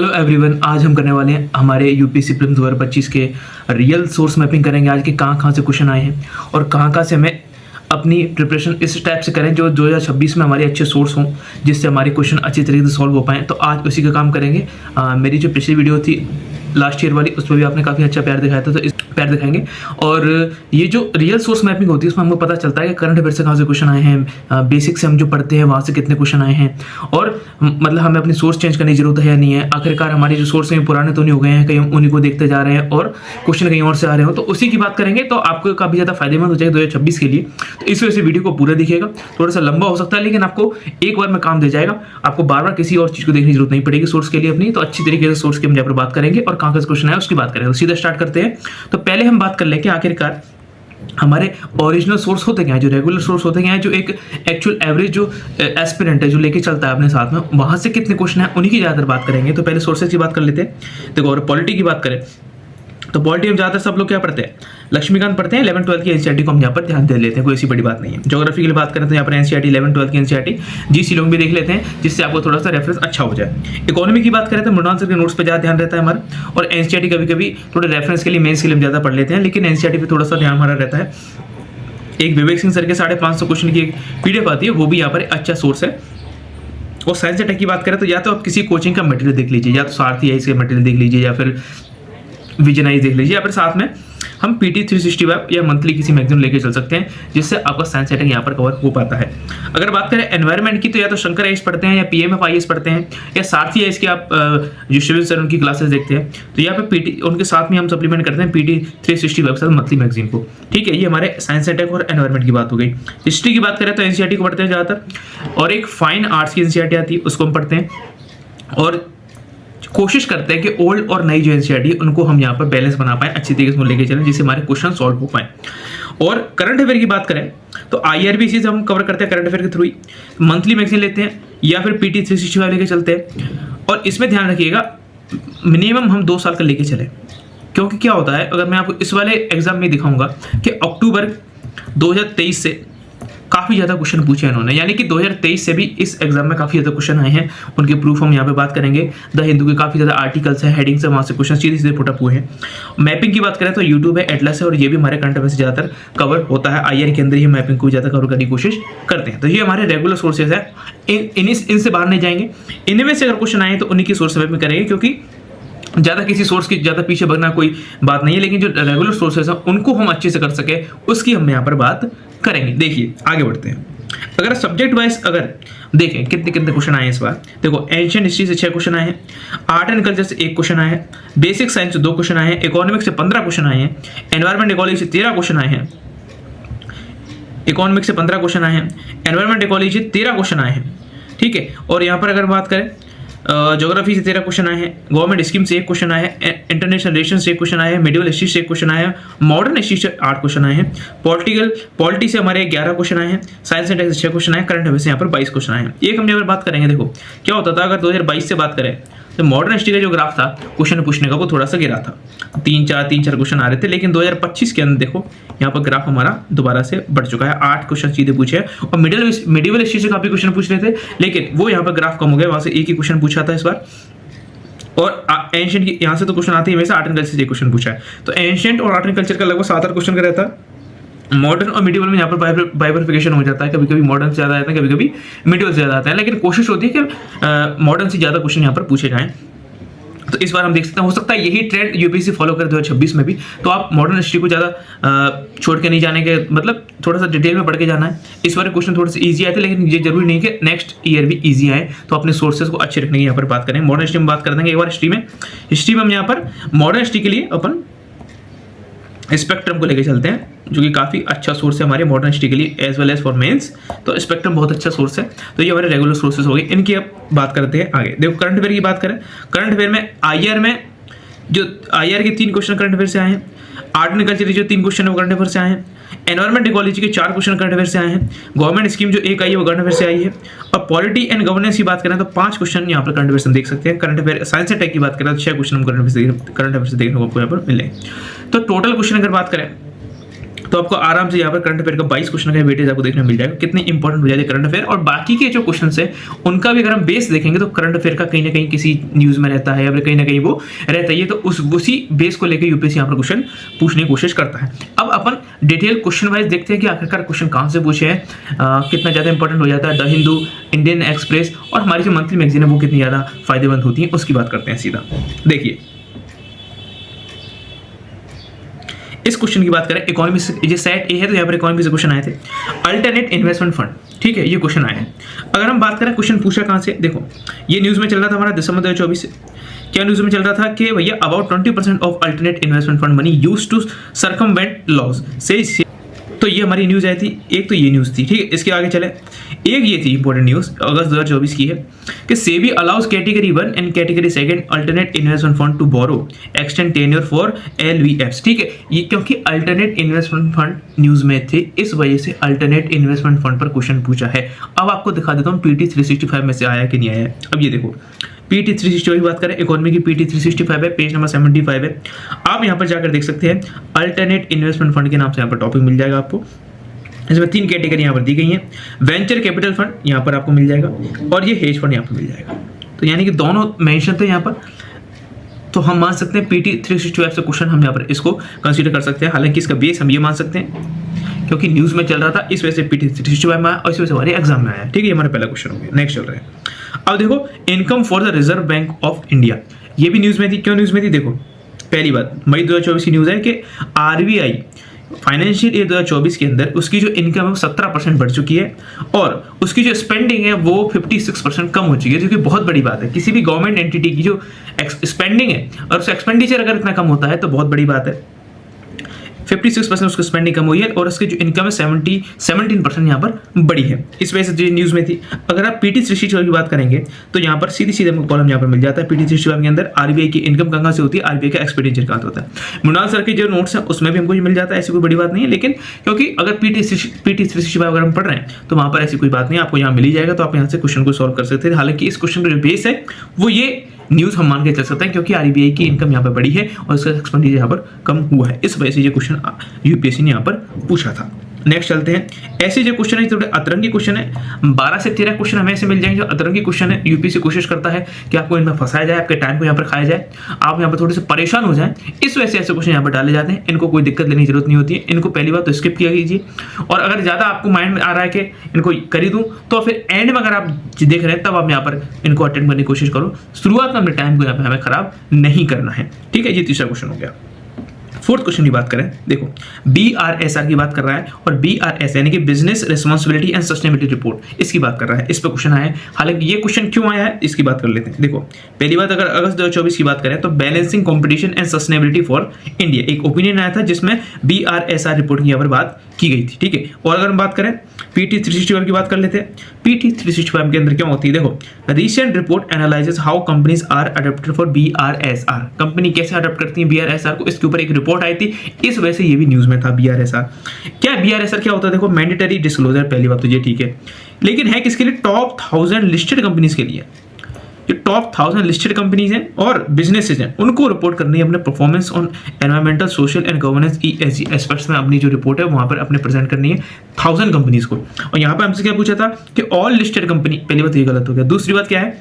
Hello everyone, आज हम करने वाले हैं हमारे यूपीएससी प्रीलिम्स 2025 के रियल सोर्स मैपिंग करेंगे। आज के कहाँ से क्वेश्चन आए हैं और कहाँ से हमें अपनी प्रिपरेशन इस टाइप से करें जो 2026 में हमारे अच्छे सोर्स हों, जिससे हमारे क्वेश्चन अच्छी तरीके से सॉल्व हो पाएँ। तो आज उसी का काम करेंगे। मेरी जो पिछली वीडियो थी लास्ट ईयर वाली, उस पर भी आपने काफ़ी अच्छा प्यार दिखाया था, तो इस प्यार दिखाएंगे। और ये जो रियल सोर्स मैपिंग होती है उसमें हमको पता चलता है कि करंट अफेयर से कहाँ से क्वेश्चन आए हैं, बेसिक से हम जो पढ़ते हैं वहाँ से कितने क्वेश्चन आए हैं, और मतलब हमें अपनी सोर्स चेंज करने की जरूरत है या नहीं है। आखिरकार हमारे जो सोर्स हैं पुराने तो नहीं हो गए हैं, कहीं हम उन्हीं को देखते जा रहे हैं और क्वेश्चन कहीं और से आ रहे हो, तो उसी की बात करेंगे। तो आपको काफ़ी ज़्यादा फायदेमंद हो जाएगा 2026 के लिए। तो इस वजह से वीडियो को पूरा दिखेगा। थोड़ा सा लंबा हो सकता है, लेकिन आपको एक बार में काम दे जाएगा। आपको बार बार किसी और चीज़ को देखने की जरूरत नहीं पड़ेगी सोर्स के लिए अपनी। तो अच्छी तरीके से सोर्स की हम यहाँ पर बात करेंगे और कहाँ से क्वेश्चन है उसकी बात करेंगे। तो सीधा स्टार्ट करते हैं। तो पहले हम बात कर लें कि आखिरकार हमारे ओरिजिनल सोर्स होते क्या है, जो रेगुलर सोर्स होते क्या है, जो एक एक्चुअल एवरेज जो एस्पिरेंट है जो लेके चलता है अपने साथ में, वहां से कितने क्वेश्चन है उन्हीं की ज़्यादातर बात करेंगे। तो पहले सोर्सेज की बात कर लेते हैं। देखो, और पॉलिटी की बात करें तो पॉलिटी में ज़्यादातर सब लोग क्या पढ़ते हैं, लक्ष्मीकांत पढ़ते हैं। 11-12 की एनसीईआरटी को हम यहाँ पर ध्यान दे लेते हैं, कोई ऐसी बड़ी बात नहीं है। ज्योग्राफी की लिए बात करें तो यहाँ पर एनसीईआरटी 11-12 की एनसीईआरटी जीसी लोग भी देख लेते हैं, जिससे आपको थोड़ा सा रेफरेंस अच्छा हो जाए। इकोनॉमी की बात करें तो मृणाल सर के नोट्स पर ज़्यादा ध्यान रहता है हमारा, और एनसीईआरटी कभी कभी थोड़े रेफरेंस के लिए मेन्स के लिए हम ज़्यादा पढ़ लेते हैं, लेकिन एनसीईआरटी पर थोड़ा सा ध्यान हमारा रहता है। एक विवेक सिंह सर के 550 क्वेश्चन की एक पीडीएफ आती है, वो भी यहाँ पर अच्छा सोर्स है। और साइंस टेक की बात करें तो या तो आप किसी कोचिंग का मटेरियल देख लीजिए, या तो सारथी आईएएस का मटेरियल देख लीजिए, या फिर विजनाइज देख लीजिए, या फिर साथ में हम पीटी 365 या मंथली किसी मैगजीन लेके चल सकते हैं, जिससे आपका साइंस सेटिंग यहाँ पर कवर हो पाता है। अगर बात करें एनवायरनमेंट की तो या तो शंकर आईएएस पढ़ते हैं, या पीएमएफ आईएएस पढ़ते हैं, या सारथी आईएएस की आप जो शिविर सर उनकी क्लासेस देखते हैं। तो यहाँ पे पीटी उनके साथ में हम सप्लीमेंट करते हैं पीटी 365 के साथ मंथली मैगजीन को। ठीक है, ये हमारे साइंस सेटिंग और एनवायरनमेंट की बात हो गई। हिस्ट्री की बात करें तो एनसीईआरटी को पढ़ते हैं ज़्यादातर, और एक फाइन आर्ट्स की एनसीईआरटी आती है उसको हम पढ़ते हैं, और कोशिश करते हैं कि ओल्ड और नई जो एनसीईआरटी उनको हम यहाँ पर बैलेंस बना पाएं, अच्छी तरीके से लेके चलें, जिससे हमारे क्वेश्चन सॉल्व हो पाएं। और करंट अफेयर की बात करें तो आईआरबी चीज हम कवर करते हैं करंट अफेयर के थ्रू ही, मंथली मैगजीन लेते हैं या फिर पीटी 365 लेके चलते हैं। और इसमें ध्यान रखिएगा मिनिमम हम 2 साल का लेके चलें, क्योंकि क्या होता है, अगर मैं आपको इस वाले एग्जाम में दिखाऊंगा कि अक्टूबर 2023 से काफ़ी ज़्यादा क्वेश्चन पूछे इन्होंने, यानी कि 2023 से भी इस एग्जाम में काफ़ी ज़्यादा क्वेश्चन आए हैं। उनके प्रूफ हम यहाँ पे बात करेंगे। द हिंदू के काफ़ी ज़्यादा आर्टिकल्स हैं, हेडिंग्स है, वहाँ से क्वेश्चन सीधे सीधे पुटअप हुए हैं। मैपिंग की बात करें तो यूट्यूब है, एटलस है, और ये भी हमारे करंट अफेयर से ज़्यादातर कवर होता है। आईआर के अंदर ही मैपिंग को ज़्यादा कवर करने की कोशिश करते हैं। तो ये हमारे रेगुलर सोर्सेज है, इनसे बाहर नहीं जाएंगे। इनमें से अगर क्वेश्चन आए तो उन्हीं की सोर्स मैपिंग करेंगे, क्योंकि ज़्यादा किसी सोर्स की ज़्यादा पीछे भागना कोई बात नहीं है, लेकिन जो रेगुलर सोर्सेज हैं उनको हम अच्छे से कर सके उसकी हम यहाँ पर बात करेंगे। देखिए आगे बढ़ते हैं। अगर सब्जेक्ट वाइज अगर देखें कितने कितने क्वेश्चन आए हैं इस बार, देखो एंशिएंट हिस्ट्री से 6 क्वेश्चन आए हैं, आर्ट एंड कल्चर से 1 क्वेश्चन आए हैं, बेसिक साइंस से 2 क्वेश्चन आए हैं, इकोनॉमिक्स से 15 क्वेश्चन आए हैं, एनवायरमेंट इकोलॉजी से 13 क्वेश्चन आए हैं, इकोनॉमिक्स से 15 क्वेश्चन आए हैं, एनवायरमेंट इकोलॉजी से 13 क्वेश्चन आए हैं। ठीक है, और यहाँ पर अगर बात करें ज्योग्राफी से 13 क्वेश्चन आए हैं, गवर्नमेंट स्कीम से 1 क्वेश्चन आए हैं, इंटरनेशनल रिलेशन से 1 क्वेश्चन आए हैं, मिडिवल हिस्ट्री से 1 क्वेश्चन आए हैं, मॉडर्न हिस्ट्री से 8 क्वेश्चन आए हैं, पॉलिटी से हमारे 11 क्वेश्चन आए हैं, साइंस एंड टेक से 6 क्वेश्चन आए हैं, करंट अफेयर से यहाँ पर 22 क्वेश्चन आए हैं। एक हम यहाँ पर बात करेंगे, देखो क्या होता था अगर 2022 से बात करें तो मॉडर्न हिस्ट्री का जो ग्राफ था क्वेश्चन पूछने का वो थोड़ा सा गिरा था, 3-4 क्वेश्चन आ रहे थे, लेकिन 2025 के अंदर देखो यहाँ पर ग्राफ हमारा दोबारा से बढ़ चुका है, 8 क्वेश्चन सीधे पूछे हैं। और मिडिवल हिस्ट्री से काफी क्वेश्चन पूछ रहे थे, लेकिन वो यहाँ पर ग्राफ कम हो गया, वहां से एक ही क्वेश्चन पूछा था इस बार। और एंशिएंट की यहाँ से तो क्वेश्चन आते ही हमेशा आर्ट एंड कल्चर से क्वेश्चन पूछा है, तो एंशिएंट और आर्ट एंड कल्चर का लगभग 7-8 क्वेश्चन का रहता है। मॉडर्न और मिडिवल में यहाँ पर बाइफर्केशन हो जाता है, कभी कभी मॉडर्न से ज़्यादा आता है, कभी कभी मिडिवल से ज़्यादा आता है, लेकिन कोशिश होती है कि मॉडर्न से ज़्यादा क्वेश्चन यहाँ पर पूछे जाएं। तो इस बार हम देख सकते हैं, हो सकता है यही ट्रेंड यूपीएससी फॉलो करे 2026 में भी। तो आप मॉडर्न हिस्ट्री को ज़्यादा छोड़ के नहीं जाने के, मतलब थोड़ा सा डिटेल में पढ़ के जाना है। इस बार क्वेश्चन थोड़े से इजी आए थे, लेकिन ये जरूरी नहीं कि नेक्स्ट ईयर भी इजी आए। तो अपने सोर्सेज को अच्छे रखने की यहाँ पर बात करें। मॉडर्न हिस्ट्री में बात कर देंगे एक बार। हिस्ट्री में हम यहाँ पर मॉडर्न हिस्ट्री के लिए अपन स्पेक्ट्रम को लेके चलते हैं, जो कि काफ़ी अच्छा सोर्स है हमारे मॉडर्न हिस्ट्री के लिए as well as for mains. तो स्पेक्ट्रम बहुत अच्छा सोर्स है। तो ये हमारे रेगुलर सोर्सेज हो गए। इनकी अब बात करते हैं आगे। देखो करंट अफेयर की बात करें, करंट अफेयर में आईआर के 3 क्वेश्चन करंट अफेयर से आए हैं, आर्ट एंड कल्चर जो 3 क्वेश्चन है वो करंट अफेयर से आए हैं, एनवायरमेंट इकोलॉजी के 4 क्वेश्चन करंट अफेयर से आए हैं, गवर्नमेंट स्कीम जो 1 आई है वो करंट अफेयर से आई है, और पॉलिटी एंड गवर्नेंस की बात करें तो 5 क्वेश्चन यहाँ पर करंट अफेयर से देख सकते हैं। Current affair science and tech की बात करें तो 6 क्वेश्चन हम करंट अफेयर से देखने को आपको यहाँ पर मिले। तो टोटल क्वेश्चन अगर बात करें तो आपको आराम से यहाँ पर करंट अफेयर का 22 क्वेश्चन का वेटेज आपको देखने मिल जाएगा, कितने इंपॉर्टेंट हो जाते हैं करंट अफेयर। और बाकी के जो क्वेश्चन है उनका भी अगर हम बेस देखेंगे तो करंट अफेयर का कहीं ना कहीं किसी न्यूज में रहता है या फिर कहीं ना कहीं वो रहता है, तो उसी बेस को लेकर यूपीएससी यहाँ पर क्वेश्चन पूछने की कोशिश करता है। अब अपन डिटेल क्वेश्चन वाइज देखते हैं कि आखिरकार क्वेश्चन कहाँ से पूछे हैं, कितना ज़्यादा इंपॉर्टेंट हो जाता है। द हिंदू, इंडियन एक्सप्रेस और हमारी जो मंथली मैगजीन है वो कितनी ज़्यादा फायदेमंद होती है, उसकी बात करते हैं सीधा। देखिए इस क्वेश्चन की बात करें, इकोनॉमी से ये सेट ए है तो यहाँ पर इकोनॉमी से क्वेश्चन आए थे। अल्टरनेट इन्वेस्टमेंट फंड, ठीक है, ये क्वेश्चन आए हैं। अगर हम बात करें क्वेश्चन पूछा कहाँ से, देखो ये न्यूज़ में चल रहा था हमारा दिसंबर 2024 से। क्या न्यूज़ में चल रहा था कि भैया about 20% of alternate investment fund money used to circumvent laws से। तो ये हमारी न्यूज़ आई थी, एक तो ये न्यूज़ थी, ठीक है। इसके आगे चले, एक ये थी इंपॉर्टेंट न्यूज़ अगस्त 2024 की है कि SEBI allows category 1 and category 2 alternate investment fund to borrow extend tenure for LVFs, ठीक है। ये क्योंकि अल्टरनेट इन्वेस्टमेंट फंड न्यूज़ में थे, इस वजह से अल्टरनेट इन्वेस्टमेंट फंड पर क्वेश्चन पूछा है। अब आपको दिखा देता हूँ PT 365 में से आया कि नहीं आया। अब ये देखो PT 365 की बात करें, इकोनॉमी की PT 365 है, पेज नंबर 75 है। आप यहाँ पर जाकर देख सकते हैं, अल्टरनेट इन्वेस्टमेंट फंड के नाम से यहाँ पर टॉपिक मिल जाएगा आपको। इसमें 3 कैटेगरी यहाँ पर दी गई हैं। वेंचर कैपिटल फंड यहाँ पर आपको मिल जाएगा और ये हेज फंड यहाँ पर मिल जाएगा। तो यानी कि दोनों मेंशन थे यहाँ पर, तो हम मान सकते हैं PT 365 से क्वेश्चन हम यहाँ पर इसको कंसीडर कर सकते हैं। हालांकि इसका बेस हम ये मान सकते हैं क्योंकि न्यूज़ में चल रहा था, इस वजह से PT 365 में आया और इस वजह से हमारे एग्जाम में आया, ठीक है। ये हमारा पहला क्वेश्चन हो गया। नेक्स्ट चल रहा है, अब देखो income for the reserve bank of India, ये भी न्यूज़ में थी। क्यों न्यूज़ में थी, देखो पहली बात मई 2024 की न्यूज़ है कि RBI फाइनेंशियल ईयर 2024 के अंदर उसकी जो इनकम है वो 17% बढ़ चुकी है और उसकी जो स्पेंडिंग है वो 56% कम हो चुकी है, जो कि बहुत बड़ी बात है। किसी भी गवर्नमेंट एंटिटी की जो स्पेंडिंग है और उसका एक्सपेंडिचर अगर इतना कम होता है तो बहुत बड़ी बात है। 56% उसकी स्पेंडिंग कम हुई है और उसकी जो इनकम है 17% यहाँ पर बड़ी है, इस वजह से जो न्यूज़ में थी। अगर आप PT 365 की बात करेंगे तो यहाँ पर सीधी सीधे हमको कॉलम यहाँ पर मिल जाता है। PT 365 के अंदर RBI की इनकम कहाँ से होती है, RBI का एक्सपेंडिचर कहाँ होता है। मृणाल सर के जो नोट्स हैं उसमें भी हमको मिल जाता है, ऐसी कोई बड़ी बात नहीं है। लेकिन क्योंकि अगर PT 365 अगर हम पढ़ रहे हैं तो वहाँ पर ऐसी कोई बात नहीं, आपको यहाँ मिल ही जाएगा, तो आप यहाँ से क्वेश्चन को सॉल्व कर सकते हैं। हालांकि इस क्वेश्चन का जो बेस है वो ये न्यूज़ हम मान के चल सकते हैं क्योंकि RBI की इनकम यहाँ पर बड़ी है और उसका एक्सपेंडिचर यहाँ पर कम हुआ है, इस वजह से ये क्वेश्चन यूपीएससी ने यहाँ पर पूछा था। नेक्स्ट चलते हैं, ऐसे जो क्वेश्चन है थोड़े अतरंगी क्वेश्चन है। 12 से 13 क्वेश्चन हमें ऐसे मिल जाएंगे जो अतरंगी क्वेश्चन है। यूपीएससी कोशिश करता है कि आपको इनमें फंसाया जाए, आपके टाइम को यहाँ पर खाया जाए, आप यहाँ पर थोड़े से परेशान हो जाए, इस वजह से ऐसे क्वेश्चन यहाँ पर डाले जाते हैं। इनको कोई दिक्कत लेने की जरूरत नहीं होती है, इनको पहली बार तो स्किप किया कीजिए और अगर ज़्यादा आपको माइंड में आ रहा है कि इनको कर दूँ तो फिर एंड में अगर आप देख रहे हैं तब आप यहाँ पर इनको अटेंड करने की कोशिश करो। शुरुआत में अपने टाइम को यहाँ पर हमें खराब नहीं करना है, ठीक है। ये तीसरा क्वेश्चन हो गया। फोर्थ क्वेश्चन की बात करें, देखो BRSR की बात कर रहा है और BRS यानी कि business responsibility and sustainability report, इसकी बात कर रहा है। इस पर क्वेश्चन आया है। हालांकि ये क्वेश्चन क्यों आया है इसकी बात कर लेते हैं। देखो पहली बात अगर अगस्त 2024 की बात करें तो balancing competition and sustainability for India एक ओपिनियन आया था जिसमें BRSR रिपोर्ट की यहाँ पर बात की गई थी, ठीक है। और अगर हम बात करें PT 365 की बात कर लेते हैं। PT 365 के अंदर क्या होती है, देखो recent report analyses how companies are adopted for BRSR, company कैसे अडॉप्ट करती है BRSR को, इसके ऊपर एक रिपोर्ट आई थी, इस वजह से ये भी न्यूज़ में था। BRSR क्या होता है, देखो मैंडेटरी डिस्क्लोजर, पहली बात तो ये ठीक है, लेकिन है किसके लिए, टॉप 1000 लिस्टेड कंपनीज के लिए। जो टॉप 1000 लिस्टेड कंपनीज हैं और बिजनेसेस हैं उनको रिपोर्ट करनी है अपने performance on environmental, social and governance ESG aspects में अपनी जो रिपोर्ट है वहां पर अपने प्रेजेंट करनी है 1000 कंपनीज को। और यहाँ पर हमसे क्या पूछा था कि ऑल लिस्टेड कंपनी, पहली बात ये गलत हो गया। दूसरी बात क्या है,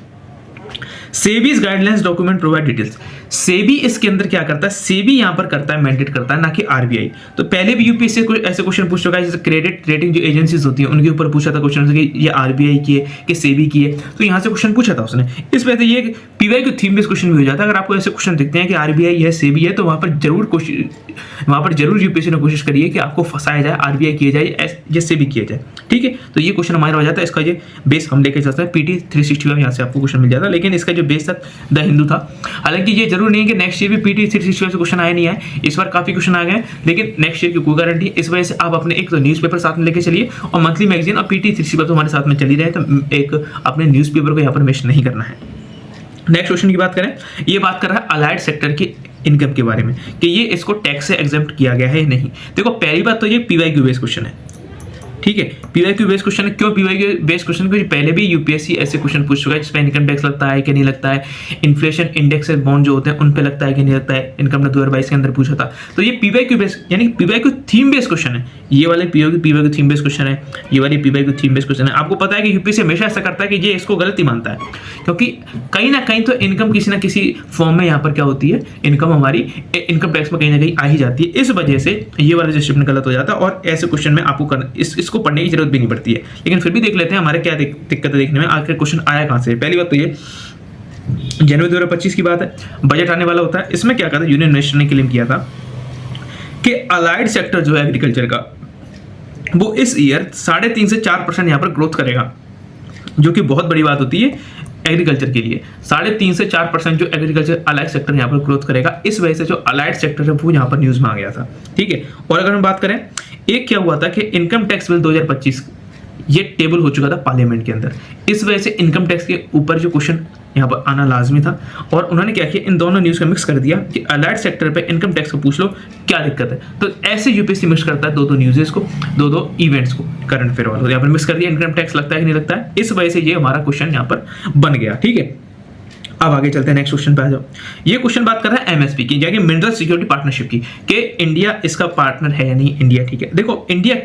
SEBI's guidelines document provide details. SEBI इसके अंदर क्या करता है, सेबी यहाँ पर करता है, मैंडेट करता है, ना कि RBI। तो पहले भी यूपीएससी को ऐसे क्वेश्चन पूछ चुका है, जैसे क्रेडिट रेटिंग जो एजेंसीज होती हैं उनके ऊपर पूछा था क्वेश्चन कि ये RBI की है कि सेबी की है, तो यहाँ से क्वेश्चन पूछा था उसने। इस वजह से ये PY थीम बेस्ड क्वेश्चन भी हो जाता है। अगर आपको ऐसे क्वेश्चन दिखते हैं कि RBI है, सेबी है, तो वहाँ पर जरूर यूपीएससी ने कोशिश करिए कि आपको फंसाया जाए, RBI किया जाए या सेबी किया जाए, ठीक है। तो ये क्वेश्चन हमारा हो जाता है, इसका ये बेस हम लेके चलते हैं। PT 365 यहाँ से आपको क्वेश्चन मिल जाता है, लेकिन इसका जो बेस था द हिंदू था। हालांकि ये जरूर नहीं है कि नेक्स्ट ईयर भी PT 365 से क्वेश्चन आए नहीं आए, इस बार काफी क्वेश्चन आ गए, लेकिन नेक्स्ट ईयर की कोई गारंटी है। इस वजह से आप अपने एक तो न्यूज़पेपर साथ में लेके चलिए और मंथली मैगजीन और PT 365 तो हमारे साथ में चली रहे, तो एक अपने न्यूज़पेपर को यहाँ पर मिस नहीं करना है। नेक्स्ट क्वेश्चन की बात करें, ये बात कर रहा है अलाइड सेक्टर की इनकम के बारे में कि ये इसको टैक्स से एग्जेम्प्ट किया गया है या नहीं। देखो पहली बात तो ये PYQ बेस्ड क्वेश्चन है, ठीक है, पीवाईक्यू बेस्ड क्वेश्चन है। क्यों पीवाईक्यू बेस्ड क्वेश्चन? क्योंकि पहले भी यूपीएससी ऐसे क्वेश्चन पूछ चुका है जिसमें इनकम टैक्स लगता है कि नहीं लगता है, इन्फ्लेशन इंडेक्स बॉन्ड जो होते हैं उन पे लगता है कि नहीं लगता है, इनकम ने 2022 के अंदर पूछा था। तो ये पीवाईक्यू बेस्ड यानी पीवाईक्यू थीम बेस्ड क्वेश्चन है। ये वाले पीवाईक्यू थीम बेस्ड क्वेश्चन है, ये वाली पीवाईक्यू थीम बेस्ड क्वेश्चन है। आपको पता है कि यूपीएससी हमेशा ऐसा करता है कि ये इसको गलत ही मानता है, क्योंकि कहीं ना कहीं तो इनकम किसी ना किसी फॉर्म में यहाँ पर क्या होती है, इनकम हमारी इनकम टैक्स में कहीं ना कहीं आ ही जाती है। इस वजह से ये वाला स्टेटमेंट गलत हो जाता है और ऐसे क्वेश्चन में आपको इसको पढ़ने की जरूरत भी नहीं पड़ती है। लेकिन फिर भी देख लेते हैं हमारे क्या दिक्कत है देखने में, आखिर क्वेश्चन आया कहां से। पहली बात तो ये जनवरी 2025 की बात है, बजट आने वाला होता है। इसमें क्या कहा था, यूनियन मिनिस्टर ने क्लेम किया था कि अलाइड सेक्टर जो है एग्रीकल्चर का, वो इस ईयर 3.5 से 4% यहाँ पर ग्रोथ करेगा, जो कि बहुत बड़ी बात होती है एग्रीकल्चर के लिए। 3.5 से 4% जो एग्रीकल्चर अलाइड सेक्टर यहाँ पर ग्रोथ करेगा, इस वजह से जो अलाइड सेक्टर है वो यहाँ पर न्यूज में आ गया था। ठीक है, और अगर हम बात करें, एक क्या हुआ था कि इनकम टैक्स बिल 2025 ये टेबल हो चुका था पार्लियामेंट के अंदर, इस वजह से इनकम टैक्स के ऊपर जो क्वेश्चन यहाँ पर आना लाजमी था। और उन्होंने क्या किया, इन दोनों न्यूज़ को मिक्स कर दिया कि अलाइड सेक्टर पे इनकम टैक्स को पूछ लो क्या दिक्कत है। तो ऐसे यूपीएससी मिक्स करता है दो न्यूज़ को, दो इवेंट्स को, करंट अफेयर वालों यहाँ पर मिक्स कर दिया, इनकम टैक्स लगता है कि नहीं लगता है, इस वजह से ये हमारा क्वेश्चन यहाँ पर बन गया। ठीक है, अब आगे चलते हैं, नेक्स्ट क्वेश्चन पे आ जाओ। ये क्वेश्चन बात कर रहा है एमएसपी की, यानी मिनरल सिक्योरिटी पार्टनरशिप की, कि इंडिया इसका पार्टनर है या नहीं इंडिया। ठीक है, देखो इंडिया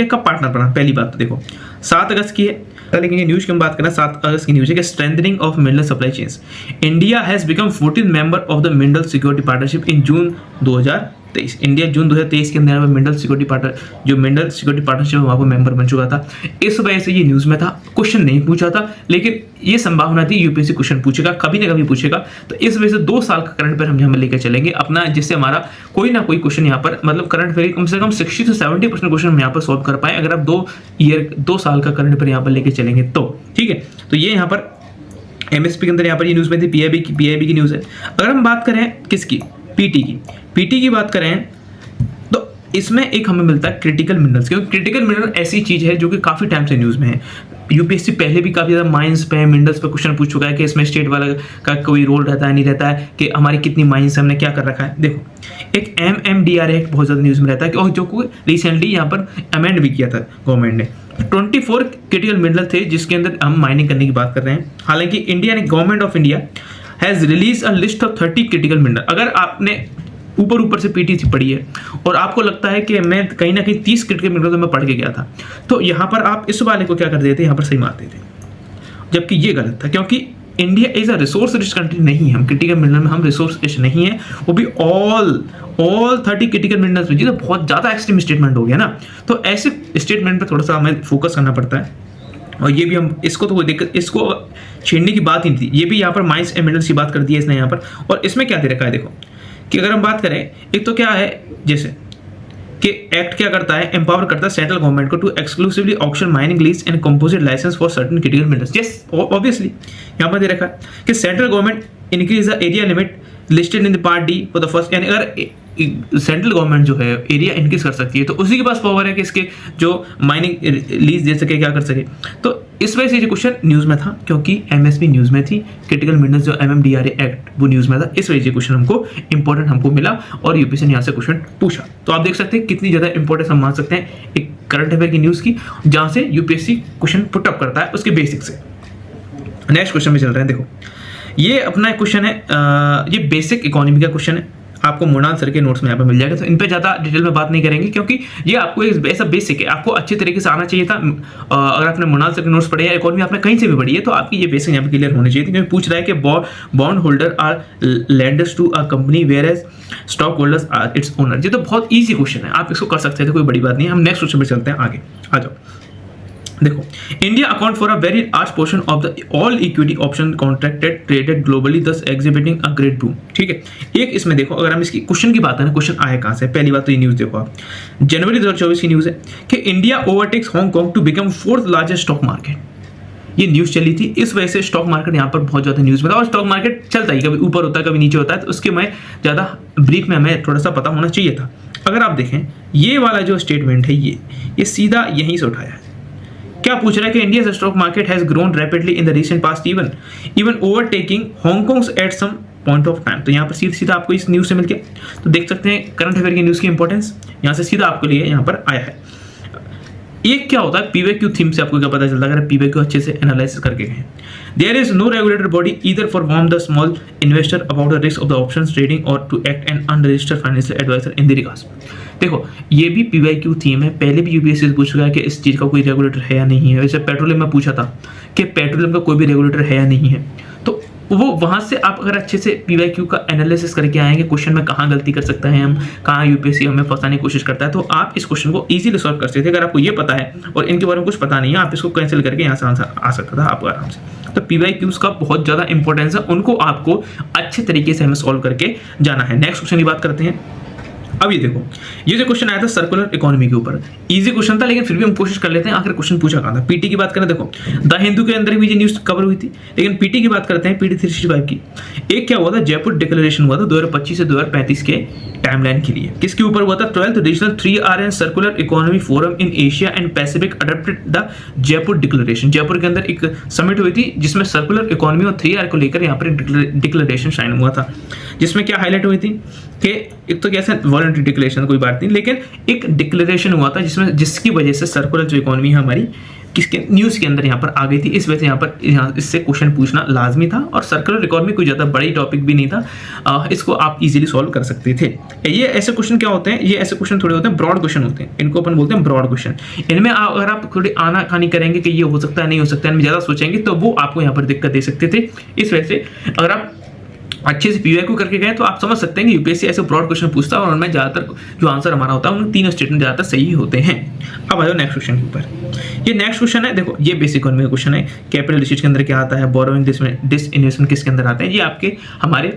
का पार्टनर बना, पहली बात तो देखो 7 अगस्त की है, लेकिन ये न्यूज़ की हम बात करें 7 अगस्त की न्यूज़ है कि strengthening of mineral supply chains, India has become 14th member of the mineral security partnership in June 2023। India June 2023 के अंदर मिनरल सिक्योरिटी पार्टनरशिप वहाँ पर मेंबर बन चुका था। इस वजह से ये न्यूज़ में था, क्वेश्चन नहीं पूछा था, लेकिन ये संभावना थी यूपीएससी क्वेश्चन पूछेगा, कभी ना कभी पूछेगा। तो इस वजह से 2 साल का करंट अफेयर हम यहाँ लेकर चलेंगे अपना, जिससे हमारा कोई ना कोई क्वेश्चन यहाँ पर, मतलब करंट अफेयर कम से कम 60 से 70% क्वेश्चन हम यहाँ पर सॉल्व कर पाए, अगर आप 2 साल का करंट अफेयर यहाँ पर लेके चलेंगे तो। ठीक है, तो ये यहाँ पर एमएसपी के अंदर यहाँ पर ये न्यूज़ में थी, पीआईबी की न्यूज़ है। अगर हम बात करें किसकी, पीटी की बात करें तो इसमें एक हमें मिलता है क्रिटिकल मिनरल्स, क्योंकि क्रिटिकल मिनरल ऐसी चीज है जो कि काफी टाइम से न्यूज में है। यूपीएससी पहले भी काफी ज्यादा माइंस पे, मिनरल्स पे क्वेश्चन पूछ चुका है कि इसमें स्टेट वाला का कोई रोल रहता है नहीं रहता है, कि हमारी कितनी माइंस हमने क्या कर रखा है। देखो एक MMDR एक्ट बहुत ज्यादा न्यूज में रहता है, और जो को रिसेंटली यहाँ पर अमेंड भी किया था गवर्नमेंट ने। 24 क्रिटिकल मिनरल थे जिसके अंदर हम माइनिंग करने की बात कर रहे हैं। हालांकि इंडिया ने, government of India has release a list of 30 critical mineral. अगर आपने ऊपर से पीटी पढ़ी है और आपको लगता है कि मैं कहीं ना कहीं 30 क्रिटिकल मिनरल तो मैं पढ़ के गया था, तो यहाँ पर आप इस वाले को क्या कर देते, यहाँ पर सही मार देते, जबकि ये गलत था, क्योंकि India is a resource rich country नहीं है। हम क्रिटिकल मिनरल में हम रिसोर्स रिच नहीं है, वो भी ऑल 30 क्रिटिकल मिनरल्स में। ये तो बहुत ज़्यादा एक्सट्रीम स्टेटमेंट हो गया ना, तो ऐसे स्टेटमेंट पर थोड़ा सा हमें फोकस करना पड़ता है। और ये भी हम इसको तो कोई दिक्कत, इसको छेड़ने की बात ही नहीं थी, ये भी यहाँ पर माइंस एंड मिनरल्स की बात कर दी है इसने यहाँ पर। और इसमें क्या दे रखा है, देखो कि अगर हम बात करें, एक तो क्या है जैसे कि एक्ट क्या करता है, एम्पावर करता है सेंट्रल गवर्नमेंट को to exclusively auction mining lease and composite licence for certain critical minerals. Yes, obviously यहाँ पर दे रखा है कि central government increase the area limit listed in the part D for the first, यानी अगर सेंट्रल गवर्नमेंट जो है एरिया इंक्रीज कर सकती है तो उसी के पास पावर है कि इसके जो माइनिंग लीज दे सके, क्या कर सके। तो इस वजह से ये क्वेश्चन न्यूज़ में था, क्योंकि एमएसपी न्यूज़ में थी, क्रिटिकल मिनरल्स जो MMDR एक्ट वो न्यूज़ में था, इस वजह से क्वेश्चन हमको इंपॉर्टेंट हमको मिला और यूपीएससी ने यहाँ से क्वेश्चन पूछा। तो आप देख सकते हैं कितनी ज़्यादा इंपॉर्टेंस हम मान सकते हैं एक करंट अफेयर की न्यूज़ की, जहाँ से यूपीएससी क्वेश्चन पुटअप करता है उसके बेसिक से। नेक्स्ट क्वेश्चन में चल रहे हैं, देखो ये अपना क्वेश्चन है, ये बेसिक इकोनॉमी का क्वेश्चन है, आपको मोनाल सर के नोट्स में यहाँ पर मिल जाएगा, तो इन पे ज़्यादा डिटेल में बात नहीं करेंगे, क्योंकि ये आपको एक ऐसा बेसिक है, आपको अच्छे तरीके से आना चाहिए था। अगर आपने मोनाल सर के नोट्स पढ़े या इकोनॉमी आपने कहीं से भी पढ़ी है, तो आपकी ये बेसिक यहाँ पे क्लियर होनी चाहिए थी। क्योंकि पूछ रहा है कि bond holder are lenders to a company whereas stock holders are its owner. ये तो बहुत ईजी क्वेश्चन है, आप इसको कर सकते थे, कोई बड़ी बात नहीं है। हम नेक्स्ट क्वेश्चन में चलते हैं, आगे आ जाओ। देखो India account for a very large portion of the all equity option contracted traded globally दस एग्जिबिटिंग अ ग्रेट बूम। ठीक है, एक इसमें देखो, अगर हम इसकी क्वेश्चन की बात है ना, क्वेश्चन आया कहां से, पहली बात तो ये न्यूज़ देखो आप, जनवरी 2024 की न्यूज़ है कि India overtakes Hong Kong to become 4th largest stock market. ये न्यूज़ चली थी, इस वजह से स्टॉक मार्केट यहाँ पर बहुत ज़्यादा न्यूज़ में था। और स्टॉक मार्केट चलता ही, कभी ऊपर होता है कभी नीचे होता है, तो उसके मैं ज़्यादा ब्रीफ में हमें थोड़ा सा पता होना चाहिए था। अगर आप देखें ये वाला जो स्टेटमेंट है, ये सीधा यहीं से उठाया है। क्या पूछ रहा है कि India stock market has grown rapidly in the recent past even overtaking Hong Kong at some point of time. तो यहाँ पर सीधा आपको इस न्यूज़ से मिल गया। तो देख सकते हैं करंट अफेयर की न्यूज़ की इंपॉर्टेंस यहाँ से सीधा आपके लिए यहाँ पर आया है। एक क्या होता है पीवाईक्यू थीम से आपको क्या पता चलता है अगर पीवाईक्यू अच्छे से एनालाइसिस करके गए। There is no regulatory body either for warn the small investor about the risk of the options trading or to act an unregistered financial adviser in the regards. देखो ये भी पीवाईक्यू थीम है, पहले भी UPSC से पूछ रहा है कि इस चीज़ का कोई रेगुलेटर है या नहीं है। वैसे पेट्रोलियम में पूछा था कि पेट्रोलियम का कोई भी रेगुलेटर है या नहीं है, तो वो वहाँ से आप अगर अच्छे से पीवाईक्यू का एनालिसिस करके आएंगे क्वेश्चन में कहाँ गलती कर सकते हैं हम, कहाँ यूपीएससी हमें फंसाने की कोशिश करता है, तो आप इस क्वेश्चन को इजीली सॉल्व कर सकते थे। अगर आपको ये पता है और इनके बारे में कुछ पता नहीं है, आप इसको कैंसिल करके यहाँ से आंसर आ सकता था आपको आराम से। तो पीवाईक्यूज का बहुत ज़्यादा इंपॉर्टेंस है, उनको आपको अच्छे तरीके से हमें सॉल्व करके जाना है। नेक्स्ट क्वेश्चन की बात करते हैं। अब ये देखो, ये जो क्वेश्चन आया था सर्कुलर इकोनॉमी के ऊपर, इजी क्वेश्चन था लेकिन फिर भी हम कोशिश कर लेते हैं आखिर क्वेश्चन पूछा कहाँ था। पीटी की बात करें, देखो द हिंदू के अंदर भी ये न्यूज कवर हुई थी, लेकिन पीटी की बात करते हैं, पीटी 365 की। एक क्या हुआ था, जयपुर डिक्लेरेशन हुआ था 2025 से 2035 के टाइमलाइन के लिए। किसके ऊपर हुआ था, 12th regional 3RN circular economy forum in Asia and Pacific adopted the Jaipur declaration. Jaipur के अंदर एक समिट हुई थी जिसमें सर्कुलर इकोनॉमी और 3R को लेकर यहाँ पर एक डिक्लेरेशन साइन हुआ था, जिसमें क्या हाईलाइट हुई थी कि एक तो कैसे वॉलंटरी डिक्लेरेशन कोई बात नहीं, लेकिन एक डिक्लेरेशन हुआ था जिसकी वजह से सर्कुलर जो इकोनॉमी है हमारी किसके न्यूज़ के अंदर यहाँ पर आ गई थी। इस वजह से यहाँ इससे क्वेश्चन पूछना लाजमी था, और सर्कुलर इकोनॉमी कोई ज़्यादा बड़ी टॉपिक भी नहीं था, इसको आप इजीली सॉल्व कर सकते थे। ये ऐसे क्वेश्चन क्या होते हैं, ये ऐसे क्वेश्चन थोड़े होते हैं ब्रॉड क्वेश्चन होते हैं, इनको अपन बोलते हैं ब्रॉड क्वेश्चन। इनमें अगर आप थोड़ी आनाकानी करेंगे कि ये हो सकता है नहीं हो सकता है, इनमें ज़्यादा सोचेंगे तो वो आपको यहाँ पर दिक्कत दे सकते थे। इस वजह से अगर आप अच्छे से पीवाईक्यू करके गए तो आप समझ सकते हैं कि यूपीएससी ऐसे ब्रॉड क्वेश्चन पूछता है और उनमें ज़्यादातर जो आंसर हमारा होता है उन तीनों स्टेटमेंट ज़्यादातर सही होते हैं। अब आ जाओ नेक्स्ट क्वेश्चन के ऊपर। ये नेक्स्ट क्वेश्चन है, देखो ये बेसिक इकोनॉमी का क्वेश्चन है। कैपिटल रिसीट्स के अंदर क्या आता है, बोरोइंग डिसइन्वेस्टमेंट किसके अंदर आता है, ये आपके हमारे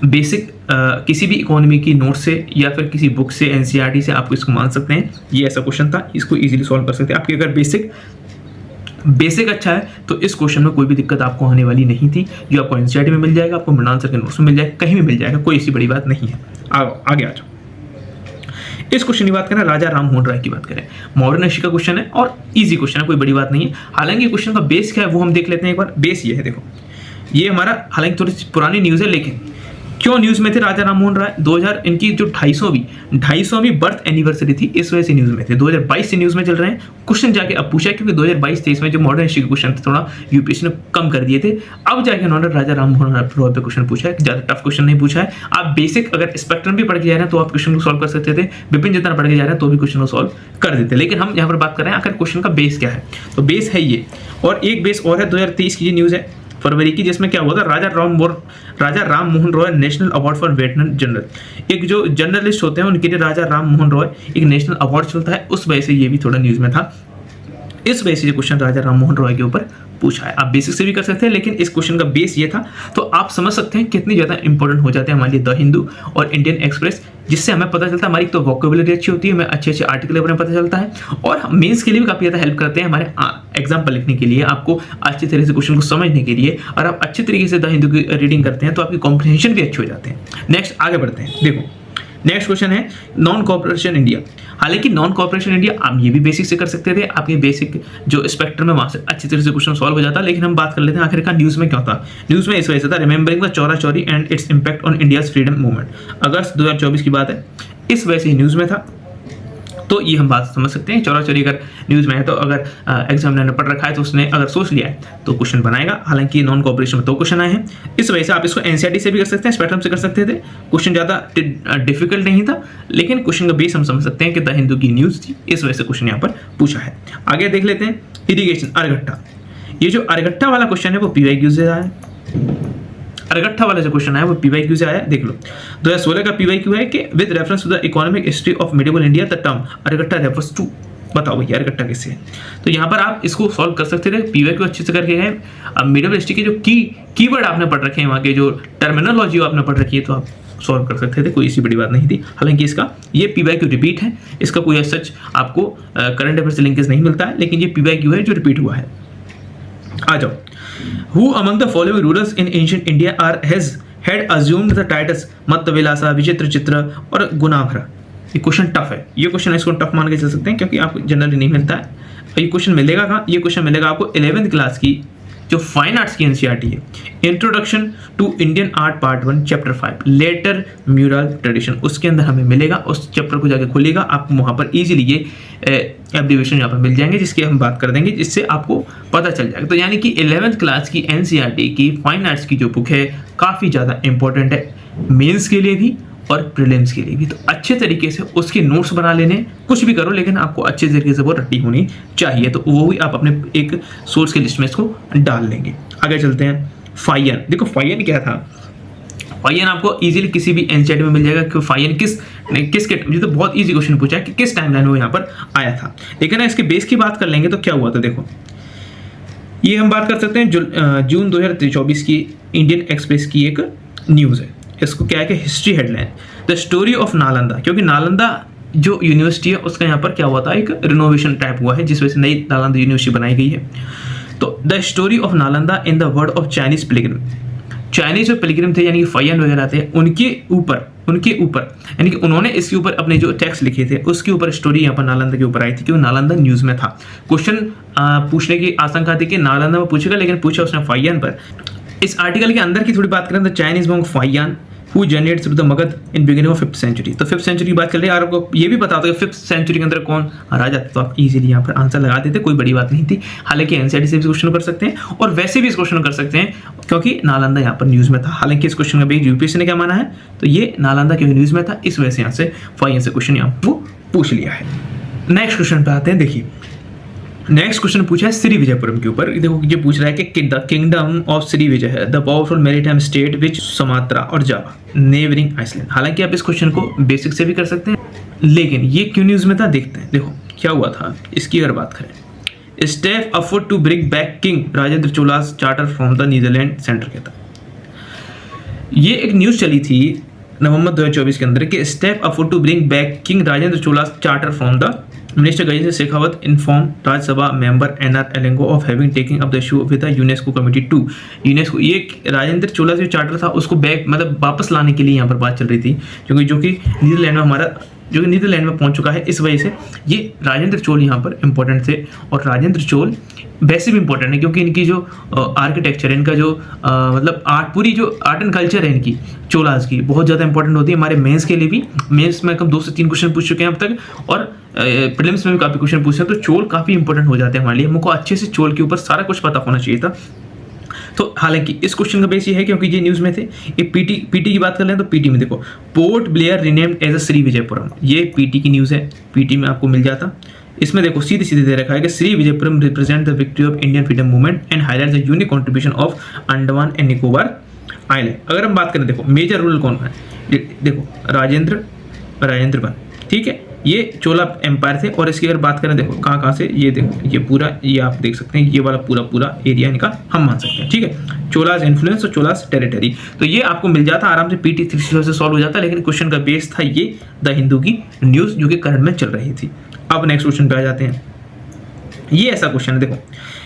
बेसिक किसी भी इकोनॉमी की नोट से या फिर किसी बुक से, एनसीईआरटी से आपको इसको मान सकते हैं। ये ऐसा क्वेश्चन था, इसको इजीली सॉल्व कर सकते हैं। आपकी अगर बेसिक अच्छा है तो इस क्वेश्चन में कोई भी दिक्कत आपको आने वाली नहीं थी, जो आपको एनसीईआरटी में मिल जाएगा, आपको मृणाल सर के नोट्स में मिल जाएगा, कहीं भी मिल जाएगा, कोई ऐसी बड़ी बात नहीं है। आगे आ जाओ। इस क्वेश्चन की बात करें, राजा राम मोहन राय की बात करें, मॉडर्न हिस्ट्री का क्वेश्चन है और इजी क्वेश्चन है, कोई बड़ी बात नहीं है। हालांकि क्वेश्चन का बेस क्या है वो हम देख लेते हैं एक बार। बेस ये है, देखो ये हमारा हालांकि थोड़ी सी पुरानी न्यूज़ है, लेकिन क्यों न्यूज़ में थे राजा राम मोहन राय, 2000 इनकी जो 250वीं बर्थ एनिवर्सरी थी, इस वजह से न्यूज़ में थे। 2022 से न्यूज़ में चल रहे हैं। क्वेश्चन जाके अब पूछा क्योंकि 2022-23 में जो मॉडर्न हिस्ट्री के क्वेश्चन थे थोड़ा यूपीएससी ने कम कर दिए थे, अब जाके उन्होंने राजा राम मोहन राय पे क्वेश्चन पूछा है। ज़्यादा टफ क्वेश्चन नहीं पूछा है। आप बेसिक अगर स्पेक्ट्रम भी पढ़ के जा रहे हैं तो आप क्वेश्चन को सॉल्व कर सकते थे, विपिन जितना पढ़ के जा रहे हैं तो भी क्वेश्चन को सॉल्व कर देते। लेकिन हम यहाँ पर बात कर रहे हैं आखिर क्वेश्चन का बेस क्या है, तो बेस है ये। और एक बेस और है 2023 की न्यूज़ है फरवरी की, जिसमें क्या हुआ था, Raja Ram Mohan Roy national award for veteran general. एक जो जर्नलिस्ट होते हैं उनके लिए राजा राम मोहन रॉय एक नेशनल अवार्ड चलता है, उस वजह से ये भी थोड़ा न्यूज़ में था। इस वजह से ये क्वेश्चन राजा राम मोहन रॉय के ऊपर पूछा है। आप बेसिक से भी कर सकते हैं, लेकिन इस क्वेश्चन का बेस ये था, तो आप समझ सकते हैं कितनी ज़्यादा इंपॉर्टेंट हो जाते हैं हमारे लिए द हिंदू और इंडियन एक्सप्रेस, जिससे हमें पता चलता है हमारी तो वोकेबुलरी अच्छी होती है, हमें अच्छे अच्छे आर्टिकल के बारे में पता चलता है, और मेंस के लिए भी काफ़ी ज़्यादा हेल्प करते हैं हमारे एग्जाम्पल लिखने के लिए, आपको अच्छी तरीके से क्वेश्चन को समझने के लिए। और आप अच्छे तरीके से द हिंदू की रीडिंग करते हैं तो आपकी कॉम्प्रिहेंशन भी अच्छे हो जाते हैं। नेक्स्ट आगे बढ़ते हैं। देखो नेक्स्ट क्वेश्चन है नॉन कॉर्पोरेशन इंडिया। हालांकि नॉन कॉर्पोरेशन इंडिया आप ये भी बेसिक से कर सकते थे, आपके बेसिक जो स्पेक्ट्रम है वहाँ से अच्छी तरह से क्वेश्चन सॉल्व हो जाता, लेकिन हम बात कर लेते हैं आखिरकार न्यूज़ में क्या था। न्यूज़ में इस वजह से था, remembering the Chaura Chauri and its impact on India's freedom movement. अगस्त 2024 की बात है, इस वजह से न्यूज़ में था। तो ये हम बात समझ सकते हैं, चौरा चौरी अगर न्यूज़ में है तो अगर एग्जामिनर ने पढ़ रखा है तो उसने अगर सोच लिया है तो क्वेश्चन बनाएगा। हालांकि नॉन कॉर्पोरेशन में तो क्वेश्चन आए हैं, इस वजह से आप इसको एनसीईआरटी से भी कर सकते हैं, स्पेक्ट्रम से कर सकते थे। क्वेश्चन ज़्यादा डिफिकल्ट नहीं था, लेकिन क्वेश्चन का बेस हम समझ सकते हैं कि द हिंदू की न्यूज़ थी, इस वजह से क्वेश्चन यहाँ पर पूछा है। आगे देख लेते हैं इरिगेशन अरगट्ठा। ये जो अरगट्ठा वाला क्वेश्चन है वो पीवाईक्यू से आया है। अरगट्ठा वाला जो क्वेश्चन है वो पीवाईक्यू से आया, देख लो। 2016 का पीवाईक्यू है कि with reference to the economic history of medieval India the term Arghatta refers to. बताओ भैया अरगट्ठा किससे है, तो यहाँ पर आप इसको सॉल्व कर सकते थे। पीवाईक्यू अच्छे से करके गए। अब मिडिवल हिस्ट्री के जो कीवर्ड आपने पढ़ रखे हैं, वहाँ के जो टर्मिनोलॉजी आपने पढ़ रखी है, तो आप सॉल्व कर सकते थे, कोई ऐसी बड़ी बात नहीं थी। हालांकि इसका ये पीवाईक्यू रिपीट है, इसका कोई सच आपको करंट अफेयर से लिंकेज नहीं मिलता है, लेकिन ये पीवाईक्यू है जो रिपीट हुआ है। आ जाओ, Who among the following rulers in ancient India had assumed the titles मत्तविलासा, विचित्र चित्र और गुणाभरा। ये क्वेश्चन टफ है, ये क्वेश्चन इसको टफ मान के चल सकते हैं क्योंकि आपको जनरली नहीं मिलता है। ये क्वेश्चन मिलेगा कहाँ, ये क्वेश्चन मिलेगा आपको 11th क्लास की जो फाइन आर्ट्स की एनसीईआरटी है, introduction to Indian art part 1 chapter 5 later mural tradition, उसके अंदर हमें मिलेगा। उस चैप्टर को जाके खोलिएगा, आपको वहाँ पर इजीली ये एब्रीविएशन यहाँ पर मिल जाएंगे, जिसकी हम बात कर देंगे, जिससे आपको पता चल जाएगा। तो यानी कि 11th क्लास की एनसीईआरटी की फाइन आर्ट्स की जो बुक है काफ़ी ज़्यादा इंपॉर्टेंट है, मेंस के लिए भी और प्रीलिम्स के लिए भी। तो अच्छे तरीके से उसके नोट्स बना लेने, कुछ भी करो लेकिन आपको अच्छे तरीके से वो रटी होनी चाहिए। तो वो भी आप अपने एक सोर्स की लिस्ट में इसको डाल लेंगे। आगे चलते हैं। फाइन, देखो फाइन क्या था। फाइन आपको इजीली किसी भी एनसीईआरटी में मिल जाएगा कि फाइन किसके, ये तो बहुत इजी क्वेश्चन पूछा है कि किस टाइमलाइन में यहाँ पर आया था। लेकिन इसके बेस की बात कर लेंगे तो क्या हुआ था, देखो ये हम बात कर सकते हैं जून 2024 की इंडियन एक्सप्रेस की एक न्यूज़ है। इसको क्या है कि history headline, the story of Nalanda, क्योंकि नालंदा जो यूनिवर्सिटी है उसका यहाँ पर क्या हुआ था, एक रिनोवेशन टाइप हुआ है, जिस वजह से नई नालंदा यूनिवर्सिटी बनाई गई है। तो the story of Nalanda in the word of Chinese Pilgrim, Chinese जो पिलग्रिम थे यानी कि फाइन वगैरह थे, उनके ऊपर यानी कि उन्होंने इसके ऊपर अपने जो टेक्स्ट लिखे थे उसके ऊपर स्टोरी यहाँ पर नालंदा के ऊपर आई थी, क्योंकि नालंदा न्यूज़ में था। क्वेश्चन पूछने की आशंका थी कि नालंदा में पूछेगा, लेकिन पूछा उसने फाइन पर। इस आर्टिकल के अंदर की थोड़ी बात करें तो Chinese monk Fahien who generated through the Magadha in beginning of 5th century. तो 5th सेंचुरी की बात कर रहे हैं, और आपको ये भी पता होता है कि 5th सेंचुरी के अंदर कौन राजा था, तो आप इजीली यहाँ पर आंसर लगा देते, कोई बड़ी बात नहीं थी। हालांकि एनसीईआरटी से भी क्वेश्चन कर सकते हैं और वैसे भी इस क्वेश्चन कर सकते हैं, क्योंकि नालंदा यहाँ पर न्यूज़ में था। हालांकि इस क्वेश्चन का बेस यूपीएससी ने क्या माना है, तो ये नालंदा क्योंकि न्यूज़ में था, इस वजह से यहाँ से फाइन से क्वेश्चन यहाँ वो पूछ लिया है। नेक्स्ट क्वेश्चन पे आते हैं। देखिए नेक्स्ट क्वेश्चन पूछा है श्री विजयपुरम के ऊपर। देखो ये पूछ रहा है कि the kingdom of Shri Vijay है the powerful maritime state which Sumatra और जावा नेबरिंग आइसलैंड। हालांकि आप इस क्वेश्चन को बेसिक से भी कर सकते हैं, लेकिन ये क्यों न्यूज़ में था देखते हैं। देखो क्या हुआ था इसकी अगर बात करें, step afford to bring back king Rajendra Cholas charter from the Netherland centre के था। ये एक न्यूज़ चली थी नवंबर 2024 के अंदर कि step afford to bring back king Rajendra Cholas charter from the minister Gajendra Shekhawat inform Rajya Sabha member NR Elango of having taking up the issue with the UNESCO committee to. UNESCO ये राजेंद्र चोला जो चार्टर था उसको बैक मतलब वापस लाने के लिए यहाँ पर बात चल रही थी, क्योंकि जो कि नीदरलैंड में पहुंच चुका है। इस वजह से ये राजेंद्र चोल यहाँ पर इंपॉर्टेंट थे, और राजेंद्र चोल वैसे भी इंपॉर्टेंट है क्योंकि इनकी जो आर्किटेक्चर है, इनका जो मतलब आर्ट, पूरी जो आर्ट एंड कल्चर है इनकी चोलास की बहुत ज़्यादा इंपॉर्टेंट होती है हमारे मेंस के लिए भी। मेंस में कम 2 से 3 क्वेश्चन पूछ चुके हैं अब तक, और प्रीलिम्स में भी काफ़ी क्वेश्चन पूछे हैं। तो चोल काफ़ी इंपॉर्टेंट हो जाते हैं हमारे लिए, हमको अच्छे से चोल के ऊपर सारा कुछ पता होना चाहिए था। तो हालांकि इस क्वेश्चन का बेस ये है क्योंकि ये न्यूज़ में थे। ये पीटी की बात कर लें तो पीटी में देखो Port Blair renamed as a Shri Vijayapuram, ये पीटी की न्यूज़ है, पीटी में आपको मिल जाता। इसमें देखो सीधे सीधे दे रखा है कि Shri Vijayapuram represent the victory of Indian freedom movement and highlight the unique contribution of Andaman and Nicobar island. अगर हम बात करें देखो मेजर रूलर कौन है, देखो राजेंद्र वन, ठीक है, ये चोला एम्पायर थे। और इसकी अगर बात करें देखो कहाँ से, ये देखो ये पूरा, ये आप देख सकते हैं, ये वाला पूरा एरिया इनका हम मान सकते हैं, ठीक है। चोलास इन्फ्लुएंस और चोलास टेरिटरी, तो ये आपको मिल जाता आराम से, पीटी 3 से सॉल्व हो जाता। लेकिन क्वेश्चन का बेस था ये द हिंदू की न्यूज़ जो कि करंट में चल रही थी। अब नेक्स्ट क्वेश्चन पे आ जाते हैं। ये ऐसा क्वेश्चन है, देखो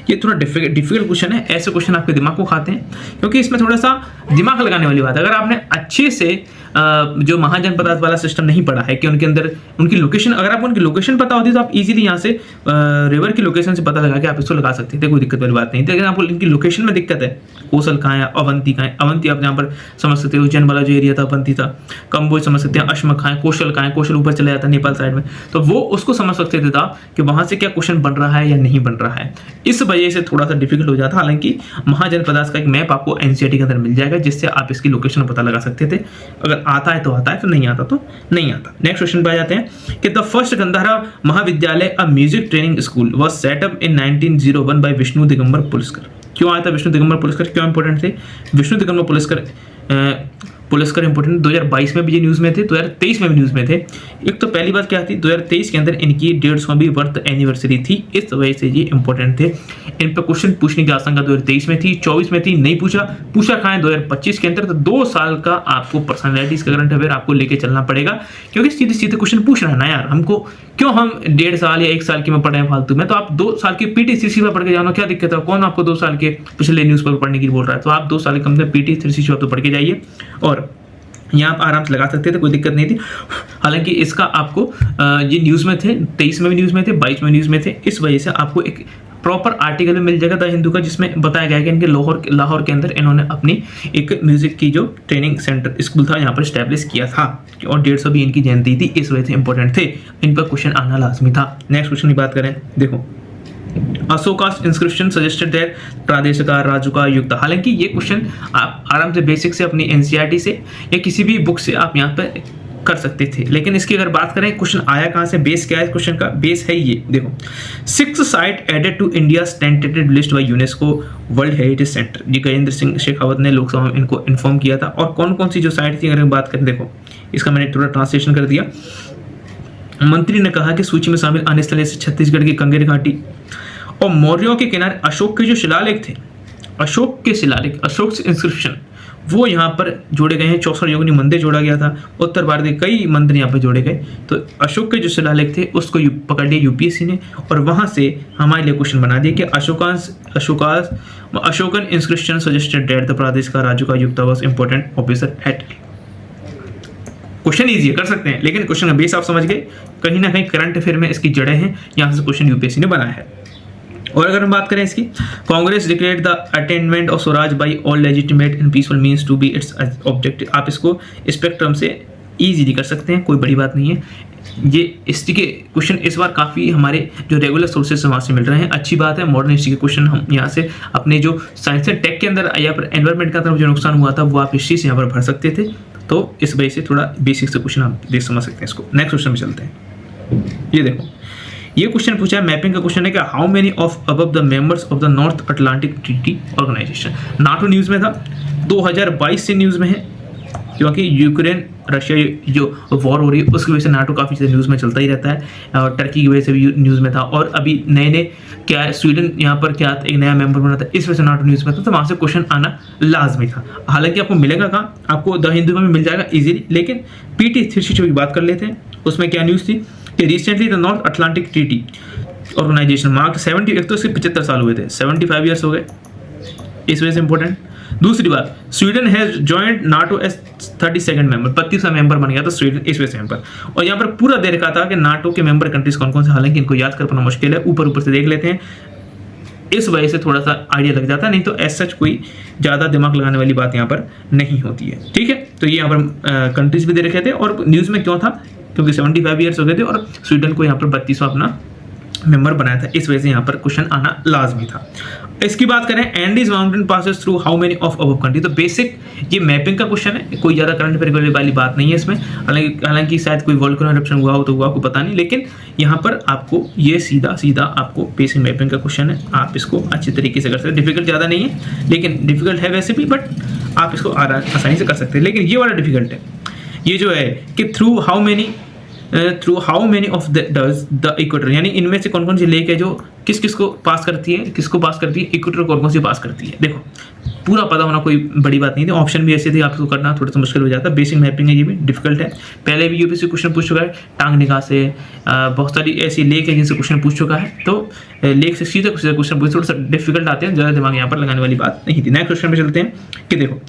ये थोड़ा डिफिकल्ट क्वेश्चन है। ऐसे क्वेश्चन आपके दिमाग को खाते हैं क्योंकि इसमें थोड़ा सा दिमाग लगाने वाली बात है। अगर आपने अच्छे से जो महाजनपदार्थ वाला सिस्टम नहीं पढ़ा है कि उनके अंदर उनकी लोकेशन, अगर आपको उनकी लोकेशन पता होती तो आप इजीली यहाँ से रिवर की लोकेशन से पता लगा के आप इसको लगा सकते थे, कोई दिक्कत वाली बात नहीं थी। लेकिन आपको इनकी लोकेशन में दिक्कत है, कोसल कहाँ है, अवंती कहाँ है। अवंती आप यहाँ पर समझ सकते हो, उज्जैन वाला जो एरिया था अवंती था। कंबोज समझ सकते हैं, अश्म कहाँ है, कौशल कहाँ है, कौशल ऊपर चला जाता है नेपाल साइड में, तो वो उसको समझ सकते थे कि वहाँ से क्या क्वेश्चन बन रहा है या नहीं बन रहा है। इस वजह से थोड़ा सा डिफिकल्ट हो जाता। हालांकि महाजनपदार्थ का एक मैप आपको एनसीईआरटी के अंदर मिल जाएगा जिससे आप इसकी लोकेशन पता लगा सकते थे। अगर आता है तो आता है, तो नहीं आता तो नहीं आता। नेक्स्ट क्वेश्चन पे आ जाते हैं कि the first Gandharva Mahavidyalaya a music training school was set up in 1901 by Vishnu Digambar Paluskar. क्यों आया था विष्णु दिगंबर पुलस्कर, क्यों इंपॉर्टेंट थे विष्णु दिगंबर पुलस्कर इंपॉर्टेंट 2022 में भी ये न्यूज़ में थे, 2023 में भी न्यूज़ में थे। एक तो पहली बात क्या थी, 2023 के अंदर इनकी 150वीं बर्थ एनिवर्सरी थी, इस वजह से ये इंपॉर्टेंट थे। इन पर क्वेश्चन पूछने की आशंका 2023 में थी, 24 में थी, नहीं पूछा कहाँ है 2025 के अंदर। तो 2 साल का आपको पर्सनैलिटीज का करंट अफेयर आपको लेके चलना पड़ेगा, क्योंकि सीधे सीधे क्वेश्चन पूछ रहा है ना यार हमको, क्यों हम 1.5 साल या 1 साल की में पढ़े हैं फालतू में। तो आप 2 साल की पीटी 3 में पढ़ के जाना, क्या दिक्कत है, कौन आपको 2 साल के पिछले न्यूज़ पेपर पढ़ने की बोल रहा है। तो आप 2 साल के कम से पीटी 3 तो पढ़ के जाइए, और यहाँ आप आराम से लगा सकते थे, कोई दिक्कत नहीं थी। हालांकि इसका आपको ये न्यूज़ में थे, 23 में भी न्यूज़ में थे, 22 में न्यूज़ में थे, इस वजह से आपको एक प्रॉपर आर्टिकल भी मिल जाएगा द हिंदू का, जिसमें बताया गया है कि इनके लाहौर के अंदर इन्होंने अपनी एक म्यूजिक की जो ट्रेनिंग सेंटर स्कूल था यहाँ पर स्टैब्लिश किया था, और 150 इनकी जयंती थी, इस वजह से इंपॉर्टेंट थे, इन पर क्वेश्चन आना लाजमी था। नेक्स्ट क्वेश्चन की बात करें, देखो अशोकास इंस्क्रिप्शन सजेस्टेड दैट प्रादेशिका राजुका युक्त। हालांकि ये क्वेश्चन आप आराम से बेसिक से अपनी एनसीईआरटी से या किसी भी बुक से आप यहाँ पे कर सकते थे, लेकिन इसकी अगर बात करें क्वेश्चन आया कहाँ से, बेस क्या है क्वेश्चन का, बेस है ये देखो 6 site added to India tentative list by UNESCO world heritage centre. ये गजेंद्र सिंह शेखावत ने लोकसभा में इनको इन्फॉर्म किया था। और कौन कौन सी जो साइट थी अगर बात करें, देखो इसका मैंने थोड़ा ट्रांसलेशन कर दिया। मंत्री ने कहा कि सूची में शामिल आने स्थल से छत्तीसगढ़ की कंगेर घाटी और मौर्यों के किनारे अशोक के जो शिलालेख थे, अशोक के शिलालेख, अशोक से इंस्क्रिप्शन वो यहाँ पर जोड़े गए हैं। 64 योगिनी मंदिर जोड़ा गया था, उत्तर भारत के कई मंदिर यहाँ पर जोड़े गए। तो अशोक के जो शिलालेख थे उसको पकड़ लिया यूपीएससी ने, और वहाँ से हमारे लिए क्वेश्चन बना दिया कि Ashokan inscription suggested that the Pradesh का राज्य का Yukta was important officer at. Question easy है, कर सकते हैं, लेकिन क्वेश्चन का बेस आप समझ गए, कहीं ना कहीं करंट अफेयर में इसकी जड़ें हैं, यहाँ से क्वेश्चन यूपीएससी ने बनाया है। और अगर हम बात करें इसकी, Congress declared the attainment of swaraj by all legitimate and peaceful means to be its objective. आप इसको स्पेक्ट्रम से इजीली कर सकते हैं, कोई बड़ी बात नहीं है। ये हिस्ट्री के क्वेश्चन इस बार काफ़ी हमारे जो रेगुलर सोर्सेज वहाँ से मिल रहे हैं, अच्छी बात है। मॉडर्न हिस्ट्री के क्वेश्चन हम यहाँ से अपने जो साइंस एंड टेक के अंदर या फिर एनवायरमेंट का तरफ जो नुकसान हुआ था वो आप हिस्ट्री से यहाँ पर भर सकते थे, तो इस वजह से थोड़ा बेसिक से क्वेश्चन आप देख समझ सकते हैं इसको। नेक्स्ट क्वेश्चन में चलते हैं। ये देखो ये क्वेश्चन पूछा है, मैपिंग का क्वेश्चन है कि how many of above the members of the North Atlantic Treaty Organization. NATO news में था, 2022 से न्यूज़ में है, क्योंकि यूक्रेन रशिया जो वॉर हो रही है उसकी वजह से नाटो काफ़ी ज़्यादा न्यूज़ में चलता ही रहता है, और टर्की की वजह से भी न्यूज़ में था, और अभी नए क्या है स्वीडन यहाँ पर क्या एक नया मेंबर बना था, इस वजह से नाटो न्यूज़ में था, तो वहाँ से क्वेश्चन आना लाजमी था। हालांकि आपको मिलेगा कहाँ, आपको द हिंदू में भी मिल जाएगा इजीली, लेकिन पीटी 360 की बात कर लेते हैं। उसमें क्या न्यूज़ थी कि recently the North Atlantic Treaty Organization mark 70, एक तो इसके 75 साल हुए थे, 75 ईयर्स हो गए, इस वजह से इंपॉर्टेंट। दूसरी बात, Sweden has joined NATO as 32nd member, 32वां मेंबर बन गया था स्वीडन इस वजह से यहाँ पर। और यहाँ पर पूरा दे रखा था कि नाटो के मेंबर कंट्रीज कौन कौन से, हालांकि इनको याद कर पाना मुश्किल है, ऊपर से देख लेते हैं, इस वजह से थोड़ा सा आइडिया लग जाता है, नहीं तो एज सच कोई ज़्यादा दिमाग लगाने वाली बात यहाँ पर नहीं होती है। ठीक है, तो ये यहाँ पर कंट्रीज भी दे रखे थे, और न्यूज़ में क्यों था, क्योंकि 75 ईयर्स हो गए थे और स्वीडन को यहाँ पर 32वां अपना मेंबर बनाया था, इस वजह से यहाँ पर क्वेश्चन आना लाजमी था। इसकी बात करें, Andes mountain passes through how many of above country, तो बेसिक ये मैपिंग का क्वेश्चन है, कोई ज़्यादा करंट अफेयर वाली बात नहीं है इसमें। हालांकि शायद कोई वोल्केनो इरप्शन हुआ हो तो हुआ, आपको पता नहीं, लेकिन यहाँ पर आपको ये सीधा आपको बेसिक मैपिंग का क्वेश्चन है, आप इसको अच्छी तरीके से कर सकते हैं। डिफिकल्ट ज़्यादा नहीं है, लेकिन डिफिकल्ट है वैसे भी, बट आप इसको आसानी से कर सकते हैं। लेकिन ये वाला डिफिकल्ट है, ये जो है कि through how many of the equator, यानी इनमें से कौन कौन सी लेक है जो किसको पास करती है, इक्वेटर कौन कौन सी पास करती है। देखो पूरा पता होना कोई बड़ी बात नहीं थी, ऑप्शन भी ऐसे थे, आपको करना थोड़ा सा मुश्किल हो जाता है। बेसिक मैपिंग है, ये भी डिफिकल्ट है, पहले भी यूपीएससी क्वेश्चन पूछ चुका है, टांगनिका से बहुत सारी ऐसी लेक है जिनसे क्वेश्चन पूछ चुका है, तो लेक से सीधा क्वेश्चन पूछ, थोड़ा सा डिफिकल्ट आते हैं, ज़्यादा दिमाग यहाँ पर लगाने वाली बात नहीं थी। नेक्स्ट क्वेश्चन में चलते हैं कि देखो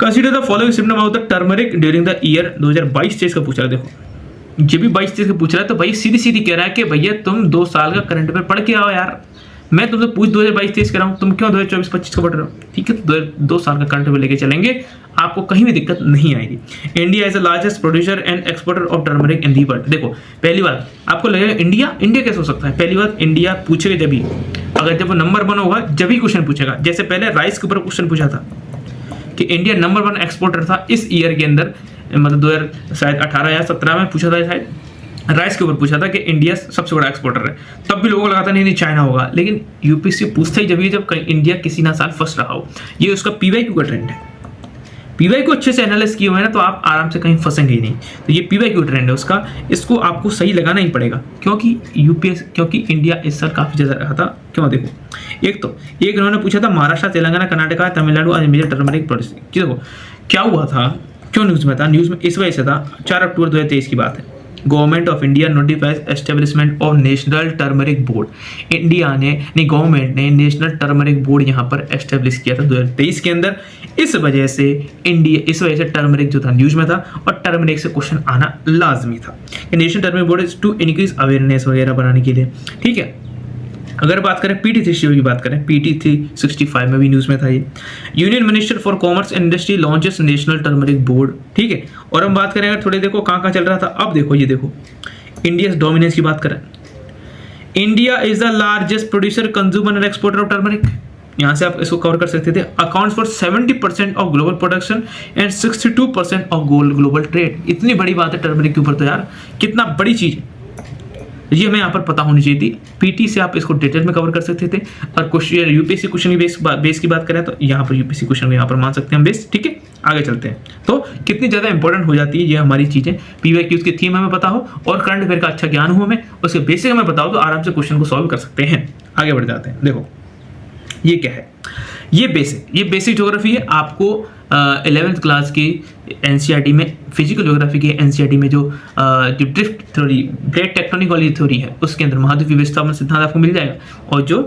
consider the following symptom of the turmeric during the year 2022-23 का पूछा है। देखो ये भी 22-23 का पूछ रहा है, तो भाई सीधी कह रहा है कि भैया तुम 2 साल का करंट अफेयर पढ़ के आओ यार, मैं तुमसे पूछ 2022-23 कर रहा हूँ, तुम क्यों 2024-25 का पढ़ रहे हो। ठीक है, तो 2 साल का करंट अफेयर लेके चलेंगे, आपको कहीं भी दिक्कत नहीं आएगी। India is the largest producer and exporter of turmeric in the world. देखो पहली बात आपको लगेगा इंडिया कैसे हो सकता है, पहली बात इंडिया पूछेगा जब ही, अगर जब वो नंबर 1 होगा जब ही क्वेश्चन पूछेगा। जैसे पहले राइस के ऊपर क्वेश्चन पूछा था कि इंडिया नंबर 1 एक्सपोर्टर था इस ईयर के अंदर, मतलब 2018 या 17 में पूछा था, शायद राइस के ऊपर पूछा था कि इंडिया सबसे बड़ा एक्सपोर्टर है, तब भी लोगों को लगा था नहीं चाइना होगा, लेकिन यूपीएससी पूछता ही जब इंडिया किसी ना साल फर्स्ट रहा हो। ये उसका पीवाईक्यू का ट्रेंड है, पीवाईक्यू अच्छे से एनालाइज किए हुए हैं ना, तो आप आराम से कहीं फंसेंगे ही नहीं। तो ये पीवाईक्यू ट्रेंड है उसका, इसको आपको सही लगाना ही पड़ेगा, क्योंकि इंडिया इस साल काफी ज्यादा रहा था। क्यों, देखो एक उन्होंने पूछा था महाराष्ट्र, तेलंगाना, कर्नाटका, तमिलनाडु और मेजर टर्मरिक प्रोड्यूसिंग। देखो क्या हुआ था, क्यों न्यूज़ में था, न्यूज़ में इस वजह से था, 4 अक्टूबर 2023 की बात है। Government of India notifies establishment of national turmeric board. Government ने नेशनल टर्मरिक बोर्ड यहाँ पर एस्टेब्लिश किया था 2023 के अंदर। इस वजह से टर्मरिक जो था न्यूज़ में था, और टर्मरिक से क्वेश्चन आना लाजमी था। National turmeric board is to increase awareness वगैरह बनाने के लिए। ठीक है, अगर बात करें PT3 की बात करें, PT365 में भी न्यूज़ में था ये। Union minister for commerce and industry launches national turmeric board, ठीक है। और हम बात करें अगर थोड़े देखो कहाँ चल रहा था, अब देखो ये देखो इंडिया डोमिनेंस की बात करें, India is the largest producer, consumer and exporter of turmeric, यहाँ से आप इसको कवर कर सकते थे। Accounts for 70% of global production and 62% of global trade. इतनी बड़ी बात है टर्मरिक के ऊपर, तो यार कितना बड़ी चीज है ये हमें यहाँ पर पता होनी चाहिए थी। पीटी से आप इसको डिटेल में कवर कर सकते थे। और क्वेश्चन यूपीएससी क्वेश्चन की बेस की बात करें तो यहाँ पर यूपीएससी क्वेश्चन को यहाँ पर मान सकते हैं हम बेस, ठीक है। आगे चलते हैं, तो कितनी ज़्यादा इंपॉर्टेंट हो जाती है ये हमारी चीज़ें। पीवाईक्यूज की थीम हमें पता हो और करंट अफेयर का अच्छा ज्ञान हो, हमें उसके बेसिक हमें पता हो, तो आराम से क्वेश्चन को सॉल्व कर सकते हैं। आगे बढ़ जाते हैं, देखो ये क्या है, ये बेसिक ज्योग्राफी है। आपको 11th क्लास की एनसीईआरटी में फिजिकल ज्योग्राफी की एनसीईआरटी में जो ड्रिफ्ट थ्योरी, प्लेट टेक्टोनिक वाली थ्योरी है, उसके अंदर महाद्वीपीय विस्थापन सिद्धांत आपको मिल जाएगा। और जो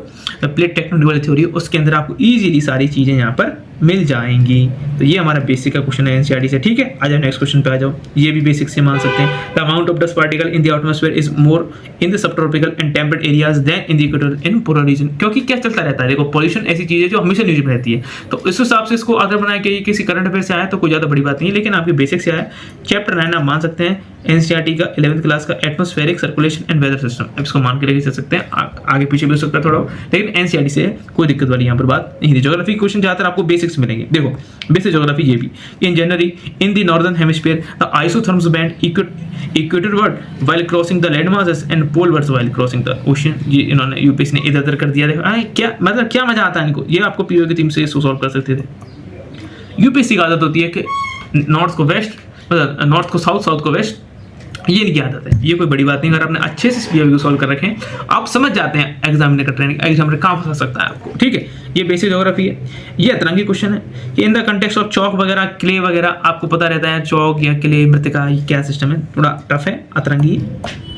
प्लेट टेक्टोनिक वाली थ्योरी है उसके अंदर आपको इजीली सारी चीज़ें यहाँ पर मिल जाएंगी। तो ये हमारा बेसिक का क्वेश्चन है एनसीईआरटी से, ठीक है। आ जाओ नेक्स्ट क्वेश्चन पे आ जाओ, ये भी बेसिक से मान सकते हैं। The amount of dust particle in the atmosphere is more in the subtropical and temperate areas than in the equator in polar region. क्योंकि क्या चलता रहता है, देखो पॉल्यूशन ऐसी चीज़ है जो हमेशा न्यूज में रहती है, तो इस हिसाब से इसको अगर बनाया कि किसी करंट अफेयर से आया तो कोई ज़्यादा बड़ी बात नहीं है, लेकिन आपके बेसिक से आया। चैप्टर 9 आप मान सकते हैं एनसीईआरटी का 11th क्लास का atmospheric circulation and weather system, अब इसको मान के लेके चल सकते हैं। आगे पीछे भी हो सकता है थोड़ा, लेकिन एनसीईआरटी से कोई दिक्कत वाली यहाँ पर बात नहीं थी। ज्योग्राफी क्वेश्चन ज़्यादातर आपको बेसिक्स मिलेंगे। देखो बेसिक ज्योग्राफी ये भी, in January in the northern hemisphere the isotherms bend equatorward while crossing the land masses and poleward while crossing the ocean. ये इन्होंने यूपीएससी ने इधर उधर कर दिया। देखो क्या मतलब क्या मजा आता है इनको, ये आपको पीओ की टीम से सॉल्व कर सकते थे। यूपीएससी की आदत होती है कि नॉर्थ को वेस्ट, मतलब नॉर्थ को साउथ, साउथ को वेस्ट, ये इनकी आदत है। ये कोई बड़ी बात नहीं, अगर आपने अच्छे से पीओ को सॉल्व कर रखे हैं आप समझ जाते हैं एग्जामिनर का ट्रेनिंग, एग्जामिनर कहाँ फंसा सकता है आपको, ठीक है। ये बेसिक ज्योग्राफी है। ये अतरंगी क्वेश्चन है कि in the context of chalk वगैरह, क्ले वगैरह, आपको पता रहता है चौक या क्ले, मृतिका, ये क्या सिस्टम है, थोड़ा टफ है। अतरंगी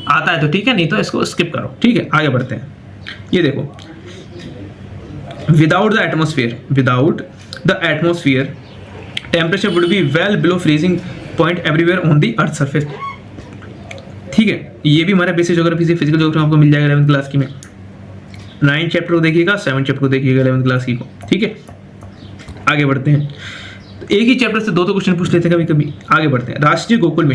आता है तो ठीक है, नहीं तो इसको स्किप करो, ठीक है। आगे बढ़ते हैं, ये देखो without the atmosphere temperature would be well below freezing point everywhere on the earth surface, ठीक है। ये भी हमारा बेसिक ज्योग्राफी से फिजिकल ज्योग्राफी आपको मिल जाएगा 11th क्लास की में। 9 चैप्टर को देखिएगा, 7 चैप्टर को देखिएगा 11th क्लास की को, ठीक है। आगे बढ़ते हैं, तो एक ही चैप्टर से दो क्वेश्चन पूछ लेते हैं कभी कभी। आगे बढ़ते हैं, राष्ट्रीय गोकुल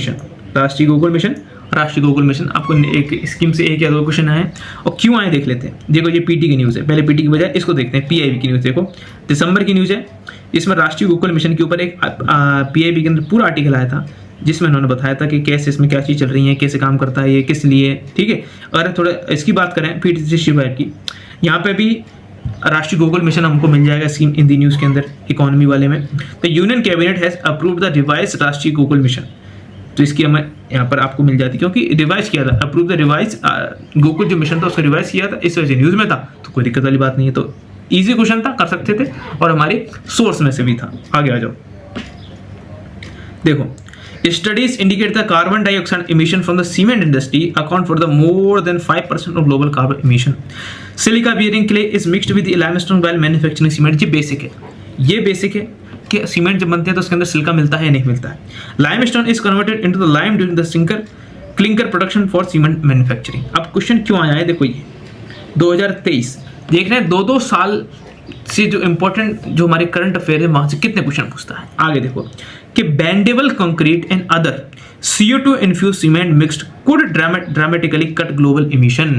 मिशन आपको एक स्कीम से एक या दो क्वेश्चन आए और क्यों आए देख लेते हैं। देखो ये पीटी की न्यूज़ है, पहले पीटी की बजाय इसको देखते हैं पीआईबी की न्यूज़। देखो दिसंबर की न्यूज़ है, इसमें राष्ट्रीय गोकुल मिशन के ऊपर एक पीआईबी के अंदर पूरा आर्टिकल आया था जिसमें उन्होंने बताया था कि कैसे इसमें क्या चीज़ चल रही है, कैसे काम करता है ये, किस लिए, ठीक है। अगर थोड़ा इसकी बात करें PT365 की, यहाँ पे भी राष्ट्रीय गोकुल मिशन हमको मिल जाएगा स्कीम हिंदी न्यूज़ के अंदर, इकोनॉमी वाले में। तो union cabinet has approved the revise राष्ट्रीय गोकुल मिशन, तो इसकी हमें यहाँ पर आपको मिल जाती, क्योंकि रिवाइज किया था, अप्रूव द रिवाइज गोकुल जो मिशन था उसको रिवाइज किया था, इस वजह से न्यूज़ में था, तो कोई दिक्कत वाली बात नहीं है। तो ईजी क्वेश्चन था, कर सकते थे, और हमारे सोर्स में से भी था। आगे आ जाओ, देखो studies indicate the carbon dioxide emission from the cement industry account for the more than 5% of global carbon emission. Silica bearing clay is mixed with limestone while manufacturing cement. ये बेसिक है कि सीमेंट जब बनते हैं तो उसके अंदर silica मिलता है या नहीं मिलता है। Limestone is converted into the lime during the clinker production for cement manufacturing. अब क्वेश्चन क्यों आया है, देखो ये 2023 देख रहे हैं, 2-2 साल से जो इंपॉर्टेंट जो हमारे करंट अफेयर है वहां से कितने क्वेश्चन पूछता है। आगे देखो कि bendable concrete and other CO2 infuse cement mixed could dramatically cut global emission.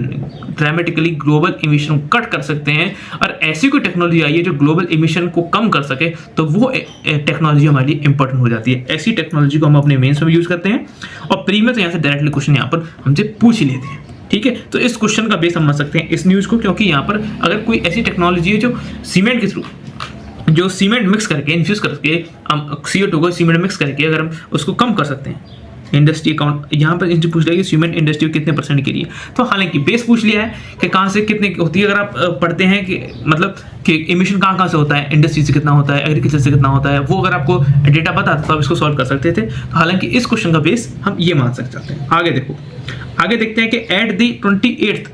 Dramatically global emission cut कर सकते हैं, और ऐसी कोई टेक्नोलॉजी आई है जो ग्लोबल इमिशन को कम कर सके, तो वो टेक्नोलॉजी हमारे लिए इंपॉर्टेंट हो जाती है। ऐसी टेक्नोलॉजी को हम अपने मेंस में यूज करते हैं, और प्री में तो यहाँ से डायरेक्टली क्वेश्चन यहाँ पर हमसे पूछ ही लेते हैं, ठीक है। तो इस क्वेश्चन का बेस समझ सकते हैं इस न्यूज़ को, क्योंकि यहाँ पर अगर कोई ऐसी टेक्नोलॉजी है जो सीमेंट के थ्रू, जो सीमेंट मिक्स करके, इन्फ्यूज करके, हम CO2 को सीमेंट मिक्स करके अगर हम उसको कम कर सकते हैं, इंडस्ट्री अकाउंट यहाँ पर इनसे पूछ लिया कि सीमेंट इंडस्ट्री कितने % के लिए, तो हालांकि बेस पूछ लिया है कि कहाँ से कितने होती है। अगर आप पढ़ते हैं कि मतलब कि इमिशन कहाँ से होता है, इंडस्ट्री से कितना होता है, एग्रीकल्चर से कितना होता है, वो अगर आपको डेटा पता था तो आप इसको सॉल्व कर सकते थे। तो हालांकि इस क्वेश्चन का बेस हम ये मान सकते हैं। आगे देखो, आगे देखते हैं कि एट दी 28th,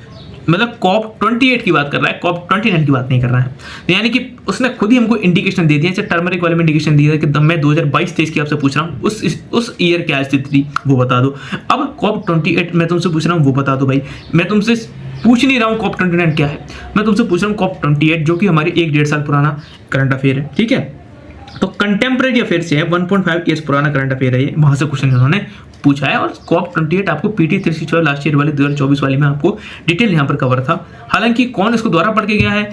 मतलब COP28 की बात कर रहा है, COP29 की बात नहीं कर रहा है। तो यानी कि उसने खुद ही हमको इंडिकेशन दे दिया, जैसे टर्मरिक वाले में इंडिकेशन दिया है कि मैं 2022-23 की आपसे पूछ रहा हूँ, उस ईयर क्या स्थिति थी वो बता दो। अब COP28 मैं तुमसे पूछ रहा हूँ वो बता दो भाई। मैं तुमसे पूछ नहीं रहा हूँ कॉप 29 क्या है, मैं तुमसे पूछ रहा हूँ कॉप 28 जो कि हमारी 1-1.5 साल पुराना करंट अफेयर है, ठीक है। तो कंटेम्प्रेरी अफेयर से है, 1.5 ईयर्स पुराना करंट अफेयर है ये, वहां से क्वेश्चन उन्होंने पूछा है। और कॉप 28 आपको पीटी 365 लास्ट ईयर वाले 2024 वाली में आपको डिटेल यहाँ पर कवर था। हालांकि कौन इसको द्वारा पढ़ के गया है,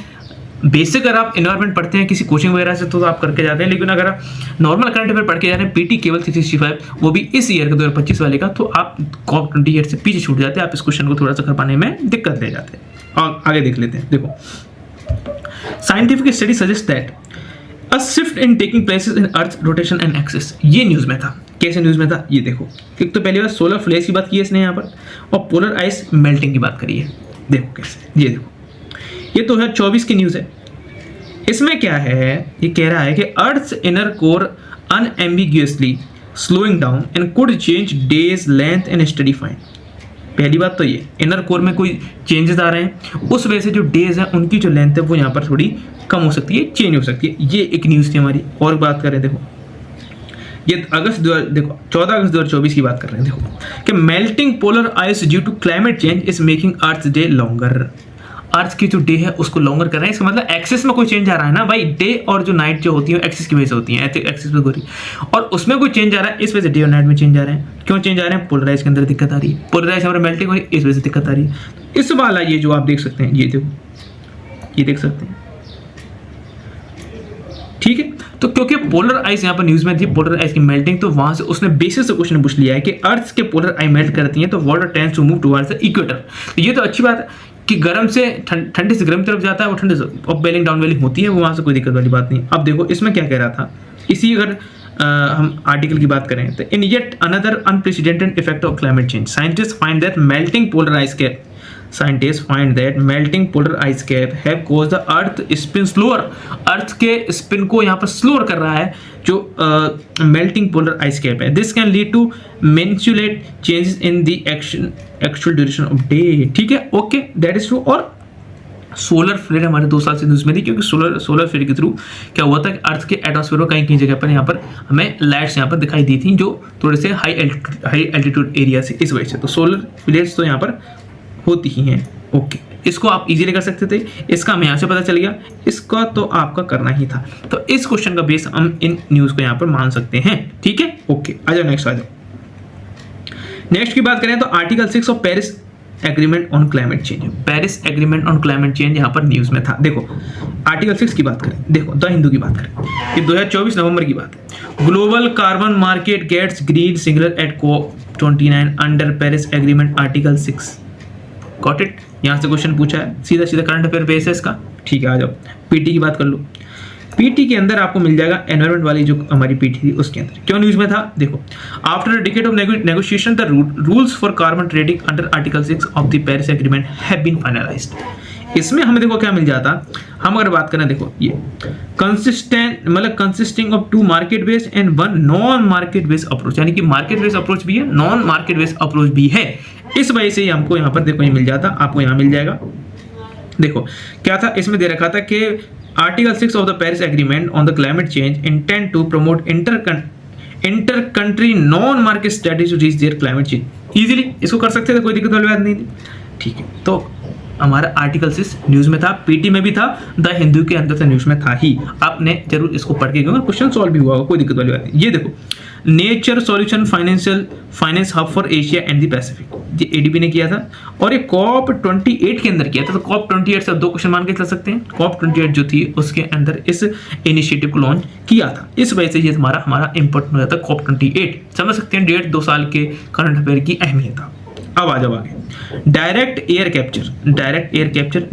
बेसिक अगर आप एनवायरमेंट पढ़ते हैं किसी कोचिंग वगैरह से तो आप करके जाते हैं, लेकिन अगर आप नॉर्मल करंट अफेयर पढ़ के जा रहे हैं पीटी केवल 365 वो भी इस ईयर का 2025 वाले का, तो आप कॉप 28 से पीछे छूट जाते हैं, आप इस क्वेश्चन को थोड़ा सा कर पाने में दिक्कत ले जाते हैं। और आगे देख लेते हैं। देखो, scientific study suggest that a shift in taking places in earth rotation and axis, ये न्यूज में था। कैसे न्यूज में था ये देखो, एक तो पहली बार सोलर फ्लेयर्स की बात की है इसने यहाँ पर, और पोलर आइस मेल्टिंग की बात करी है। देखो कैसे, ये देखो, ये 2024 की न्यूज है। इसमें क्या है, ये कह रहा है कि Earth's inner core unambiguously slowing down and could change day's length and study find. पहली बात तो ये इनर कोर में कोई चेंजेस आ रहे हैं, उस वजह से जो डेज हैं उनकी जो लेंथ है वो यहाँ पर थोड़ी कम हो सकती है, चेंज हो सकती है। ये एक न्यूज़ थी हमारी। और बात करें, देखो ये देखो 14 अगस्त 2024 की बात कर रहे हैं। देखो कि melting polar ice due to climate change is making Earth day longer. Earth की जो डे है उसको लॉन्गर कर रहे हैं, इसका मतलब एक्सिस में कोई चेंज आ रहा है ना भाई, डे और जो नाइट जो होती है एक्सिस की वजह से होती है, एक्सिस पे गोरी, और उसमें कोई चेंज आ रहा है, इस वजह से डे और नाइट में चेंज आ रहे हैं। क्यों चेंज आ रहे हैं, पोलराइज के अंदर दिक्कत आ रही है, पोलराइज हमारा मेल्टिंग हो रही है, इस वजह से दिक्कत आ रही है। इस वाला ये जो आप देख सकते हैं, ये देखो, ये देख सकते हैं, ठीक है। तो क्योंकि पोलर आइस यहाँ पर न्यूज में थी, पोलर आइस की मेल्टिंग, तो वहां से उसने बेसिस से क्वेश्चन पूछ लिया है कि अर्थ के पोलर आइस मेल्ट करती हैं तो water tends to move towards the equator. ये तो अच्छी बात है कि गर्म से ठंडे से गर्म तरफ जाता है, वो ठंडे से और बेलिंग डाउन वेलिंग होती है, वो वहां से कोई दिक्कत वाली बात नहीं। अब देखो इसमें क्या कह रहा था, इसी अगर हम आर्टिकल की बात करें तो in yet another unprecedented effect of climate change scientist find that melting polar ice cap have caused the earth spin slower। अर्थ के स्पिन को यहाँ पर स्लोअर कर रहा है जो मेल्टिंग पोलर आइस कैप है। This can lead to minuscule changes in the actual duration of day. ठीक है, ओके, दैट इज ट्रू। और सोलर फ्लेयर हमारे 2 साल से न्यूज में थी, क्योंकि सोलर फ्लेयर के थ्रू क्या हुआ था कि अर्थ के एटमॉस्फेयर में कहीं कहीं जगह पर यहाँ पर हमें लाइट्स यहाँ पर दिखाई दी थी जो थोड़े से हाई एल्टीट्यूड एरिया से, इस वजह से। तो सोलर फ्लेयर्स तो यहाँ पर होती ही हैं। ओके, इसको आप इजीली कर सकते थे, इसका हमें यहाँ से पता चल गया, इसका तो आपका करना ही था। तो इस क्वेश्चन का बेस हम इन न्यूज को यहाँ पर मान सकते हैं। ठीक है, ओके, आ जाओ नेक्स्ट, आ जाओ। नेक्स्ट की बात करें तो article 6 of Paris agreement on climate change. Paris agreement on climate change यहाँ पर न्यूज में था। देखो आर्टिकल 6 की बात करें, देखो द हिंदू की बात करें, ये 2024 नवंबर की बात है। Global carbon market gets green signal at COP29 under Paris agreement article 6। Got it, यहाँ से क्वेश्चन पूछा है, सीधा सीधा करंट अफेयर बेस है इसका। ठीक है, आ जाओ पीटी की बात कर लो। पीटी के अंदर आपको मिल जाएगा एनवायरमेंट वाली जो हमारी पीटी थी उसके अंदर क्यों न्यूज में था। देखो, after a decade of negotiation the rules for carbon trading under article 6 of the Paris agreement have been finalised. इसमें हमें देखो क्या मिल जाता, हम अगर बात करें, देखो ये consisting of 2 market based and 1 non market based approach, यानी कि मार्केट बेस्ड अप्रोच भी है, नॉन मार्केट बेस्ड अप्रोच भी है। इस वजह से हमको यहाँ पर देखो ये मिल जाता, आपको यहाँ मिल जाएगा। देखो क्या था, इसमें दे रखा था कि article 6 of the Paris agreement on the climate change intend to promote inter country non market strategy to reach their climate change. Easily इसको कर सकते थे, कोई दिक्कत वाली बात नहीं थी। ठीक है, तो हमारा आर्टिकल 6 न्यूज में था, पीटी में भी था, द हिंदू के अंदर से न्यूज में था ही। आपने जरूर इसको पढ़ के गए, क्वेश्चन सॉल्व भी हुआ होगा, कोई दिक्कत वाली बात नहीं। ये देखो, nature solution finance hub for Asia and the Pacific, ये एडीबी ने किया था, और ये COP 28 के अंदर किया था। तो COP 28 से 2 क्वेश्चन मान के चल सकते हैं। COP 28 जो थी उसके अंदर इस इनिशिएटिव को लॉन्च किया था, इस वजह से ये हमारा इंपॉर्टेंट हो जाता है। COP 28 समझ सकते हैं, 1.5-2 साल के करंट अफेयर की अहमियत था। अब आ जाओ आगे, डायरेक्ट एयर कैप्चर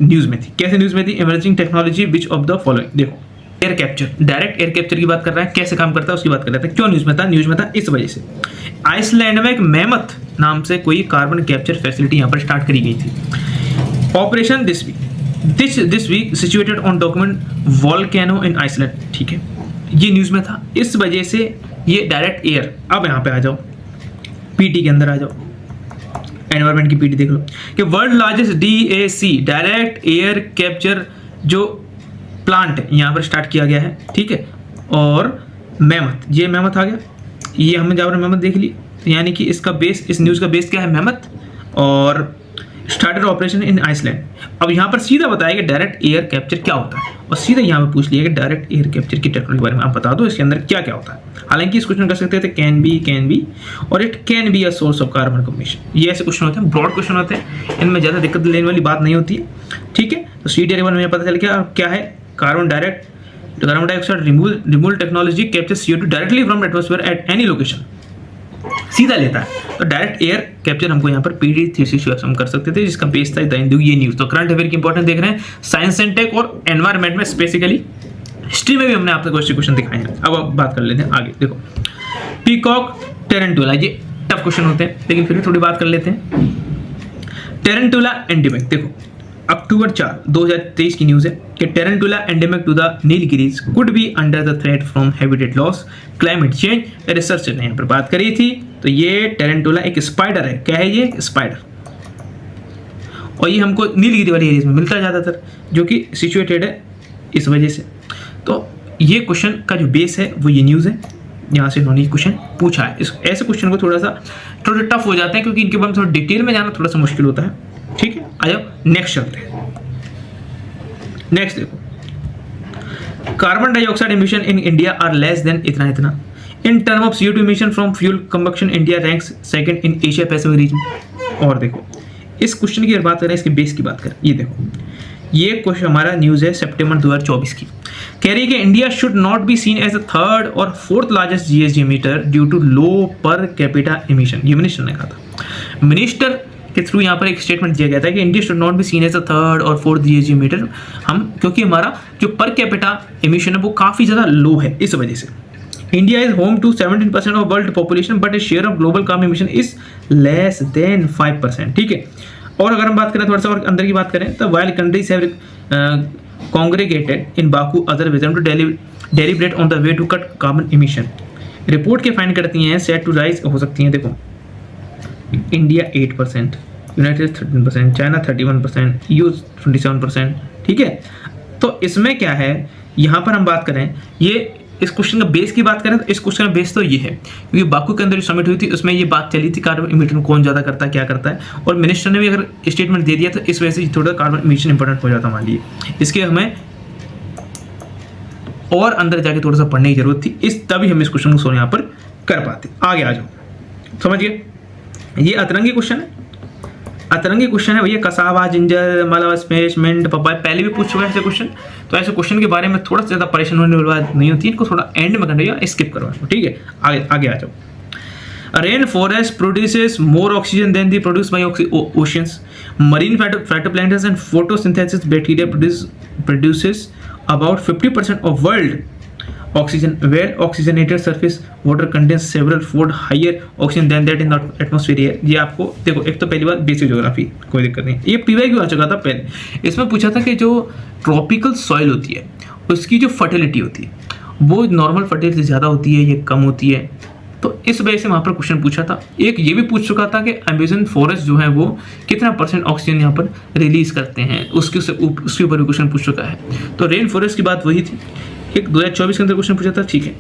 न्यूज में थी। कैसे न्यूज में थी, emerging technology which of the following. देखो air capture, direct air capture की बात कर रहा है, कैसे काम करता है उसकी बात कर रहा था। क्यों न्यूज में था, न्यूज में था इस वजह से आइसलैंड में एक मैमथ नाम से कोई कार्बन कैप्चर फैसिलिटी यहाँ पर स्टार्ट करी गई थी। Operation this week situated on document volcano in Iceland. ठीक है, ये न्यूज में था, इस वजह से ये डायरेक्ट एयर। अब यहाँ पे आ जाओ, पीटी के अंदर आ जाओ, एनवायरमेंट की पीटी देख लो कि world largest DAC direct air capture जो प्लांट यहाँ पर स्टार्ट किया गया है। ठीक है, और मैमथ, ये मैमथ आ गया, ये हमने जहाँ पर मैमथ देख ली, यानी कि इसका बेस, इस न्यूज़ का बेस क्या है, मैमथ। और स्टार्टेड ऑपरेशन इन आइसलैंड। अब यहाँ पर सीधा बताया कि डायरेक्ट एयर कैप्चर क्या होता है, और सीधा यहाँ पर पूछ लिया कि डायरेक्ट एयर कैप्चर की टेक्नोलॉजी के बारे में आप बता दो, इसके अंदर क्या क्या होता है। हालांकि इस क्वेश्चन कर सकते थे कैन बी और it can be a source of carbon combination. ये ऐसे क्वेश्चन होते हैं, ब्रॉड क्वेश्चन होते हैं, इनमें ज़्यादा दिक्कत लेने वाली बात नहीं होती है, ठीक है। तो CTR1 में पता चल गया क्या है, carbon dioxide removal technology capture CO2 directly from atmosphere at any location, सीधा लेता है। तो डायरेक्ट एयर कैप्चर हमको यहाँ पर PD थीसिस हम कर सकते थे, जिसका बेस था द हिंदू ये न्यूज़। तो करंट अफेयर की इंपॉर्टेंट देख रहे हैं, साइंस एंड टेक और एनवायरमेंट में, स्पेसिकली हिस्ट्री में भी हमने आपको क्वेश्चन दिखाए हैं। अब बात कर लेते हैं आगे। देखो पीकॉक टेरेंटुला, ये टफ क्वेश्चन होते हैं लेकिन फिर भी थोड़ी बात कर लेते हैं। टेरेंटुला एंडेमिक, देखो अक्टूबर 4, 2023 की न्यूज़ है कि tarantula endemic to the Nilgiris could be under the threat from habitat loss, climate change. Researcher ने यहाँ पर बात करी थी। तो ये टेरेंटुला एक स्पाइडर है, क्या है ये, स्पाइडर, और ये हमको नीलगिरी वाली एरिया में मिलता है ज़्यादातर, जो कि सिचुएटेड है इस वजह से। तो ये क्वेश्चन का जो बेस है वो ये न्यूज़ है, यहाँ से उन्होंने क्वेश्चन पूछा है। इस ऐसे क्वेश्चन को थोड़ा टफ हो जाते हैं क्योंकि इनके बारे में थोड़ा डिटेल में जाना थोड़ा सा मुश्किल होता है, ठीक है। आ जाओ नेक्स्ट चलते हैं। नेक्स्ट देखो carbon dioxide emission in India are less than इतना in term of CO2 emission from fuel combustion, India ranks second in Asia Pacific region. और देखो इस क्वेश्चन की अगर बात करें, इसके बेस की बात करें, ये देखो ये क्वेश्चन हमारा न्यूज़ है सितंबर 2024 की, कह रही है कि India should not be seen as a third और fourth largest GHG emitter due to low per capita emission. ये मिनिस्टर ने कहा था, मिनिस्टर के थ्रू यहाँ पर एक स्टेटमेंट दिया गया था कि India should not be seen as a third और फोर्थ GHG एमिटर, हम क्योंकि हमारा जो पर कैपिटा इमिशन है वो काफ़ी ज़्यादा लो है, इस वजह से। India is home to 17% of world population but is share of global carbon emission is less than 5%, ठीक है। और अगर हम बात करें थोड़ा सा और अंदर की बात करें, तो while countries have congregated in Baku other vision to deliberate on the way to cut carbon emission, report के फाइंड करती हैं सेट टू राइज हो सकती हैं। देखो इंडिया 8%, यूनाइटेड 13%, चाइना 31%, EU 27%, ठीक है। तो इसमें क्या है, यहाँ पर हम बात करें, ये इस क्वेश्चन का बेस की बात करें तो इस क्वेश्चन का बेस तो ये है क्योंकि बाकू के अंदर जो समिट हुई थी उसमें ये बात चली थी कार्बन इमिशन कौन ज़्यादा करता है, क्या करता है, और मिनिस्टर ने भी अगर स्टेटमेंट दे दिया तो इस वजह से थोड़ा कार्बन इमिशन इंपॉर्टेंट हो जाता हमारे लिए। इसके हमें और अंदर जाके थोड़ा सा पढ़ने की जरूरत थी, इस तभी हम इस क्वेश्चन को सोल्व यहाँ पर कर पाते। आगे आ जाओ, समझिए ये अतरंगी क्वेश्चन है, अतरंगी क्वेश्चन है भैया, कसावा, जिंजर, मालावा, स्पेस, मिंट, पपाया, पहले भी पूछ चुका है ऐसे क्वेश्चन। तो ऐसे क्वेश्चन के बारे में थोड़ा सा ज़्यादा परेशान होने वाली बात नहीं होती, इनको थोड़ा एंड में करना या स्किप करवाना, ठीक है। आगे आ जाओ। Rain forest produces more oxygen than the produce by oceans, marine phytoplankton and photosynthesis bacteria produces about 50% of world oxygen, where oxygenated surface water contains several fold higher oxygen than that in the atmosphere air। ये आपको देखो, एक तो पहली बात basic geography, कोई दिक्कत नहीं, ये PY आ चुका था पहले। इसमें पूछा था कि जो ट्रॉपिकल सॉइल होती है उसकी जो फर्टिलिटी होती है वो नॉर्मल फर्टिलिटी ज़्यादा होती है, ये कम होती है। तो इस वजह से वहाँ पर क्वेश्चन पूछा था। एक ये भी पूछ चुका था कि अमेजन फॉरेस्ट जो है वो कितना % ऑक्सीजन यहाँ पर रिलीज करते हैं, उसके ऊपर भी क्वेश्चन पूछ चुका है। तो रेन फॉरेस्ट की बात वही थी। एक 2024 के अंदर क्वेश्चन पूछा था, ठीक है।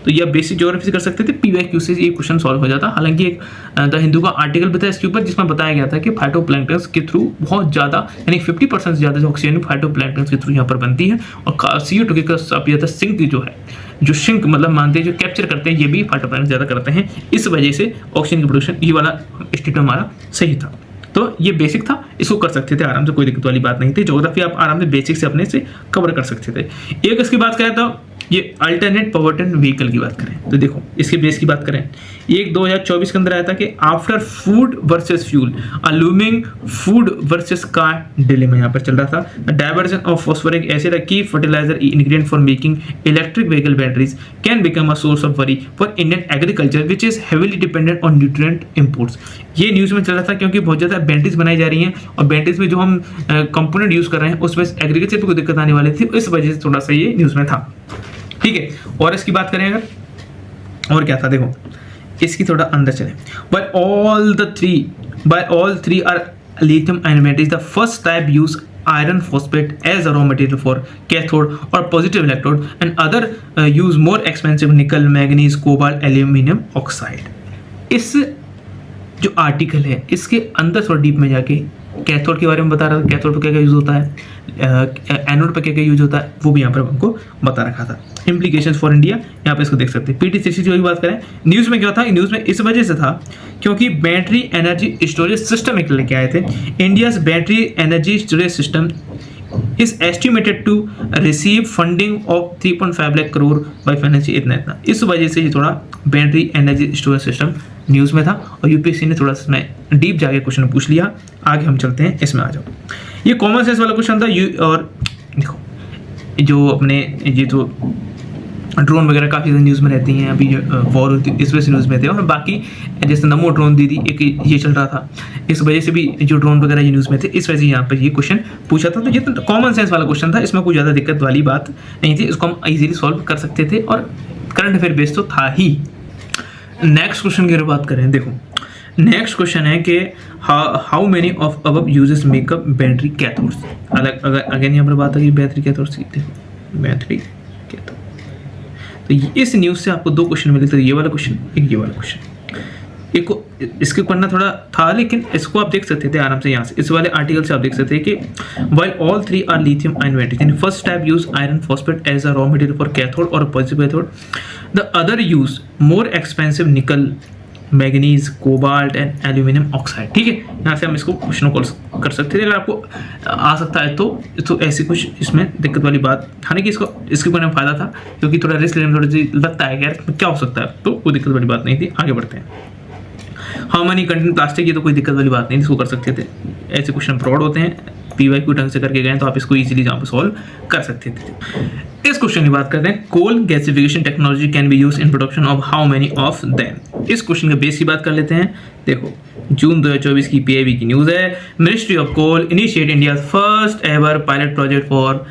तो ये बेसिक ज्योग्राफी से कर सकते थे, PYQ से ये क्वेश्चन सॉल्व हो जाता। हालांकि एक द हिंदू का आर्टिकल भी था इसके ऊपर जिसमें बताया गया था कि फाइटोप्लैंक्टन्स के थ्रू बहुत ज़्यादा यानी 50% से ज़्यादा ऑक्सीजन फाइटोप्लैंक्टन्स के थ्रू यहाँ पर बनती है, और CO2 का सबसे ज़्यादा सिंक जो है, जो सिंक मतलब मानते हैं जो कैप्चर करते हैं, ये भी फाइटोप्लैंक्टन ज़्यादा करते हैं। इस वजह से ऑक्सीजन की प्रोडक्शन, ये वाला स्टेटमेंट हमारा सही था। तो ये बेसिक था, इसको कर सकते थे आराम से, कोई दिक्कत वाली बात नहीं थी। ज्योग्राफी आप आराम से बेसिक से अपने से कवर कर सकते थे। एक इसकी बात करें तो ये अल्टरनेट पावरट्रेन व्हीकल की बात करें तो देखो इसके बेस की बात करें, एक 2024 के अंदर आया था कि after food versus fuel a looming food versus car dilemma यहाँ पर चल रहा था। Diversion of phosphoric acid, key fertiliser ingredient for making electric vehicle batteries, can become a source of worry for Indian agriculture which is heavily dependent on nutrient imports. ये news में चल रहा था क्योंकि बहुत ज़्यादा बैटरीज बनाई जा रही हैं और बैटरीज में जो हम कंपोनेंट यूज़ कर रहे हैं उसमें एग्रीकल्चर पर कोई दिक्कत आने वाली थी, इस वजह से थोड़ा सा ये न्यूज़ में था, ठीक है। और इसकी बात करें अगर, और क्या था देखो, इसकी थोड़ा अंदर चले। By all three are lithium ion is the first type use iron phosphate as a raw material for cathode or positive electrode, and other use more expensive nickel, manganese, cobalt, aluminum oxide। इस जो article है इसके अंदर थोड़ा deep में जाके cathode के बारे में बता रहा था, कैथोड पर क्या क्या यूज़ होता है, एनोड पर क्या क्या यूज होता है, वो भी यहाँ पर हमको बता रखा था। इम्प्लीकेशंस फॉर इंडिया यहाँ पे इसको देख सकते हैं। PT-63 की बात करें, न्यूज़ में क्या था, न्यूज़ में इस वजह से था क्योंकि बैटरी एनर्जी स्टोरेज सिस्टम एक लेके आए थे। India's battery energy storage system is estimated to receive funding of 3.5 lakh crore by financial इतना। इस वजह से ये थोड़ा battery energy storage system news में था और यूपीएससी ने थोड़ा सा इसमें डीप जाके क्वेश्चन पूछ लिया। आगे हम चलते हैं, इसमें आ जाओ। ये कॉमन सेंस वाला क्वेश्चन था। और देखो जो अपने ये जो ड्रोन वगैरह काफ़ी ज़्यादा न्यूज़ में रहती हैं, अभी वॉर होती है इस वजह से न्यूज़ में थे, और बाकी जैसे नमो ड्रोन दीदी एक ये चल रहा था, इस वजह से भी जो ड्रोन वगैरह ये न्यूज़ में थे, इस वजह से यहाँ पर ये क्वेश्चन पूछा था। तो ये तो कॉमन सेंस वाला क्वेश्चन था, इसमें कोई ज़्यादा दिक्कत वाली बात नहीं थी, इसको हम ईजिली सॉल्व कर सकते थे और करंट अफेयर बेस्ड तो था ही। नेक्स्ट क्वेश्चन की अगर बात करें, देखो नेक्स्ट क्वेश्चन है कि how many of above uses makeup battery cathodes. अलग अगर अगेन यहाँ पर बात है बैटरी कैथोड्स की, देखो बैटरी कैथोड। तो इस न्यूज़ से आपको दो क्वेश्चन मिले थे, ये वाला क्वेश्चन, एक ये वाला क्वेश्चन। एक को इसके पढ़ना थोड़ा था, लेकिन इसको आप देख सकते थे आराम से यहाँ से, इस वाले आर्टिकल से आप देख सकते हैं कि while all three are lithium ion batteries, यानी first type use iron phosphate as a raw material for cathode और positive cathode, the other use more expensive nickel, manganese, cobalt and aluminium oxide. ठीक है, यहाँ से हम इसको question को कर सकते थे। अगर आपको आ सकता है तो ऐसी कुछ इसमें दिक्कत वाली बात, हालांकि इसके ऊपर फायदा था क्योंकि थोड़ा रिस्क लेने में थोड़ी सी लगता है कि यार क्या हो सकता है, तो कोई दिक्कत वाली बात नहीं थी। आगे बढ़ते हैं। हाउ मनी कंटेंट प्लास्टिक, ये तो कोई दिक्कत वाली बात नहीं, इसको कर सकते थे। ऐसे क्वेश्चन फ्रॉड होते हैं, PYQ ढंग से करके गए तो आप इसको इजीली जहाँ पे सॉल्व कर सकते थे। इस क्वेश्चन की बात करते हैं, coal gasification technology can be use in production of how many of them. इस क्वेश्चन के बेस की बात कर लेते हैं। देखो जून 2024 की PIB की न्यूज़ है, ministry of coal initiate India first ever pilot project for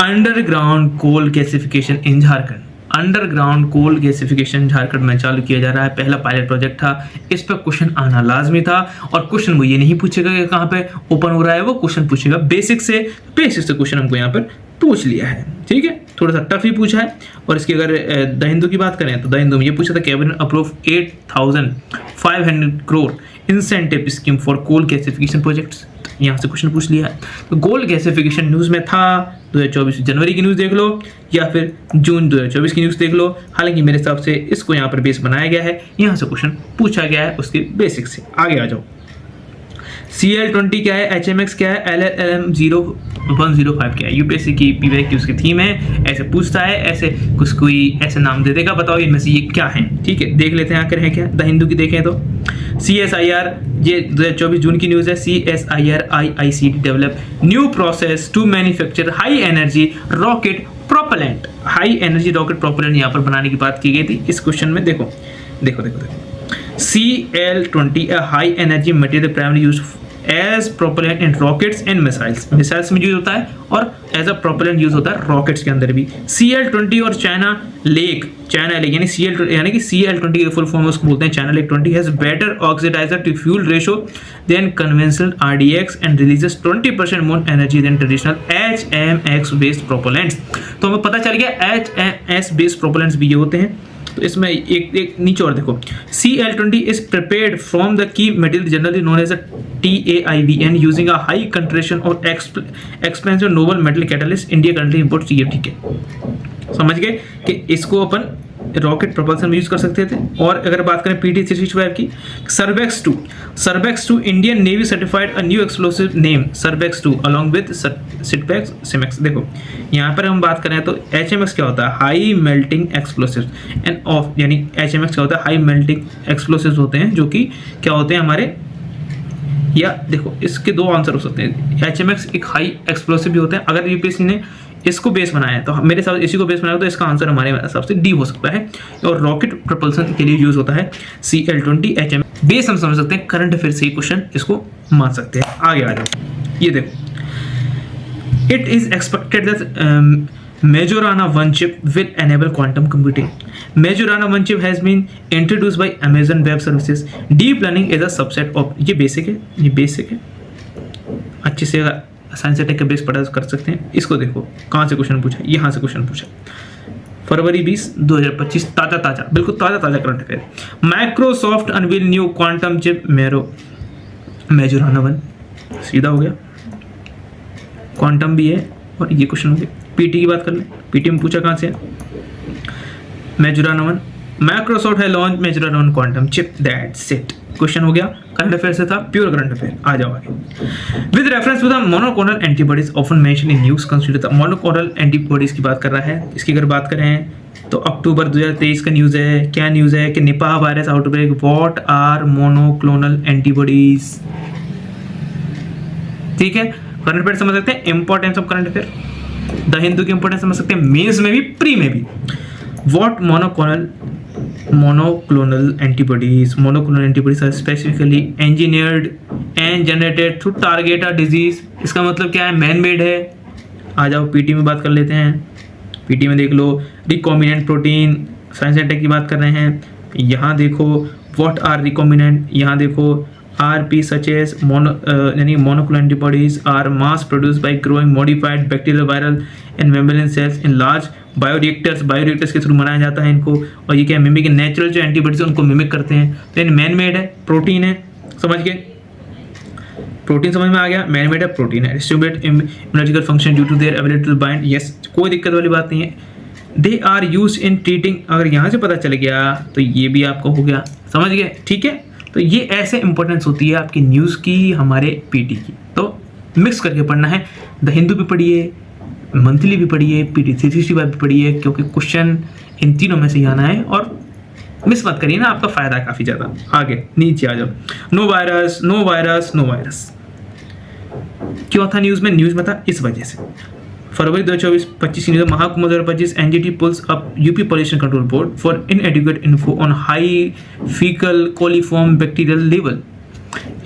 underground coal gasification in Jharkhand. Underground coal gasification Jharkhand में चालू किया जा रहा है, पहला पायलट प्रोजेक्ट था। इस पर क्वेश्चन आना लाजमी था और क्वेश्चन वो ये नहीं पूछेगा कि कहाँ पे ओपन हो रहा है, वो क्वेश्चन पूछेगा बेसिक से क्वेश्चन हमको यहाँ पर पूछ लिया है। ठीक है, थोड़ा सा टफ ही पूछा है। और इसकी अगर द हिंदू की बात करें तो द हिंदू में ये पूछा था, cabinet approve 8,500 crore incentive scheme for coal gasification projects. यहाँ से क्वेश्चन पूछ लिया है। तो कोल गैसिफिकेशन न्यूज़ में था, 2024 जनवरी की न्यूज़ देख लो या फिर जून 2024 की न्यूज़ देख लो। हालांकि मेरे हिसाब से इसको यहाँ पर बेस बनाया गया है, यहाँ से क्वेश्चन पूछा गया है उसके बेसिक से। आगे आ जाओ। CL20 क्या है, HMX क्या है, LLM0105 क्या है। यूपीएससी की PYQ उसकी थीम है, ऐसे पूछता है, ऐसे कुछ कोई ऐसे नाम दे देगा, बताओ इनमें से ये क्या है। ठीक है, देख लेते हैं आकर है क्या। द हिंदू की देखें तो CSIR, ये 2024 जून की न्यूज़ है। CSIR IICT develop new process to manufacture high energy rocket propellant. High energy rocket propellant यहाँ पर बनाने की बात की गई थी इस क्वेश्चन में। देखो CL20 a high energy material primarily used as propellant in rockets and missiles। Missiles में यूज होता है और एज अ प्रोपेलेंट यूज होता है रॉकेट्स के अंदर भी। CL20 और चाइना लेक यानी CL20 की फुल फॉर्म उसको बोलते हैं China lake 20 has better oxidiser to fuel ratio than conventional RDX and releases 20% more energy than traditional HMX based propellants. तो हमें पता चल गया HMS बेस्ड प्रोपेलेंट्स भी ये होते हैं। तो इसमें एक नीचे और देखो, CL20 is prepared from the key material generally known as a TAIVN using a high concentration or expensive noble metal catalyst। India currently import चाहिए। ठीक है, समझ गए कि इसको अपन रॉकेट प्रोपल्सन में यूज कर सकते थे। और अगर बात करें PT-365 की, Cerbex-2 Indian navy certified a new explosive name Cerbex-2 along with सिटपैक्स सिमेक्स। देखो यहाँ पर हम बात करें तो HMX क्या होता है, high melting explosive end of, यानी HMX क्या होता है, हाई मेल्टिंग एक्सप्लोसिव होते हैं जो कि क्या होते हैं हमारे, या देखो इसके दो आंसर हो सकते हैं। HMX एक हाई एक्सप्लोसिव भी होता है। अगर यूपीएससी ने इसको बेस बनाया है तो मेरे हिसाब से इसी को बेस बनाया तो इसका आंसर हमारे हिसाब से डी हो सकता है। और रॉकेट प्रपल्सन के लिए यूज होता है CL20 HMX। बेस हम समझ सकते हैं, करंट अफेयर से ही क्वेश्चन इसको मान सकते हैं। आगे आ जाओ, ये देखो, it is expected that Majorana 1 chip will enable quantum computing। Majorana 1 chip has been introduced by Amazon Web Services। Deep learning is a subset of, ये बेसिक है, अच्छे से साइंस टेक का बेस पढ़ा कर सकते हैं। इसको देखो कहाँ से क्वेश्चन पूछा, यहाँ से क्वेश्चन पूछा, फरवरी 20 2025, ताज़ा बिल्कुल ताज़ा current affair. Microsoft unveil new quantum chip Majorana 1। सीधा हो गया, क्वांटम भी है और ये क्वेश्चन हो गया। पीटी की बात कर लें, पीटी में पूछा कहाँ से है, मैजुरानोवन, माइक्रोसॉफ्ट है launch Majorana one quantum chip, that's it. Question हो गया, करंट अफेयर से था, प्योर करंट अफेयर। आ जाओ आगे। With reference to the monoclonal antibodies often mention in news consider the monoclonal antibodies की बात कर रहा है। इसकी अगर बात करें तो अक्टूबर 2023 का न्यूज़ है। क्या न्यूज़ है कि Nipah virus outbreak, what are monoclonal antibodies. ठीक है, करंट अफेयर समझ सकते हैं, importance of current affair, the Hindu की इंपॉर्टेंस समझ सकते हैं, मेंस में भी प्री में भी। What monoclonal antibodies are specifically engineered and generated to target a disease। इसका मतलब क्या है, मैन मेड है। आ जाओ पीटी में बात कर लेते हैं। पीटी में देख लो, recombinant protein, science and tech की बात कर रहे हैं। यहाँ देखो व्हाट आर रिकॉम्बिनेंट, यहाँ देखो RP such as monoclonal antibodies are mass produced by growing modified bacterial, viral and mammalian cells in large bioreactors के थ्रू बनाया जाता है इनको। और ये क्या मिमिक, नेचुरल जो एंटीबॉडीज है उनको मिमिक करते हैं। तो इन मैन मेड है, प्रोटीन है, समझ गए, प्रोटीन समझ में आ गया, मैन मेड है, प्रोटीन है। Stimulate immunological function due to their ability to bind, yes, कोई दिक्कत वाली बात नहीं है। They are use in treating, अगर यहाँ से पता चल गया तो ये भी आपको हो गया, समझ गए, ठीक है। तो ये ऐसे इंपॉर्टेंस होती है आपकी न्यूज़ की, हमारे पीटी की। तो मिक्स करके पढ़ना है, द हिंदू भी पढ़िए, मंथली भी पढ़िए, पीटी 365 भी पढ़िए, क्योंकि क्वेश्चन इन तीनों में से ही आना है। और मिस मत करिए ना, आपका फायदा है काफ़ी ज़्यादा। आगे नीचे आ जाओ, no virus no virus no virus क्यों था न्यूज़ में था इस वजह से। फरवरी 2024-25 news, Mahakumbh 2025 NGT pulls up UP pollution control board for inadequate info on high faecal coliform bacterial level.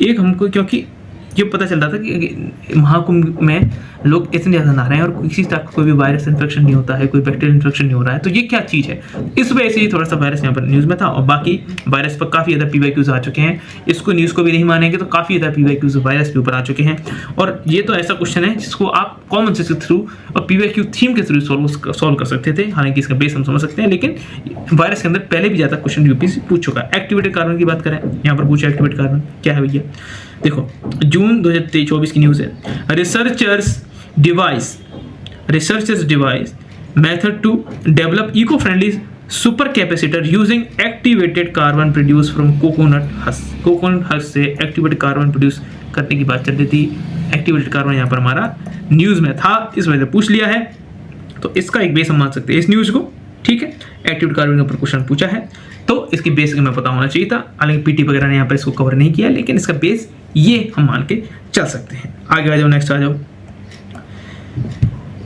एक हमको क्योंकि ये पता चल रहा था कि महाकुंभ में लोग इतने ज़्यादा नहा रहे हैं और किसी तरह का कोई भी वायरस इन्फेक्शन नहीं होता है, कोई बैक्टीरियल इन्फेक्शन नहीं हो रहा है, तो ये क्या चीज़ है, इस वजह से थोड़ा सा वायरस यहाँ पर न्यूज़ में था। और बाकी वायरस पर काफ़ी ज़्यादा PYQs आ चुके हैं, इसको न्यूज़ को भी नहीं मानेंगे तो काफ़ी ज़्यादा PYQs वायरस के ऊपर आ चुके हैं। और ये तो ऐसा क्वेश्चन है जिसको आप कॉमन सेंस के थ्रू और PYQ थीम के थ्रू सॉल्व कर सकते थे, हालांकि इसका बेस हम समझ सकते हैं, लेकिन वायरस के अंदर पहले भी ज़्यादा क्वेश्चन यूपीएससी पूछ चुका है। एक्टिवेटेड कार्बन की बात करें, यहाँ पर पूछा एक्टिवेटेड कार्बन क्या है भैया, देखो जून 2024 की न्यूज़ है। Researchers devise method to develop eco friendly supercapacitor using activated carbon produce from coconut husk से एक्टिवेटेड कार्बन प्रोड्यूस करने की बात चल रही थी। एक्टिवेटेड कार्बन यहाँ पर हमारा न्यूज़ में था, इस वजह से पूछ लिया है, तो इसका एक बेस हम मान सकते हैं इस न्यूज़ को, ठीक है। एक्टिवेटेड कार्बन के ऊपर क्वेश्चन पूछा है तो इसकी बेस हमें पता होना चाहिए था, हालांकि पीटी वगैरह ने यहाँ पर इसको कवर नहीं किया, लेकिन इसका बेस ये हम मान के चल सकते हैं। आगे आ जाओ, नेक्स्ट आ जाओ।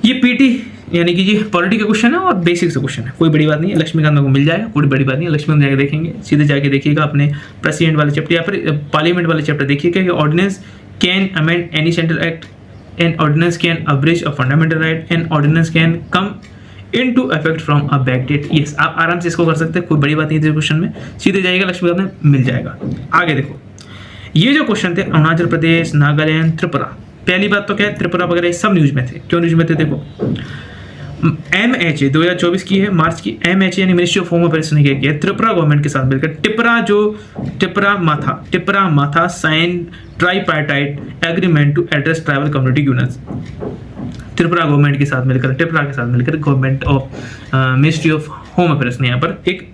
ये पीटी यानी कि ये पॉलिटी का क्वेश्चन है और बेसिक से क्वेश्चन है, कोई बड़ी बात नहीं है, लक्ष्मीकांत को मिल जाएगा, कोई बड़ी बात नहीं है। लक्ष्मीकांत जाके देखेंगे, सीधे जाके देखिएगा अपने प्रेसिडेंट वाले चैप्टर या फिर पार्लियामेंट वाले चैप्टर देखिएगा कि ordinance can amend any central act, an ordinance can abridge a fundamental right, an ordinance can come into effect from a back date. Yes, आप आराम से इसको कर सकते हैं, कोई बड़ी बात नहीं थी क्वेश्चन में, सीधे जाइएगा लक्ष्मीकांत में मिल जाएगा। आगे देखो, ये जो क्वेश्चन थे अरुणाचल प्रदेश, नागालैंड, त्रिपुरा, पहली बात तो क्या है, त्रिपुरा वगैरह सब न्यूज़ में थे। क्यों न्यूज़ में थे, देखो MHA 2024 की है, मार्च की, MHA यानी मिनिस्ट्री ऑफ होम अफेयर्स ने क्या किया, त्रिपुरा गवर्नमेंट के साथ मिलकर Tipra Motha sign tripartite agreement to address tribal community units. Tripura government के साथ मिलकर, टिपरा के साथ मिलकर government of ministry of home affairs ने यहाँ पर एक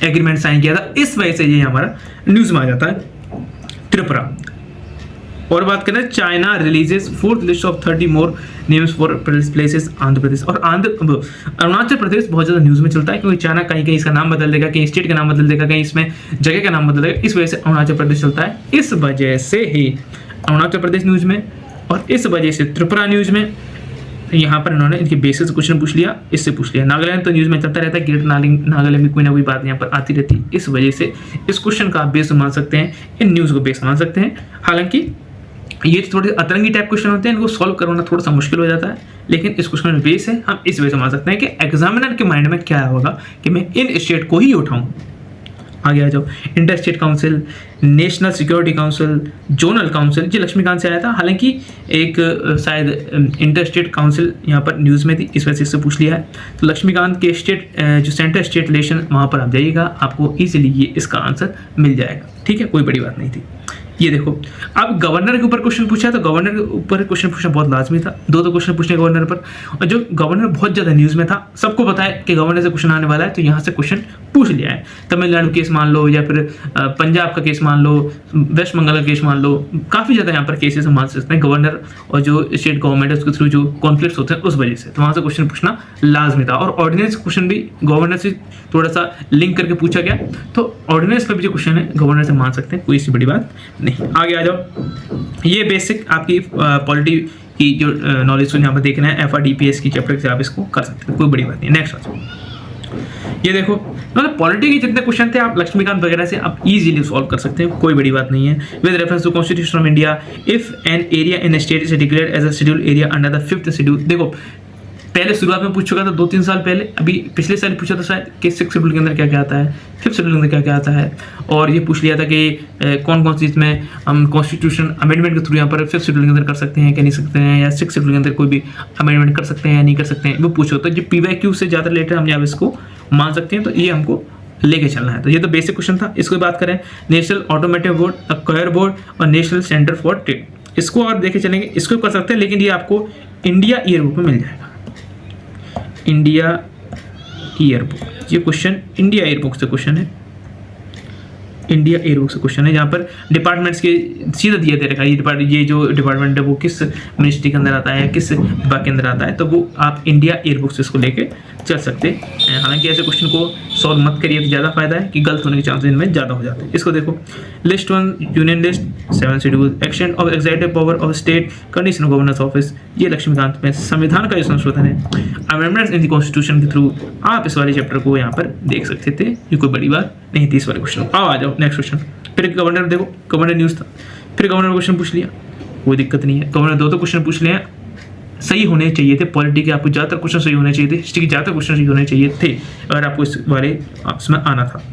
एग्रीमेंट साइन किया था, इस वजह से ये हमारा न्यूज़ में आ जाता है त्रिपुरा। और बात करें, China releases 4th list of 30 more names for places Andhra Pradesh. और अरुणाचल प्रदेश बहुत ज़्यादा न्यूज़ में चलता है, क्योंकि चाइना कहीं इसका नाम बदल देगा, कहीं स्टेट का नाम बदल देगा, कहीं इसमें जगह का नाम बदल देगा, इस वजह से अरुणाचल प्रदेश चलता है। इस वजह से ही अरुणाचल प्रदेश न्यूज़ में और इस वजह से त्रिपुरा न्यूज़ में। यहाँ पर इन्होंने इनके बेसिस क्वेश्चन पूछ लिया, इससे पूछ लिया। नागालैंड तो न्यूज़ में चलता रहता है, ग्रेट नागालैंड में कोई ना कोई बात यहाँ पर आती रहती है, इस वजह से इस क्वेश्चन का आप बेस मान सकते हैं, इन न्यूज़ को बेस मान सकते हैं। हालांकि ये थोड़े अतरंगी टाइप क्वेश्चन होते हैं, इनको सॉल्व करवाना थोड़ा सा मुश्किल हो जाता है, लेकिन इस क्वेश्चन में बेस है, हम इस वजह से मान सकते हैं कि एग्जामिनर के माइंड में क्या होगा कि मैं इन स्टेट को ही उठाऊं। आगे आ जाओ, inter state council, national security council, zonal council, ये लक्ष्मीकांत से आया था, हालांकि एक शायद इंटर स्टेट काउंसिल यहाँ पर न्यूज़ में थी, इस वजह से इससे पूछ लिया है। तो लक्ष्मीकांत के स्टेट जो सेंटर स्टेट रिलेशन, वहाँ पर आप जाइएगा, आपको ईजिली ये इसका आंसर मिल जाएगा, ठीक है, कोई बड़ी बात नहीं थी। ये देखो, अब गवर्नर के ऊपर क्वेश्चन पूछा तो गवर्नर के ऊपर क्वेश्चन पूछना बहुत लाजमी था, दो क्वेश्चन पूछने गवर्नर पर, और जो गवर्नर बहुत ज़्यादा न्यूज़ में था, सबको पता है कि गवर्नर से क्वेश्चन आने वाला है, तो यहाँ से क्वेश्चन पूछ लिया है। तमिलनाडु केस मान लो, या फिर पंजाब का केस मान लो, वेस्ट बंगाल का केस मान लो, काफ़ी ज़्यादा यहाँ पर केसेस हम मान सकते हैं गवर्नर और जो स्टेट गवर्नमेंट है उसके थ्रू जो कॉन्फ्लिक्ट होते हैं उस वजह से, तो वहाँ से क्वेश्चन पूछना लाजमी था। और ऑर्डिनेंस क्वेश्चन भी गवर्नर से थोड़ा सा लिंक करके पूछा गया, तो ऑर्डिनेंस पर भी जो क्वेश्चन है गवर्नर से मान सकते हैं, कोई इससे बड़ी बात नहीं। आगे आ जाओ, ये बेसिक आपकी पॉलिटी की जो नॉलेज को यहाँ पर देखना है, FRDPS की चैप्टर से आप इसको कर सकते हैं, कोई बड़ी बात नहीं। नेक्स्ट आ जाओ, ये देखो, मतलब पॉलिटी के जितने क्वेश्चन थे आप लक्ष्मीकांत वगैरह से आप इजीली सॉल्व कर सकते हैं, कोई बड़ी बात नहीं है। With reference to constitution of India, if an area in state is declared as a schedule area under the 5th schedule, देखो पहले शुरुआत में पूछ चुका था 2-3 साल पहले, अभी पिछले साल पूछा था शायद कि 6th शेड्यूल के अंदर क्या क्या आता है, 5th शेड्यूल के अंदर क्या क्या आता है, और ये पूछ लिया था कि कौन कौन सी इसमें हम कॉन्स्टिट्यूशन अमेंडमेंट के थ्रू यहाँ पर 5th शेड्यूल के अंदर कर सकते हैं क्या नहीं सकते हैं, या 6th शेड्यूल के अंदर कोई भी अमेंडमेंट कर सकते हैं या नहीं कर सकते हैं, वो पूछो। तो जो PYQ से ज़्यादा रिलेटेड हम यहाँ इसको मान सकते हैं, तो ये हमको लेके चलना है। तो ये तो बेसिक क्वेश्चन था। इसको बात करें, national automotive board, acquire board और नेशनल सेंटर फॉर ट्रेड, इसको और देखे चलेंगे, इसको कर सकते हैं, लेकिन ये आपको इंडिया ईयर बुक में मिल जाएगा। इंडिया ईयर बुक, ये क्वेश्चन इंडिया ईयर बुक से क्वेश्चन है, इंडिया ईयर बुक से क्वेश्चन है, जहाँ पर डिपार्टमेंट्स के सीधा दिया दे रखा है, ये जो डिपार्टमेंट है वो किस मिनिस्ट्री के अंदर आता है, किस विभाग के अंदर आता है, तो वो आप इंडिया ईयर बुक से इसको लेके चल सकते हैं। हालांकि ऐसे क्वेश्चन को सॉल्व मत करिए तो ज़्यादा फायदा है, कि गलत होने के चांसेस इनमें ज़्यादा हो जाते हैं। इसको देखो, list 1 union list, 7 schedule, extend of executive power of state, condition of governors office, ये लक्ष्मीकांत में संविधान का जो संशोधन है, अमेंडमेंट्स इन द कॉन्स्टिट्यूशन के थ्रू आप इस वाले चैप्टर को यहाँ पर देख सकते थे, ये कोई बड़ी बात नहीं थी इस वाले क्वेश्चन। आ जाओ नेक्स्ट क्वेश्चन, फिर गवर्नर देखो, गवर्नर न्यूज़ था, फिर गवर्नर क्वेश्चन पूछ लिया, कोई दिक्कत नहीं है। गवर्नर दो क्वेश्चन पूछ लिए, सही होने चाहिए थे, पॉलिटी के आपको ज़्यादातर क्वेश्चन सही होने चाहिए थे, हिस्ट्री के ज़्यादातर क्वेश्चन सही होने चाहिए थे अगर आपको इस वाले इसमें आना था।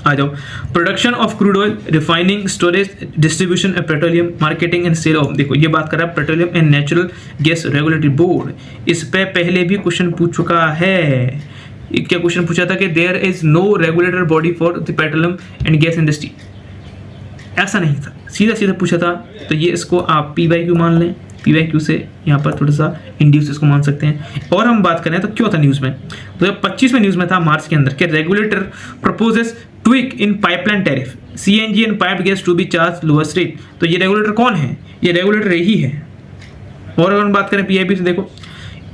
आ जाओ, production of crude oil, refining, storage, distribution of petroleum, marketing and sale of, देखो ये बात कर रहा है petroleum and natural gas regulatory board, इस पे पहले भी क्वेश्चन पूछ चुका है। क्या क्वेश्चन पूछा था कि there is no regulator body for the petroleum and gas industry, ऐसा नहीं था, सीधा सीधा पूछा था। तो ये इसको आप PYQ मान लें, PYQ से यहाँ पर थोड़ा सा इंड्यूस इसको मान सकते हैं। और हम बात करें तो क्यों था न्यूज़ में, 2025 में न्यूज़ में था मार्च के अंदर कि regulator proposes tweak in pipeline tariff, CNG and pipe gas to be charge lower rate. तो ये रेगुलेटर कौन है, ये रेगुलेटर यही है। और अगर हम बात करें PIB से, देखो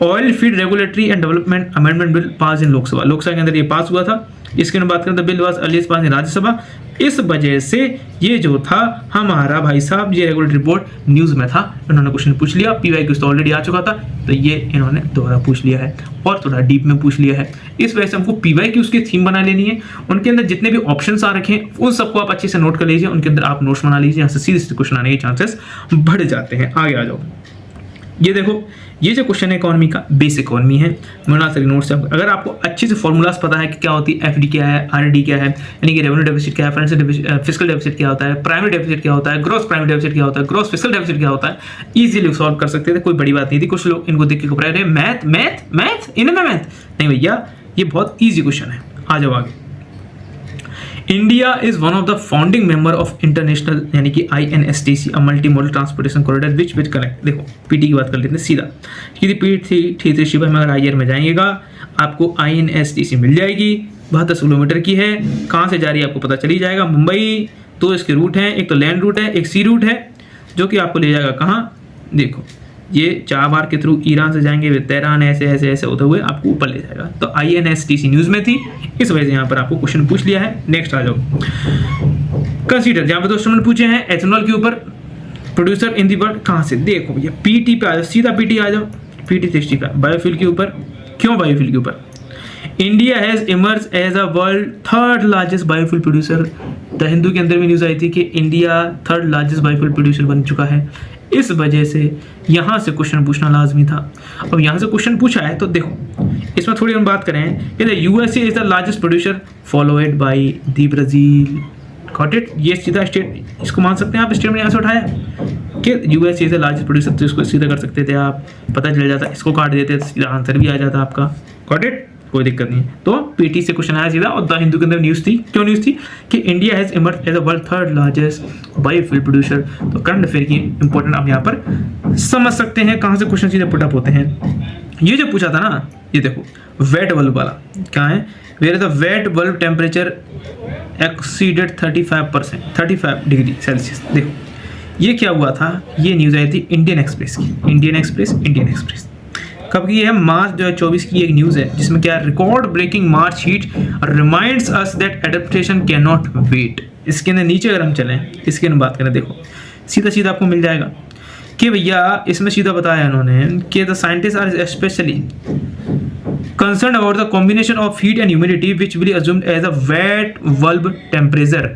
oil field regulatory and development amendment bill pass in Lok Sabha के अंदर ये पास हुआ था। इसके बात करें तो बिल वाज अर्लीस्ट पास इन राज्यसभा, इस वजह से ये जो था हमारा भाई साहब, ये रेगुलेटरी बोर्ड न्यूज़ में था, इन्होंने क्वेश्चन पूछ लिया। PYQ तो ऑलरेडी आ चुका था, तो ये इन्होंने दोबारा पूछ लिया है और थोड़ा डीप में पूछ लिया है। इस वजह से हमको PYQ उसकी थीम बना लेनी है, उनके अंदर जितने भी ऑप्शंस आ रखे हैं उन सबको आप अच्छे से नोट कर लीजिए, उनके अंदर आप नोट्स बना लीजिए, यहाँ से सीधे क्वेश्चन आने के चांसेस बढ़ जाते हैं। आगे आ जाओ, ये देखो, ये जो क्वेश्चन है इकोनॉमी का, बेसिक इकोनॉमी है, बना सकते नोट्स से। अगर आपको अच्छे से फॉर्मूलाज पता है कि क्या होती है, FD क्या है, RD क्या है, यानी कि रेवेन्यू डेफिसिट क्या है, फिस्कल डेफिसिट क्या होता है, प्राइमरी डेफिसिट क्या होता है, ग्रॉस प्राइमरी डेफिसिट क्या होता है, ग्रॉस फिस्कल डेफिसिट क्या होता है, इजीली सॉल्व कर सकते थे, कोई बड़ी बात नहीं थी। कुछ लोग इनको देख के घबरा रहे, मैथ इनमें मैथ नहीं भैया, ये बहुत ईजी क्वेश्चन है। आ जाओ आगे, India is one of the founding member of international यानी कि INSTC, a multi modal transportation corridor which connect. देखो PT की बात कर लेते हैं सीधा, क्योंकि PT शिवा में अगर IR में जाइएगा आपको INSTC मिल जाएगी, 72 किलोमीटर की है, कहाँ से जा रही है आपको पता चली जाएगा, मुंबई। तो इसके रूट हैं, एक तो लैंड रूट है, एक सी रूट है, जो कि आपको ले जाएगा कहाँ, देखो ये चाबार के थ्रू ईरान से जाएंगे, तेहरान ऐसे ऐसे ऐसे होते हुए आपको ऊपर ले जाएगा। तो INSTC न्यूज़ में थी, इस वजह से यहाँ पर आपको क्वेश्चन पूछ लिया है। नेक्स्ट आ जाओ, कंसीडर, जहाँ पर दोस्तों ने पूछे हैं एथेनॉल के ऊपर, प्रोड्यूसर इन दी वर्ल्ड, कहाँ से, देखो भैया PT पे आ जाओ, सीधा PT आ जाओ, PT 60 का बायोफ्यूल के ऊपर। क्यों बायोफ्यूल के ऊपर, India has emerge as a world 3rd largest biofuel producer. The Hindu के अंदर भी न्यूज़ आई थी कि India 3rd largest biofuel producer बन चुका है, इस वजह से यहाँ से क्वेश्चन पूछना लाजमी था। अब यहाँ से क्वेश्चन पूछा है तो देखो, इसमें थोड़ी हम बात करें कि the USA is the largest producer followed by the Brazil. Got it, ये सीधा स्टेट इसको मान सकते हैं आप, स्टेट में यहाँ से उठाया कि USA is the largest producer, तो इसको सीधा कर सकते थे आप, पता चल जाता, इसको काट देते सीधा आंसर भी आ जाता आपका। गॉट इट, कोई दिक्कत नहीं है। तो पीटी से क्वेश्चन आया सीधा। और द हिंदू के अंदर न्यूज़ थी, क्यों न्यूज़ थी कि India has emerge as a world third largest biofuel producer. तो करंट अफेयर की इंपॉर्टेंट आप यहाँ पर समझ सकते हैं कहाँ से क्वेश्चन सीधे पुट अप होते हैं। ये जो पूछा था ना, ये देखो वेट बल्ब वाला, क्या है, where the wet bulb temperature exceeded 35 degree Celsius. देखो ये क्या हुआ था, ये न्यूज़ आई थी इंडियन एक्सप्रेस की, इंडियन एक्सप्रेस कब की है, मार्च 2024 की एक न्यूज़ है जिसमें क्या, record breaking March heat reminds us that adaptation can not wait. इसके अंदर नीचे अगर हम चलें, इसके अंदर बात करें, देखो सीधा आपको मिल जाएगा कि भैया इसमें सीधा बताया इन्होंने कि the scientist are specially concerned about the combination of heat and humidity which will be assumed as a wet bulb temperature.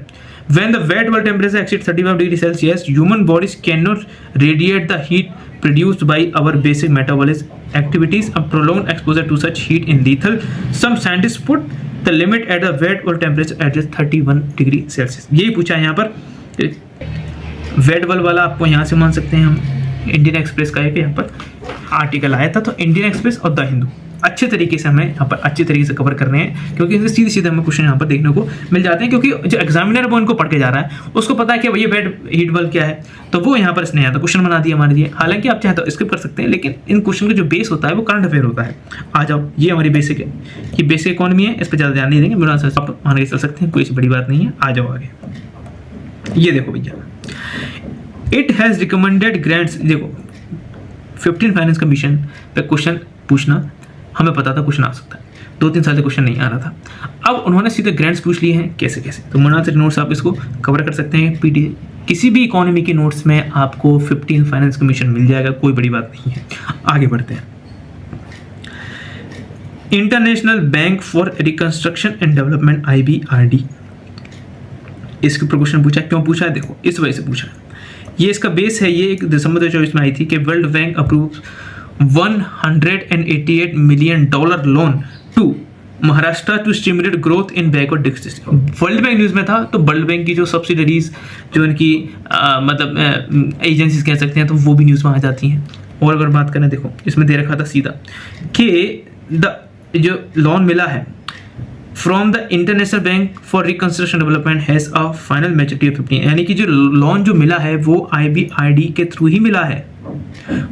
When the wet bulb temperature exceeds 35 degrees Celsius, human bodies cannot radiate the heat produced by our basic metabolism activities. A prolonged exposure to such heat is lethal. Some scientists put the limit at the wet bulb temperature at just 31 degree Celsius. यही पूछा है यहाँ पर। Wet bulb वाला आपको यहाँ से मान सकते हैं हम, इंडियन एक्सप्रेस का एक यहाँ पर आर्टिकल आया था। तो इंडियन एक्सप्रेस और द हिंदू अच्छे तरीके से हमें यहाँ पर अच्छे तरीके से कवर कर रहे हैं, क्योंकि इनसे सीधे हमें क्वेश्चन यहाँ पर देखने को मिल जाते हैं। क्योंकि जो एग्जामिनर वो इनको पढ़ के जा रहा है उसको पता है कि भैया वेट हीट बल्ब क्या है, तो वो यहाँ पर इसने यहाँ तो क्वेश्चन बना दिया हमारे लिए। हालांकि आप चाहे तो स्किप कर सकते हैं, लेकिन इन क्वेश्चन का जो बेस होता है वो करंट अफेयर होता है। आ जाओ, ये हमारी बेसिक है, ये बेसिक इकोनॉमी है, इस पर ज़्यादा ध्यान नहीं देंगे, मेरा आंसर आप मान के चल सकते हैं, कोई ऐसी बड़ी बात नहीं है। आ जाओ आगे, ये देखो भैया, इट हैज़ रिकमेंडेड ग्रांट्स। देखो 15 फाइनेंस कमीशन पे क्वेश्चन पूछना हमें पता था क्वेश्चन आ सकता है, 2-3 साल से क्वेश्चन नहीं आ रहा था। अब उन्होंने सीधे ग्रांट्स पूछ लिए हैं, कैसे कैसे, तो मुनासिब नोट्स आप इसको कवर कर सकते हैं। पीटी किसी भी इकोनॉमी के नोट्स में आपको 15 फाइनेंस कमीशन मिल जाएगा, कोई बड़ी बात नहीं है। आगे बढ़ते हैं। International bank for reconstruction and development IBRD, इसके ऊपर क्वेश्चन पूछा, क्यों पूछा है, देखो इस वजह से पूछा है। ये इसका बेस है, ये 1 दिसंबर 2024 में आई थी कि world bank approve $188 million loan to Maharashtra to stimulate growth in backward district. World bank news में था, तो वर्ल्ड बैंक की जो सब्सिडरीज, जो इनकी मतलब एजेंसीज कह सकते हैं, तो वो भी न्यूज़ में आ जाती हैं। और अगर बात करें, देखो इसमें दे रखा था सीधा कि जो लोन मिला है from the international bank for reconstruction development has a final maturity of 15, यानी कि जो लोन जो मिला है वो IBRD के थ्रू ही मिला है।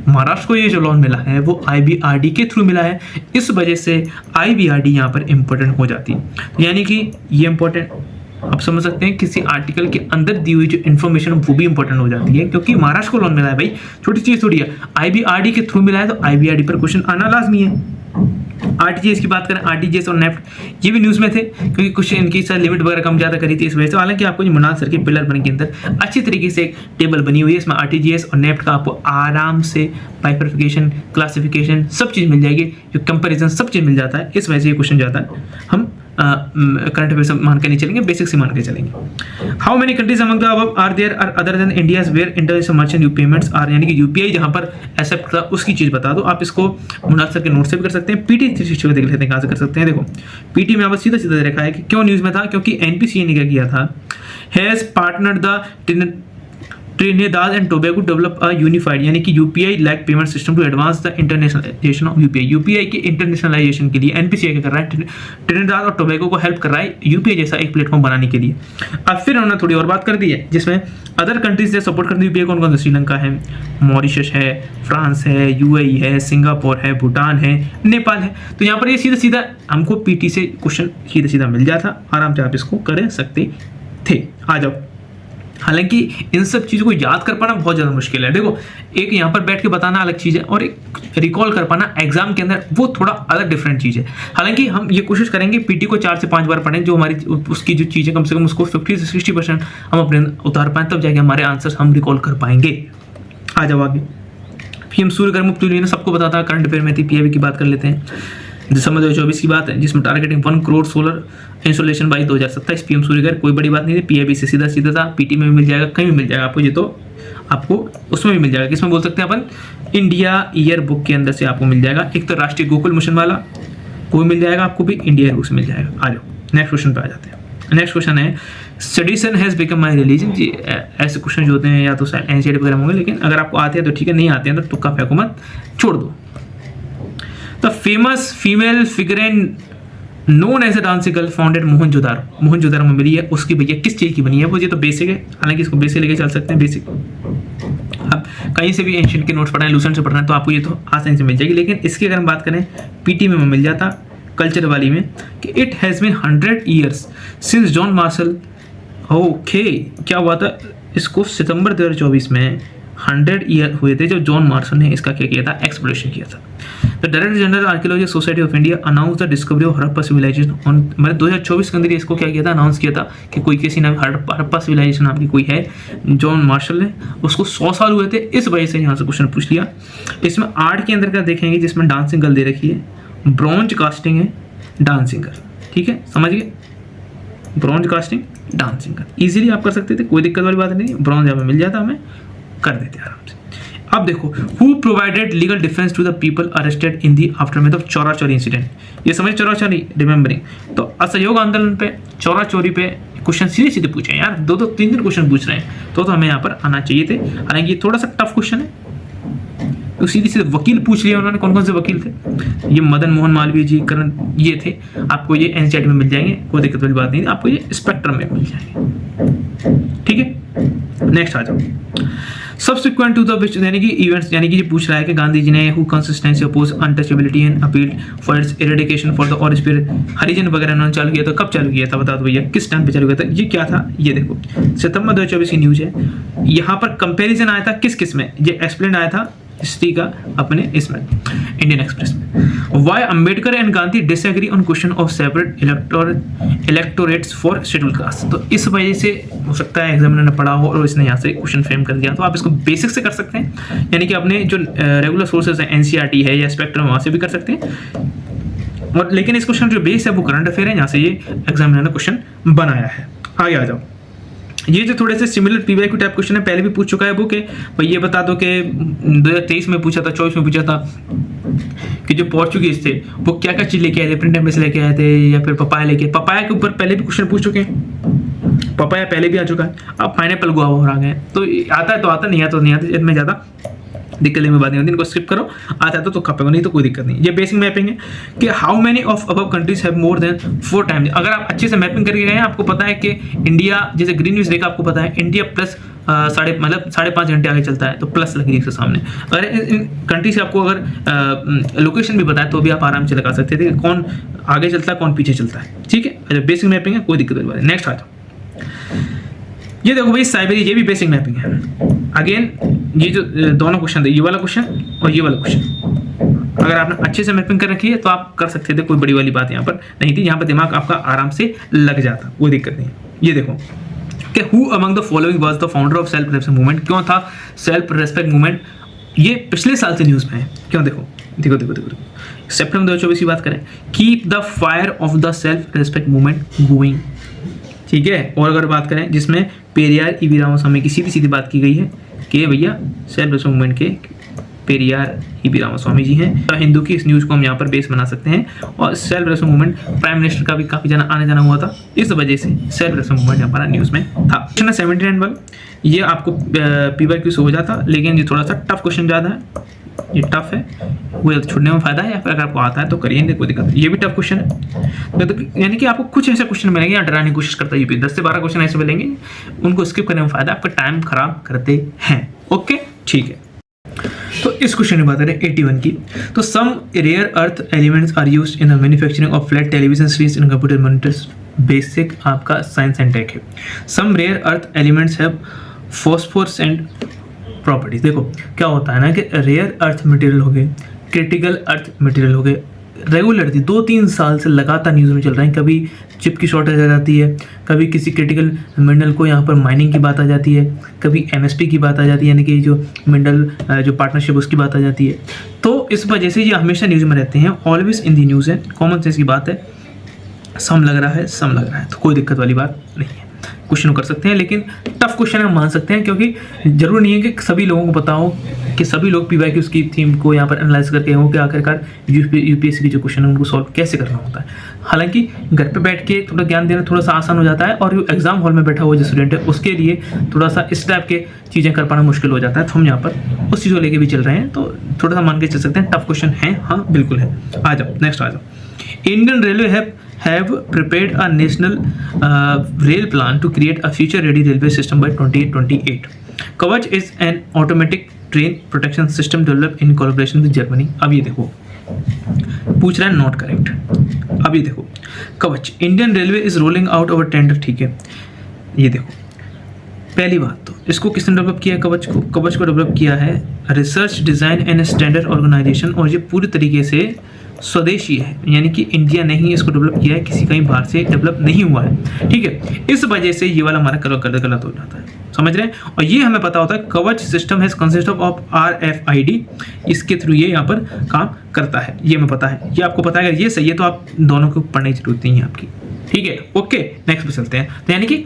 महाराष्ट्र को ये जो लोन मिला है वो IBRD के थ्रू मिला है, इस वजह से IBRD यहाँ पर इंपॉर्टेंट हो जाती है। यानी कि ये इंपॉर्टेंट आप समझ सकते हैं, किसी आर्टिकल के अंदर दी हुई जो इन्फॉर्मेशन वो भी इंपॉर्टेंट हो जाती है, क्योंकि महाराष्ट्र को लोन मिला है भाई, छोटी चीज़ थोड़ी है। IBRD के थ्रू मिला है, तो IBRD पर क्वेश्चन आना लाजमी है। RTGS की बात करें, RTGS और नेफ्ट ये भी न्यूज़ में थे, क्योंकि कुछ इनकी सर लिमिट वगैरह कम ज़्यादा करी थी, इस वजह से। हालांकि आपको जो मुनाल सर के पिलर बन के अंदर अच्छी तरीके से एक टेबल बनी हुई है, इसमें RTGS और नेफ्ट का आपको आराम से बाइफरफिकेशन, क्लासिफिकेशन सब चीज़ मिल जाएगी, जो कंपेरिजन सब चीज़ मिल जाता है। इस वजह से ये क्वेश्चन जाता है, हम करंट अफेयर मान के नहीं चलेंगे, बेसिक से मान के चलेंगे। How many countries among the above are there are other than India where international merchant payments are, यानी कि UPI जहां पर एक्सेप्ट था उसकी चीज़ बता दो। आप इसको मुनासिब सर के नोट से भी कर सकते हैं, PT 360 देख लेते हैं कहाँ से कर सकते हैं। देखो PT में आप सीधा सीधा देखा है कि क्यों न्यूज़ में था, क्योंकि NPCA ने क्या किया था, has partnered the Trinidad and Tobago develop a unified, यानी कि UPI like payment system to advance the internationalization of UPI। UPI के इंटरनेशनलाइजेशन के लिए NPCA क्या कर रहा है, ट्रिनिडाद और टोबैगो को हेल्प कर रहा है UPI जैसा एक प्लेटफॉर्म बनाने के लिए। अब फिर उन्होंने थोड़ी और बात कर दी है, जिसमें अदर कंट्रीज से सपोर्ट करती UPI कौन कौन से, श्रीलंका है, मॉरिशस है, फ्रांस है, UAE है, सिंगापुर है, भूटान है, नेपाल है। तो यहाँ पर ये सीधा सीधा हमको PT से क्वेश्चन सीधा सीधा मिल जाता, आराम से आप इसको कर सकते थे। आ जाओ, हालांकि इन सब चीज़ों को याद कर पाना बहुत ज़्यादा मुश्किल है। देखो एक यहाँ पर बैठ के बताना अलग चीज़ है, और एक रिकॉल कर पाना एग्जाम के अंदर वो थोड़ा अलग डिफरेंट चीज़ है। हालांकि हम ये कोशिश करेंगे PT को 4 से 5 बार पढ़ें, जो हमारी उसकी जो चीज़ें कम से कम उसको 50 से 60% हम अपने उतार पाएँ, तब जाके हमारे आंसर्स हम रिकॉल कर पाएंगे। आ जाओ आगे। PM सूर्य गर्म मुफ्त सबको पता था, करंट अफेयर में थी। PIB की बात कर लेते हैं, दिसंबर 2024 की बात है, जिसमें targeting 1 crore solar installation by 2027। PM सूर्यगर कोई बड़ी बात नहीं थी, PIB से सीधा सीधा था। PT में भी मिल जाएगा, कहीं भी मिल जाएगा आपको, ये तो आपको उसमें भी मिल जाएगा। किसमें बोल सकते हैं अपन, इंडिया ईयर बुक के अंदर से आपको मिल जाएगा। एक तो राष्ट्रीय गोकुल मिशन वाला कोई मिल जाएगा, आपको भी इंडिया बुक से मिल जाएगा। आ जाओ नेक्स्ट क्वेश्चन पे आ जाते हैं। नेक्स्ट क्वेश्चन है, sedition has become my religion. जी ऐसे क्वेश्चन जो होते हैं या तो NCERT वगैरह होंगे, लेकिन अगर आपको आते हैं तो ठीक है, नहीं आते हैं तो तुक्का फेंको मत, छोड़ दो। The famous female figure in known as a dancing girl founded Mohenjodaro. Mohenjodaro में मिली है, उसकी भैया किस चीज़ की बनी है वो, ये तो बेसिक है, हालांकि इसको बेसिक लेके चल सकते हैं। बेसिक आप कहीं से भी एंशियंट के नोट्स पढ़ना है, लूसेंट से पढ़ना है, तो आपको ये तो आसानी से मिल जाएगी। लेकिन इसकी अगर हम बात करें पीटी में मिल जाता कल्चर वाली में कि it has been 100 years since John Marshall. Okay, क्या हुआ था, इसको सितंबर 2024 में 100 ईयर हुए थे जब जॉन मार्शल ने इसका क्या किया था, एक्सप्लोरेशन किया था। The director general archaeology society of India announce the discovery of Harappa civilization on, मैंने 2024 के अंदर इसको क्या किया था, अनाउंस किया था कि कोई किसी ने हड़प्पा सिविलाइजेशन नाम की कोई है, जॉन मार्शल ने, उसको 100 साल हुए थे, इस वजह से यहाँ से क्वेश्चन पूछ लिया। इसमें आर्ट के अंदर का देखेंगे जिसमें डांसिंग गर्ल दे रखी है, ब्रॉन्ज कास्टिंग है, डांसिंग गर्ल, ठीक है, समझ गए, bronze casting dancing girl easily आप कर सकते थे, कोई दिक्कत वाली बात नहीं, ब्रॉन्ज यहाँ पे मिल जाता, हमें कर देते आराम से। अब देखो, who provided legal defence to the people arrested in the aftermath of Chaura Chauri incident. ये समझ, चोरा चोरी रिमेंबरिंग, तो असहयोग आंदोलन पे, चोरा चोरी पे क्वेश्चन सीधे सीधे पूछे हैं यार, 2-3 क्वेश्चन पूछ रहे हैं, तो हमें यहाँ पर आना चाहिए थे। हालांकि ये थोड़ा सा टफ क्वेश्चन है, तो सीधे सीधे वकील पूछ लिया उन्होंने, कौन कौन से वकील थे, ये मदन मोहन मालवीय जी, करण, ये थे। आपको ये एनसीईआरटी में मिल जाएंगे, कोई दिक्कत वाली बात नहीं, आपको ये स्पेक्ट्रम में मिल जाएंगे, ठीक है। नेक्स्ट आ जाओ, सब्सिक्वेंट टू द विच, यानी कि इवेंट्स, यानी कि ये पूछ रहा है कि गांधी जी ने who consistency oppose untouchability and appeal for its eradication for the और स्पिरिट, हरिजन वगैरह उन्होंने चालू किया था, कब चालू किया था बता दो भैया, किस टाइम पे चालू किया था, ये क्या था, ये देखो सितंबर 2024 की न्यूज है। यहाँ पर कंपेरिजन आया था किस किस में, ये एक्सप्लेन आया था हिस्ट्री का अपने इसमें इंडियन एक्सप्रेस में। Why Ambedkar and Gandhi disagree on question of separate electorates for schedule caste, तो इस वजह से हो सकता है एग्जामिनर ने पढ़ा हो और इसने यहाँ से क्वेश्चन फ्रेम कर दिया, तो आप इसको बेसिक से कर सकते हैं, यानी कि अपने जो रेगुलर सोर्सेज है एनसीईआरटी है या स्पेक्ट्रम, वहाँ से भी कर सकते हैं। और लेकिन इस क्वेश्चन जो बेस है वो करंट अफेयर है, यहाँ से ये एग्जामिनर ने क्वेश्चन बनाया है। आगे आ जाओ, ये जो थोड़े से सिमिलर पीवाईक्यू टाइप क्वेश्चन है, पहले भी पूछ चुका है वो, कि भाई ये बता दो कि 2023 में पूछा था, 24 में पूछा था कि जो पोर्चुगीज थे वो क्या क्या चीज लेके आए थे, प्रिंट एम्बेस लेके आए थे या फिर पपाया लेके, पपाया के ऊपर पहले भी क्वेश्चन पूछ चुके हैं, पपाया पहले भी आ चुका है, अब पाइनएप्पल गुआवा और आ गए, तो आता है तो आता, नहीं आता तो नहीं आता, इसमें ज़्यादा दिक्कत में बात नहीं होती, इनको स्किप करो, आता है तो तुक्का पेगा, नहीं तो कोई दिक्कत नहीं। ये बेसिक मैपिंग है कि how many of above countries have more than 4 times. अगर आप अच्छे से मैपिंग करके गए हैं, आपको पता है कि इंडिया, जैसे ग्रीन न्यूज़ रेखा आपको पता है इंडिया प्लस 5.5 घंटे आगे चलता है, तो प्लस लग रही है इसके सामने। अगर इन कंट्री से आपको अगर लोकेशन भी बताए तो भी आप आराम से लगा सकते थे कि कौन आगे चलता है कौन पीछे चलता है, ठीक है। अच्छा, बेसिक मैपिंग है, कोई दिक्कत नहीं। नेक्स्ट आ जाओ, ये देखो भाई साइबेरिया, ये भी बेसिक मैपिंग है। अगेन ये जो दोनों क्वेश्चन थे, ये वाला क्वेश्चन और ये वाला क्वेश्चन, अगर आपने अच्छे से मैपिंग कर रखी है तो आप कर सकते थे, कोई बड़ी वाली बात यहाँ पर नहीं थी, यहाँ पर दिमाग आपका आराम से लग जाता, कोई दिक्कत नहीं। ये देखो कि who among the following was the founder of self respect movement, क्यों था सेल्फ रेस्पेक्ट मूवमेंट, ये पिछले साल से न्यूज़ में है, क्यों, देखो देखो देखो देखो, देखो। सितंबर 2024 की बात करें, keep the fire of the self respect movement going, ठीक है। और अगर बात करें जिसमें पेरियार ईवी रामास्वामी की सीधी सीधी बात की गई है कि भैया सेल्फ रेस्पेक्ट मूवमेंट के पेरियार ईवी रामास्वामी जी हैं, तो हिंदू की इस न्यूज़ को हम यहाँ पर बेस बना सकते हैं। और self respect movement prime minister का भी काफ़ी आने जाना हुआ था, इस वजह से सेल्फ रेस्पेक्ट मूवमेंट हमारा न्यूज़ में था। क्वेश्चन 79 वाला, ये आपको पीवाईक्यू से हो जाता, लेकिन ये थोड़ा सा टफ क्वेश्चन ज़्यादा है, ये टफ है, वो छुड़ने में फायदा है, या फिर अगर आपको आता है तो करिए, नहीं कोई दिक्कत नहीं। ये भी टफ क्वेश्चन है, तो यानी कि आपको कुछ ऐसे क्वेश्चन मिलेंगे या डराने की कोशिश करता है यूपी, 10 से 12 क्वेश्चन ऐसे मिलेंगे, उनको स्किप करने में फायदा, आपका टाइम खराब करते हैं। ओके, ठीक है। तो इस क्वेश्चन में बात करें 81 की, तो some rare earth elements are used in the manufacturing of flat television screens in computer monitors, basic आपका साइंस एंड टेक है। Some rare earth elements have phosphorescent properties. देखो क्या होता है ना कि रेयर अर्थ मटेरियल हो गए, क्रिटिकल अर्थ मटेरियल हो गए, रेगुलर थी 2-3 साल से लगातार न्यूज़ में चल रहे हैं, कभी चिप की शॉर्टेज आ जाती है, कभी किसी क्रिटिकल मिनरल को यहाँ पर माइनिंग की बात आ जाती है, कभी एमएसपी की बात आ जाती है, यानी कि जो मिनरल जो पार्टनरशिप उसकी बात आ जाती है। तो इस वजह से ये हमेशा न्यूज़ में रहते हैं, ऑलवेज इन दी न्यूज़ है, कॉमन सेंस की बात है, सम लग रहा है, तो कोई दिक्कत वाली बात नहीं है, क्वेश्चन कर सकते हैं। लेकिन टफ क्वेश्चन हम मान सकते हैं, क्योंकि जरूर नहीं है कि सभी लोगों को पता हो कि सभी लोग पीवाईक्यू की थीम को यहाँ पर एनालाइज करके हो कि आखिरकार यूपीएससी की जो क्वेश्चन है उनको सॉल्व कैसे करना होता है। हालांकि घर पे बैठ के थोड़ा ज्ञान देना थोड़ा सा आसान हो जाता है, और जो एग्जाम हॉल में बैठा हुआ जो स्टूडेंट है उसके लिए थोड़ा सा इस टाइप के चीज़ें कर पाना मुश्किल हो जाता है। तो हम यहाँ पर उस चीज़ को लेके भी चल रहे हैं, तो थोड़ा सा मान के चल सकते हैं, टफ क्वेश्चन है, हाँ बिल्कुल है। आ जाओ, नेक्स्ट आ जाओ। Indian railway have have prepared a national rail plan to create a future-ready railway system by 2028. Kavach is an automatic train protection system developed in collaboration with Germany. अब ये देखो पूछ रहा है नॉट करेक्ट. अब ये देखो कवच, Indian railway is rolling out over tender. ठीक है, ये देखो पहली बात तो इसको किसने डेवलप किया है? कवच को डेवलप किया है research design and standard organisation, और ये पूरी तरीके से स्वदेशी है, यानी कि इंडिया ने ही इसको डेवलप किया है, किसी कहीं बाहर से डेवलप नहीं हुआ है. ठीक है, इस वजह से ये वाला हमारा गलत हो जाता है, समझ रहे हैं. और ये हमें पता होता है कवच system has consist of RFID, इसके थ्रू ये यहाँ पर काम करता है, ये हमें पता है, ये आपको पता है. अगर ये सही है तो आप दोनों को पढ़ने की जरूरत नहीं है आपकी. ठीक है, ओके नेक्स्ट पे चलते हैं. तो यानी कि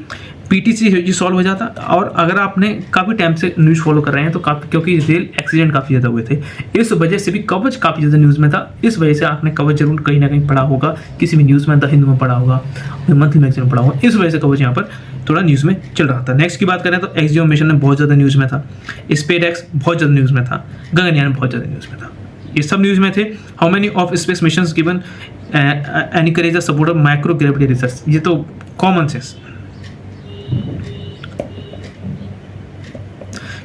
PTC ये सॉल्व हो जाता. और अगर आपने काफ़ी टाइम से न्यूज़ फॉलो कर रहे हैं तो काफ़ी, क्योंकि रेल एक्सीडेंट काफ़ी ज़्यादा हुए थे, इस वजह से भी कवच काफ़ी ज़्यादा न्यूज़ में था. इस वजह से आपने कवच जरूर कहीं ना कहीं पढ़ा होगा, किसी भी न्यूज़ में, द हिंदू में पढ़ा होगा, मंथली मैगजीन में पढ़ा होगा. इस वजह से कवच यहाँ पर थोड़ा न्यूज़ में चल रहा था. नेक्स्ट की बात करें तो एक्सजीओ मिशन में बहुत ज़्यादा न्यूज़ में था, स्पेसएक्स बहुत ज़्यादा न्यूज़ में था, गगनयान बहुत ज़्यादा न्यूज़ में था, ये सब न्यूज़ में थे. How many of space missions given encourage the support of micro gravity research, ये तो कॉमन सेंस,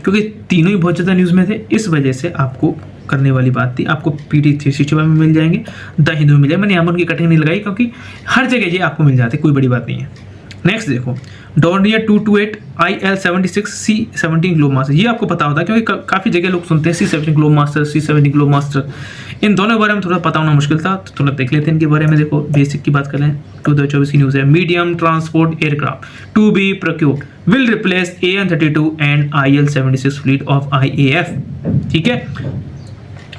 क्योंकि तीनों ही बहुत ज़्यादा न्यूज़ में थे. इस वजह से आपको करने वाली बात थी, आपको PT 365 में मिल जाएंगे, द हिंदू में मिल जाएंगे. मैंने यहाँ पर उनकी कटिंग नहीं लगाई क्योंकि हर जगह ये आपको मिल जाते, कोई बड़ी बात नहीं है. नेक्स्ट देखो Dornier 228 IL76 C17 globe master, ये आपको पता होता है क्योंकि काफ़ी जगह लोग सुनते हैं C17 globe master, C17 globe master. इन दोनों के बारे में थोड़ा पता होना मुश्किल था, तो थोड़ा देख लेते हैं इनके बारे में. देखो बेसिक की बात करें 2024 की न्यूज़ है, medium transport aircraft to be procured will replace AN32 and IL76 fleet of IAF. ठीक है,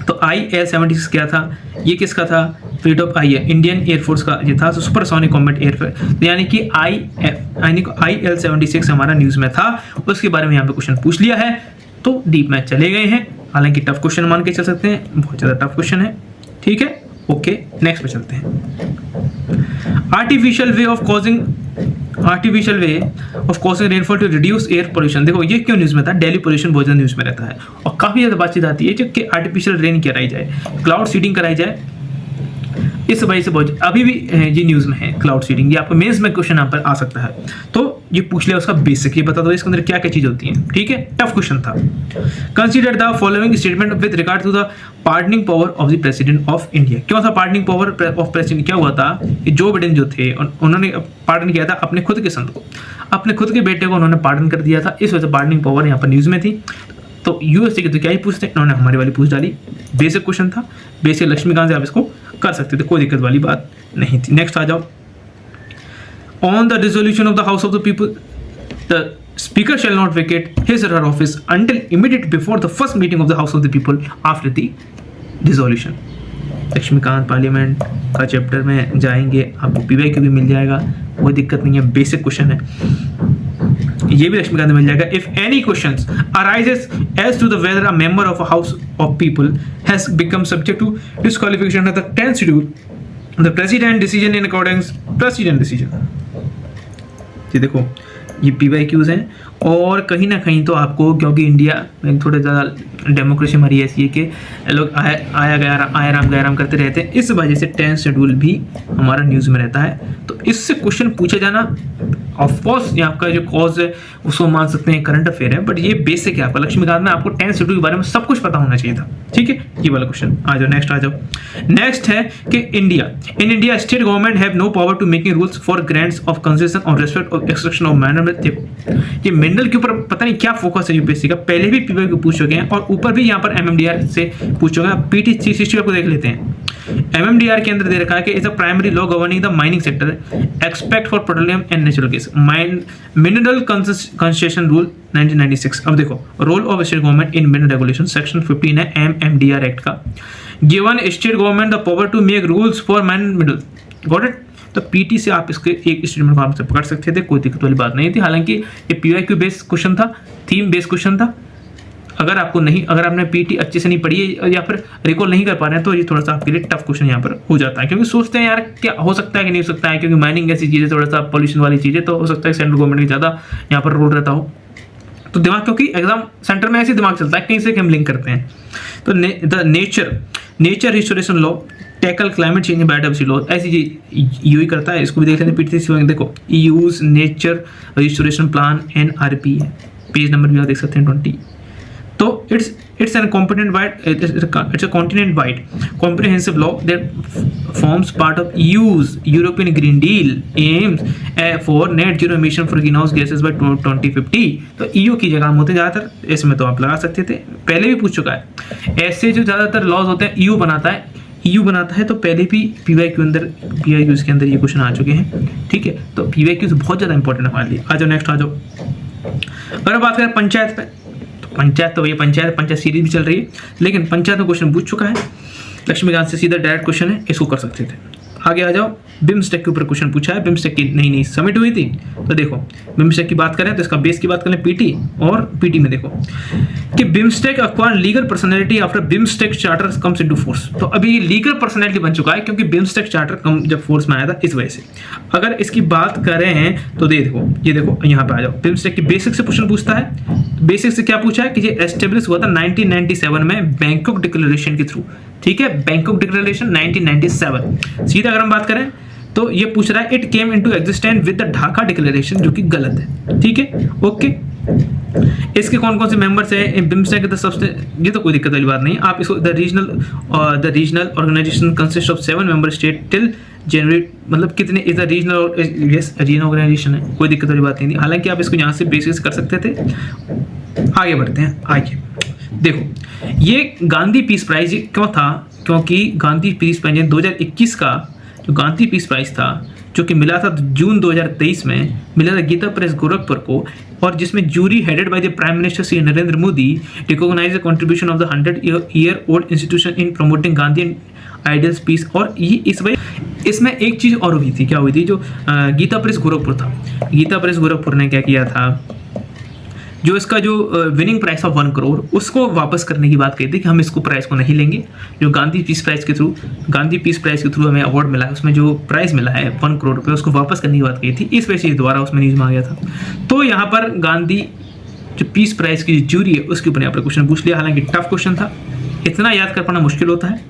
तो IL76 क्या था, ये किसका था? Fleet of IAF, Indian air force का ये था, सुपरसोनिक कॉम्बैट एयरफेयर. यानी कि IL76 हमारा न्यूज़ में था, उसके बारे में यहाँ पे क्वेश्चन पूछ लिया है, तो डीप में चले गए हैं. हालांकि टफ क्वेश्चन मान के चल सकते हैं, बहुत ज़्यादा टफ क्वेश्चन है. ठीक है, ओके नेक्स्ट पे चलते हैं. Artificial way of causing rainfall to reduce air pollution. देखो ये क्यों न्यूज़ में था? दिल्ली पोल्यूशन बहुत ज़्यादा न्यूज़ में रहता है और काफ़ी ज़्यादा बातचीत आती है कि आर्टिफिशियल रेन कराई जाए, क्लाउड सीडिंग कराई जाए. इस वजह से बहुत अभी भी ये न्यूज़ में है क्लाउड सीडिंग. ये आपको मेंस में क्वेश्चन यहाँ पर आ सकता है, तो ये पूछ लिया उसका बेसिक, ये बता दो इसके अंदर क्या क्या चीज़ होती है. ठीक है, टफ क्वेश्चन था. Consider the following statement with regard to the pardoning power of the president of India. क्यों था पार्डनिंग पावर ऑफ प्रेसिडेंट? क्या हुआ था कि जो बाइडेन जो थे उन्होंने पार्डन किया था अपने खुद के संत को, अपने खुद के बेटे को उन्होंने पार्डन कर दिया था. इस वजह से पार्डनिंग पावर यहाँ पर न्यूज़ में थी. तो यूएसए की तो क्या ही पूछते, इन्होंने हमारी वाली पूछ डाली. बेसिक क्वेश्चन था, बेसिक लक्ष्मीकांत से आप इसको कर सकते थे, कोई दिक्कत वाली बात नहीं थी. नेक्स्ट आ जाओ. On the resolution of the house of the people the speaker shall not vacate his or her office until immediate before the first meeting of the house of the people after the resolution. Laxmikanth parliament का chapter में जाएंगे, आपको PYQ भी मिल जाएगा, कोई दिक्कत नहीं है, बेसिक क्वेश्चन है, ये भी लक्ष्मीकांत में मिल जाएगा. If any questions arises as to the whether a member of a house of people has become subject to disqualification under the 10th schedule the president decision in accordings president decision. ये देखो ये PYQs हैं, और कहीं ना कहीं तो आपको, क्योंकि इंडिया में थोड़े ज़्यादा डेमोक्रेसी हमारी ऐसी है कि लोग आया राम करते रहते हैं, इस वजह से 10th शेड्यूल भी हमारा न्यूज़ में रहता है. तो इससे क्वेश्चन पूछा जाना ऑफकोर्स ये आपका जो कॉज है उसको मान सकते हैं करंट अफेयर है, बट ये बेसिक है आपका. लक्ष्मीकांत में आपको 10th शेड्यूल के बारे में सब कुछ पता होना चाहिए था. ठीक है, ये वाला क्वेश्चन. आ जाओ नेक्स्ट आ जाओ. नेक्स्ट है कि India state government have no power to making rules for grants of concession on respect of extraction of minor. देखो ये मिनरल के ऊपर पता नहीं क्या फोकस है यूपीएससी का, पहले भी PYQ पूछ चुके हैं और ऊपर भी यहाँ पर MMDR से पूछ चुके हैं. PT 360 आपको देख लेते हैं. MMDR के अंदर दे रखा है कि is a primary law governing the mining sector expect for petroleum and natural gas mineral concession rule 1996. अब देखो role of state government in mineral regulation section 15 है MMDR एक्ट का. Given state government the power to make rules for mineral. Got it? तो PT से आप इसके एक statement को आपसे पकड़ सकते थे, कोई दिक्कत वाली बात नहीं थी. हालांकि ये PYQ बेस्ड क्वेश्चन था, थीम बेस्ड क्वेश्चन था. अगर आपने PT अच्छे से नहीं पढ़ी है या फिर रिकॉल नहीं कर पा रहे हैं तो ये थोड़ा सा आपके लिए टफ क्वेश्चन यहाँ पर हो जाता है, क्योंकि सोचते हैं यार क्या हो सकता है कि नहीं हो सकता है, क्योंकि माइनिंग ऐसी चीज़ें थोड़ा सा पॉल्यूशन वाली चीज़ें, तो हो सकता है सेंट्रल गवर्नमेंट की ज़्यादा यहाँ पर रोल रहता हो. तो दिमाग, क्योंकि एग्जाम सेंटर में ऐसे दिमाग चलता है, कहीं से हम लिंक करते हैं. तो the nature restoration law tackle climate change biodiversity loss, ऐसी चीज यू ही करता है। इसको भी देख लेते हैं पीटी। देखो use nature restoration plan NRP है, पेज नंबर भी आप देख सकते हैं 20। तो it's a component wide, it's a continent wide comprehensive law that forms part of EU's European Green Deal aims for net zero emission for greenhouse gases by 2050। तो EU की जगह हम होते हैं ज़्यादातर, इसमें तो आप लगा सकते थे, पहले भी पूछ चुका है। ऐसे जो ज़्यादातर लॉज होते हैं EU बनाता है, तो पहले भी PYQs के अंदर ये क्वेश्चन आ चुके हैं, ठीक है। तो PYQs बहुत ज़्यादा इंपॉर्टेंट है हमारे लिए। आ जाओ नेक्स्ट आ जाओ। अगर बात करें पंचायत पे, पंचायत तो भैया पंचायत सीरीज भी चल रही है, लेकिन पंचायत में क्वेश्चन पूछ चुका है लक्ष्मीकांत से, सीधा डायरेक्ट क्वेश्चन है, इसको कर सकते थे। आगे आ जाओ, बिम्स्टेक के ऊपर क्वेश्चन पूछा है। बिम्स्टेक की नई समिट हुई थी, तो देखो बिम्स्टेक की बात करें तो इसका बेस की बात करें पीटी, और पीटी में देखो कि BIMSTEC acquire legal personality after BIMSTEC charter comes into force. तो अभी ये लीगल पर्सनैलिटी बन चुका है क्योंकि बिम्स्टेक चार्टर जब फोर्स में आया था, इस वजह से। अगर इसकी बात करें तो देखो ये देखो यहाँ पे आ जाओ, बिम्स्टेक की बेसिक से क्वेश्चन पूछता है। बेसिक से क्या पूछा है कि ये एस्टेब्लिश हुआ था 1997 में बैंकॉक डिक्लेरेशन के थ्रू, ठीक है, बैंकॉक डिक्लेरेशन 1997। सीधा अगर हम बात करें तो ये पूछ रहा है it came into existence with the Dhaka declaration, जो कि गलत है, ठीक है, ओके। इसके कौन कौन से मेंबर्स हैं बिम्स्टेक के, सबसे ये तो कोई दिक्कत वाली बात नहीं है। आप इसको the regional organisation consist of 7 member state till January, मतलब कितने is the regional, yes regional organisation है, कोई दिक्कत वाली बात नहीं है। हालांकि आप इसको यहाँ से बेसिस कर सकते थे। आगे बढ़ते हैं, आगे देखो ये गांधी पीस प्राइज क्यों था, क्योंकि गांधी पीस प्राइज 2021 का जो गांधी पीस प्राइज था, जो कि मिला था जून 2023 में, मिला था गीता प्रेस गोरखपुर को, और जिसमें jury headed by the prime minister Shri Narendra Modi recognise the contribution of the 100-year old institution in promoting Gandhi ideals peace. और ये इस वजह इसमें एक चीज़ और हुई थी, क्या हुई थी, जो गीता प्रेस गोरखपुर था, गीता प्रेस गोरखपुर ने क्या किया था, जो इसका जो विनिंग प्राइस ऑफ 1 करोड़ उसको वापस करने की बात कही थी कि हम इसको प्राइस को नहीं लेंगे। जो गांधी पीस प्राइज के थ्रू हमें अवार्ड मिला है, उसमें जो प्राइस मिला है 1 करोड़ रुपये, उसको वापस करने की बात कही थी। इस वजह से दोबारा उसमें न्यूज़ में आ गया था। तो यहाँ पर गांधी जो पीस प्राइज की ज्यूरी है उसके ऊपर यहाँ पर क्वेश्चन पूछ लिया। हालांकि टफ क्वेश्चन था, इतना याद कर पाना मुश्किल होता है,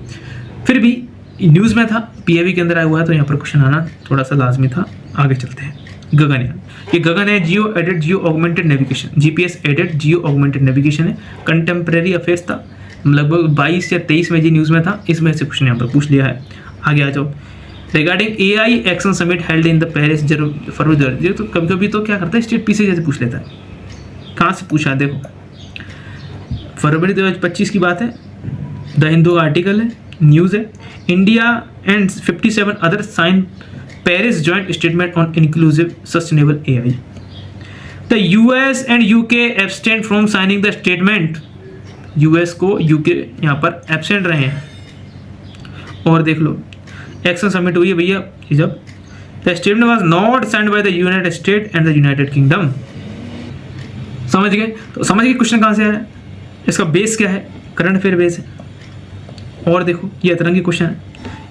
फिर भी न्यूज़ में था, PIV के अंदर आया हुआ है, तो यहाँ पर क्वेश्चन आना थोड़ा सा लाजमी था। आगे चलते हैं। गगनयान, ये गगन है geo aided geo augmented navigation, GPS aided geo augmented navigation है, कंटेम्प्रेरी अफेयर्स था, लगभग 22 या 23 में जी न्यूज़ में था, इसमें से क्वेश्चन यहाँ पर पूछ लिया है। आगे आ जाओ, regarding AI action summit held in the Paris February, ये तो कभी कभी तो क्या करता है स्टेट पीछे जैसे पूछ लेता है। कहाँ से पूछा, देखो फरवरी 2025 की बात है, द हिंदू का आर्टिकल है, न्यूज़ है। India and 57 other sign Paris joint statement on inclusive sustainable AI. The US and UK abstained from signing the statement. US को UK यहाँ पर एब्सेंट रहे हैं। और देख लो एक्शन समिट हुई है भैया, जब the statement was not signed by the United States and the United Kingdom। समझ गए? तो समझ गए क्वेश्चन कहाँ से आया है, इसका बेस क्या है, करंट अफेयर बेस है। और देखो ये अतरंगी क्वेश्चन है,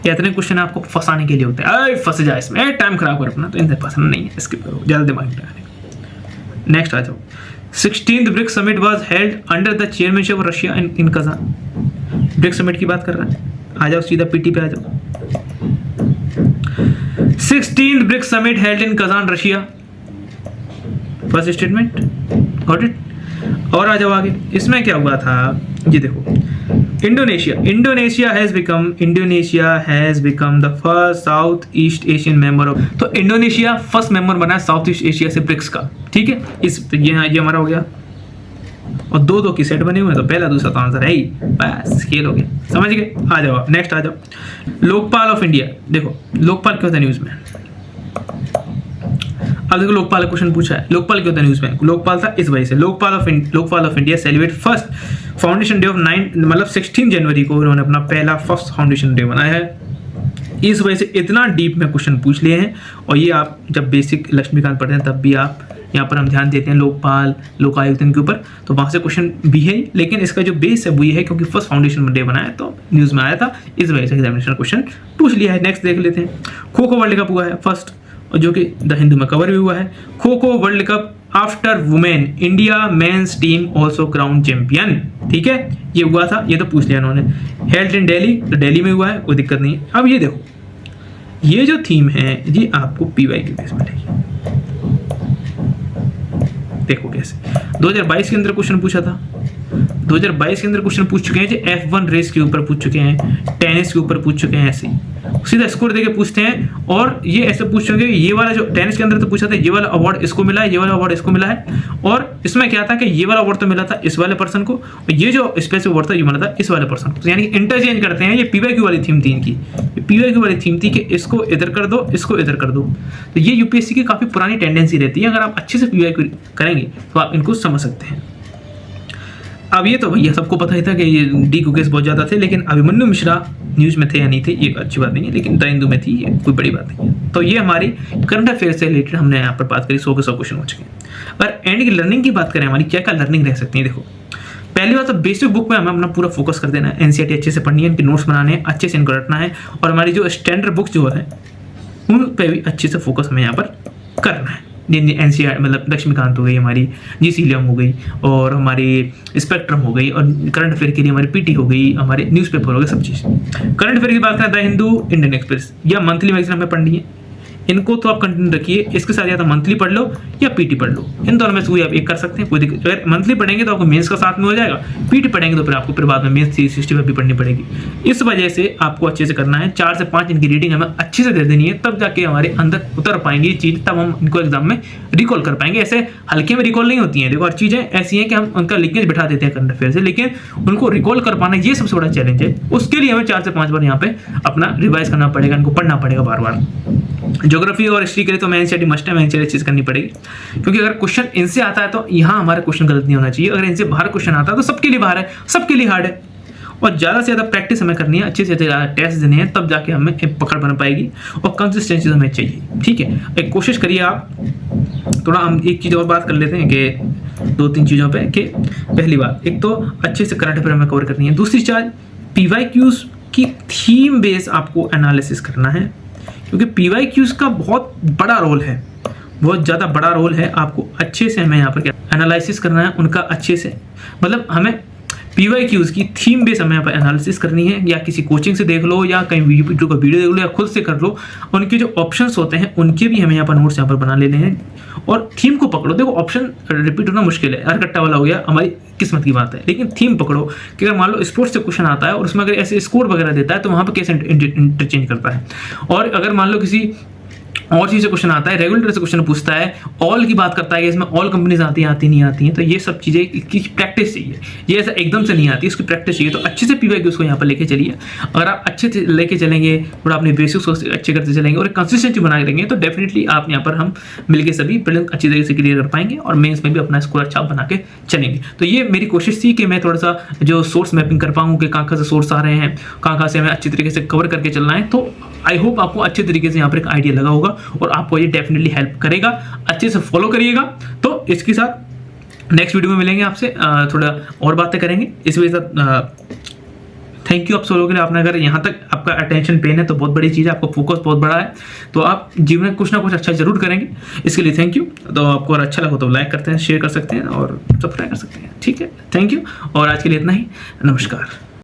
ये इतने क्वेश्चन आपको फंसाने के लिए होते हैं, फंस जाए इसमें, टाइम खराब कर अपना, तो इनसे पसंद नहीं है, स्किप करो, ज़्यादा दिमाग लगाने। नेक्स्ट आ जाओ, 16th BRICS summit was held under the chairmanship of Russia in Kazan. BRICS summit की बात कर रहा है, आ जाओ सीधा PT पे आ जाओ। 16th BRICS summit held in Kazan Russia, first statement, got it. और आ जाओ आगे, इसमें क्या हुआ था, ये देखो Indonesia has become the first South East Asian member of, तो इंडोनेशिया फर्स्ट मेंबर बना है साउथ ईस्ट एशिया से ब्रिक्स का, ठीक है। इस ये हमारा हो गया, और 2-2 की सेट बने हुए हैं, तो पहला दूसरा तो आंसर है ही, बस खेल हो गया, समझ गए। आ जाओ नेक्स्ट आ जाओ, लोकपाल ऑफ इंडिया, देखो लोकपाल क्यों था न्यूज़ में, अब देखो लोकपाल का क्वेश्चन पूछा है, लोकपाल क्यों था न्यूज़ में, लोकपाल था इस वजह से। Lokpal of India celebrate first foundation day of 16 जनवरी को उन्होंने अपना पहला फर्स्ट फाउंडेशन डे मनाया है। इस वजह से इतना डीप में क्वेश्चन पूछ लिए हैं, और ये आप जब बेसिक लक्ष्मीकांत पढ़ते हैं तब भी आप यहाँ पर हम ध्यान देते हैं लोकपाल लोकायुक्त के ऊपर, तो वहाँ से क्वेश्चन भी है, लेकिन इसका जो बेस है वो ये है क्योंकि फर्स्ट फाउंडेशन डे बनाया तो न्यूज़ में आया था, इस वजह से एग्जामिनेशन क्वेश्चन पूछ लिया है। नेक्स्ट देख लेते हैं, खो खो वर्ल्ड कप हुआ है फर्स्ट, और जो कि द हिंदू में कवर भी हुआ है। Kho kho world cup after women, India men's team also crown champion. ठीक है, ये हुआ था, ये तो पूछ लिया उन्होंने। हेल्थ इन दिल्ली, तो दिल्ली में हुआ है, कोई दिक्कत नहीं है। अब ये देखो, ये जो थीम है ये आपको पीवाई के बेस मिलेगी। देखो कैसे 2022 के अंदर क्वेश्चन पूछा था, 2022 के अंदर क्वेश्चन पूछ चुके हैं जो F1 रेस के ऊपर पूछ चुके हैं, टेनिस के ऊपर पूछ चुके हैं, ऐसे ही सीधा स्कोर देके पूछते हैं। और ये ऐसे पूछ चुके हैं, ये वाला जो टेनिस के अंदर तो पूछा था, ये वाला अवार्ड इसको मिला है, ये वाला अवार्ड इसको मिला है, और इसमें क्या था कि ये वाला अवार्ड तो मिला था इस वाले पर्सन को, और ये जो स्पेसिफिक अवार्ड था ये मिला था इस वाले पर्सन को। यानी इंटरचेंज करते हैं। ये पीवाईक्यू वाली थीम थी इनकी, पीवाईक्यू वाली थीम थी कि इसको इधर कर दो, इसको इधर कर दो। तो ये यूपीएससी की काफी पुरानी टेंडेंसी रहती है, अगर आप अच्छे से पीवाईक्यू करेंगे तो आप इनको समझ सकते हैं। अब ये तो भैया सबको पता ही था कि ये डी कुकेस बहुत ज़्यादा थे, लेकिन अभिमन्यु मिश्रा न्यूज़ में थे या नहीं थे ये अच्छी बात नहीं है, लेकिन द हिंदू में थी, ये कोई बड़ी बात नहीं है। तो ये हमारी करंट अफेयर से रिलेटेड हमने यहाँ पर बात करी, 100 के 100 क्वेश्चन हो चुके हैं। अगर एंड की लर्निंग की बात करें, हमारी क्या क्या लर्निंग रह सकती है, देखो पहली बात तो बेसिक बुक में हमें अपना पूरा फोकस कर देना है, एनसीईआरटी अच्छे से पढ़नी है, इनके नोट्स बनाने हैं, अच्छे से इनको रटना है, और हमारी जो स्टैंडर्ड बुक्स जो है उन पर भी अच्छे से फोकस हमें यहाँ पर करना है। एनसीईआरटी मतलब लक्ष्मीकांत हो गई, हमारी जीसीलियम हो गई, और हमारी स्पेक्ट्रम हो गई, और करंट अफेयर के लिए हमारी पीटी हो गई, हमारे न्यूज़पेपर हो गए, सब चीज़। करंट अफेयर की बात करें, द हिंदू, इंडियन एक्सप्रेस या मंथली मैगजीन हमें पढ़नी है, इनको तो आप कंटिन्यू रखिए। इसके साथ या तो मंथली पढ़ लो या पीटी पढ़ लो, इन दोनों में से कोई आप एक कर सकते हैं, कोई दिक्कत। अगर मंथली पढ़ेंगे तो आपको मेंस का साथ में हो जाएगा, पीटी पढ़ेंगे तो फिर आपको फिर बाद में मेंस 365 भी पढ़नी पड़ेगी। इस वजह से आपको अच्छे से करना है, 4 से 5 इनकी रीडिंग हमें अच्छे से दे देनी है, तब जाके हमारे अंदर उतर पाएंगे ये चीज़, तब हम इनको एग्जाम में रिकॉल कर पाएंगे। ऐसे हल्के में रिकॉल नहीं होती हैं। देखो हर चीज़ें ऐसी हैं कि हम उनका लिंकेज बैठा देते हैं करंट अफेयर से, लेकिन उनको रिकॉल कर पाना ये सबसे बड़ा चैलेंज है। उसके लिए हमें 4 से 5 बार यहाँ पे अपना रिवाइज करना पड़ेगा, इनको पढ़ना पड़ेगा बार बार। ज्योग्राफी और हिस्ट्री के लिए तो मैं एनसीईआरटी मस्ट है, मैं एनसीईआरटी चीज करनी पड़ेगी, क्योंकि अगर क्वेश्चन इनसे आता है तो यहाँ हमारा क्वेश्चन गलत नहीं होना चाहिए। अगर इनसे बाहर क्वेश्चन आता है तो सबके लिए बाहर है, सबके लिए हार्ड है, और ज़्यादा से ज़्यादा प्रैक्टिस हमें करनी है, अच्छे से ज़्यादा टेस्ट देने हैं, तब जाके हमें एक पकड़ बन पाएगी, और कंसिस्टेंसी हमें चाहिए। ठीक है, एक कोशिश करिए आप। थोड़ा हम एक चीज़ और बात कर लेते हैं कि 2-3 चीज़ों पे, कि पहली बात एक तो अच्छे से करंट अफेयर हमें कवर करनी है, दूसरी चीज़ पीवाईक्यूज की थीम बेस आपको एनालिसिस करना है, क्योंकि पीवाईक्यूज का बहुत बड़ा रोल है, बहुत ज़्यादा बड़ा रोल है। आपको अच्छे से हमें यहाँ पर क्या एनालिसिस करना है उनका, अच्छे से मतलब हमें पीवाईक्यूज की थीम बेस हमें यहाँ पर एनालिसिस करनी है, या किसी कोचिंग से देख लो, या कहीं वीडियो का वीडियो देख लो, या खुद से कर लो। उनके जो ऑप्शंस होते हैं उनके भी हमें यहाँ पर नोट्स यहाँ पर बना लेने हैं, और थीम को पकड़ो। देखो ऑप्शन रिपीट होना मुश्किल है, हर कट्टा वाला हो गया, हमारी किस्मत की बात है, लेकिन थीम पकड़ो कि अगर मान लो स्पोर्ट्स से क्वेश्चन आता है और उसमें अगर ऐसे स्कोर वगैरह देता है तो वहाँ पर कैसे इंटरचेंज करता है, और अगर मान लो किसी और चीज़ से क्वेश्चन आता है, रेगुलेटर से क्वेश्चन पूछता है, ऑल की बात करता है कि इसमें ऑल कंपनीज आती हैं, आती नहीं आती हैं, तो ये सब चीज़ें की प्रैक्टिस चाहिए, ये ऐसा एकदम से नहीं आती, उसकी प्रैक्टिस चाहिए। तो अच्छे से पीवाईक्यूज को यहाँ पर लेके चलिए। अगर आप अच्छे से लेके चलेंगे, थोड़ा अपने बेसिक्स को अच्छे करते चलेंगे और कंसिस्टेंसी बना लेंगे, तो डेफिनेटली आप यहाँ पर हम मिलकर सभी प्रीलिम्स अच्छी तरीके से क्लियर कर पाएंगे, और मेंस में भी अपना स्कोर अच्छा बना के चलेंगे। तो ये मेरी कोशिश थी कि मैं थोड़ा सा जो सोर्स मैपिंग कर पाऊँ कि कहाँ से सोर्स आ रहे हैं, कहाँ से हमें अच्छी तरीके से कवर करके चलना है। तो आई होप आपको अच्छे तरीके से यहाँ पर एक आइडिया लगा होगा, और आपको ये डेफिनेटली हेल्प करेगा। अच्छे से फॉलो करिएगा। तो इसके साथ नेक्स्ट वीडियो में मिलेंगे आपसे, थोड़ा और बातें करेंगे इस वजह से। थैंक यू आप सब लोगों के लिए। आपने अगर यहाँ तक आपका अटेंशन पेन है तो बहुत बड़ी चीज़ है, आपका फोकस बहुत बड़ा है, तो आप जीवन में कुछ ना कुछ अच्छा जरूर करेंगे। इसके लिए थैंक यू। तो आपको अगर अच्छा लगा तो लाइक करते हैं, शेयर कर सकते हैं और सब्सक्राइब कर सकते हैं। ठीक है, थैंक यू। और आज के लिए इतना ही, नमस्कार।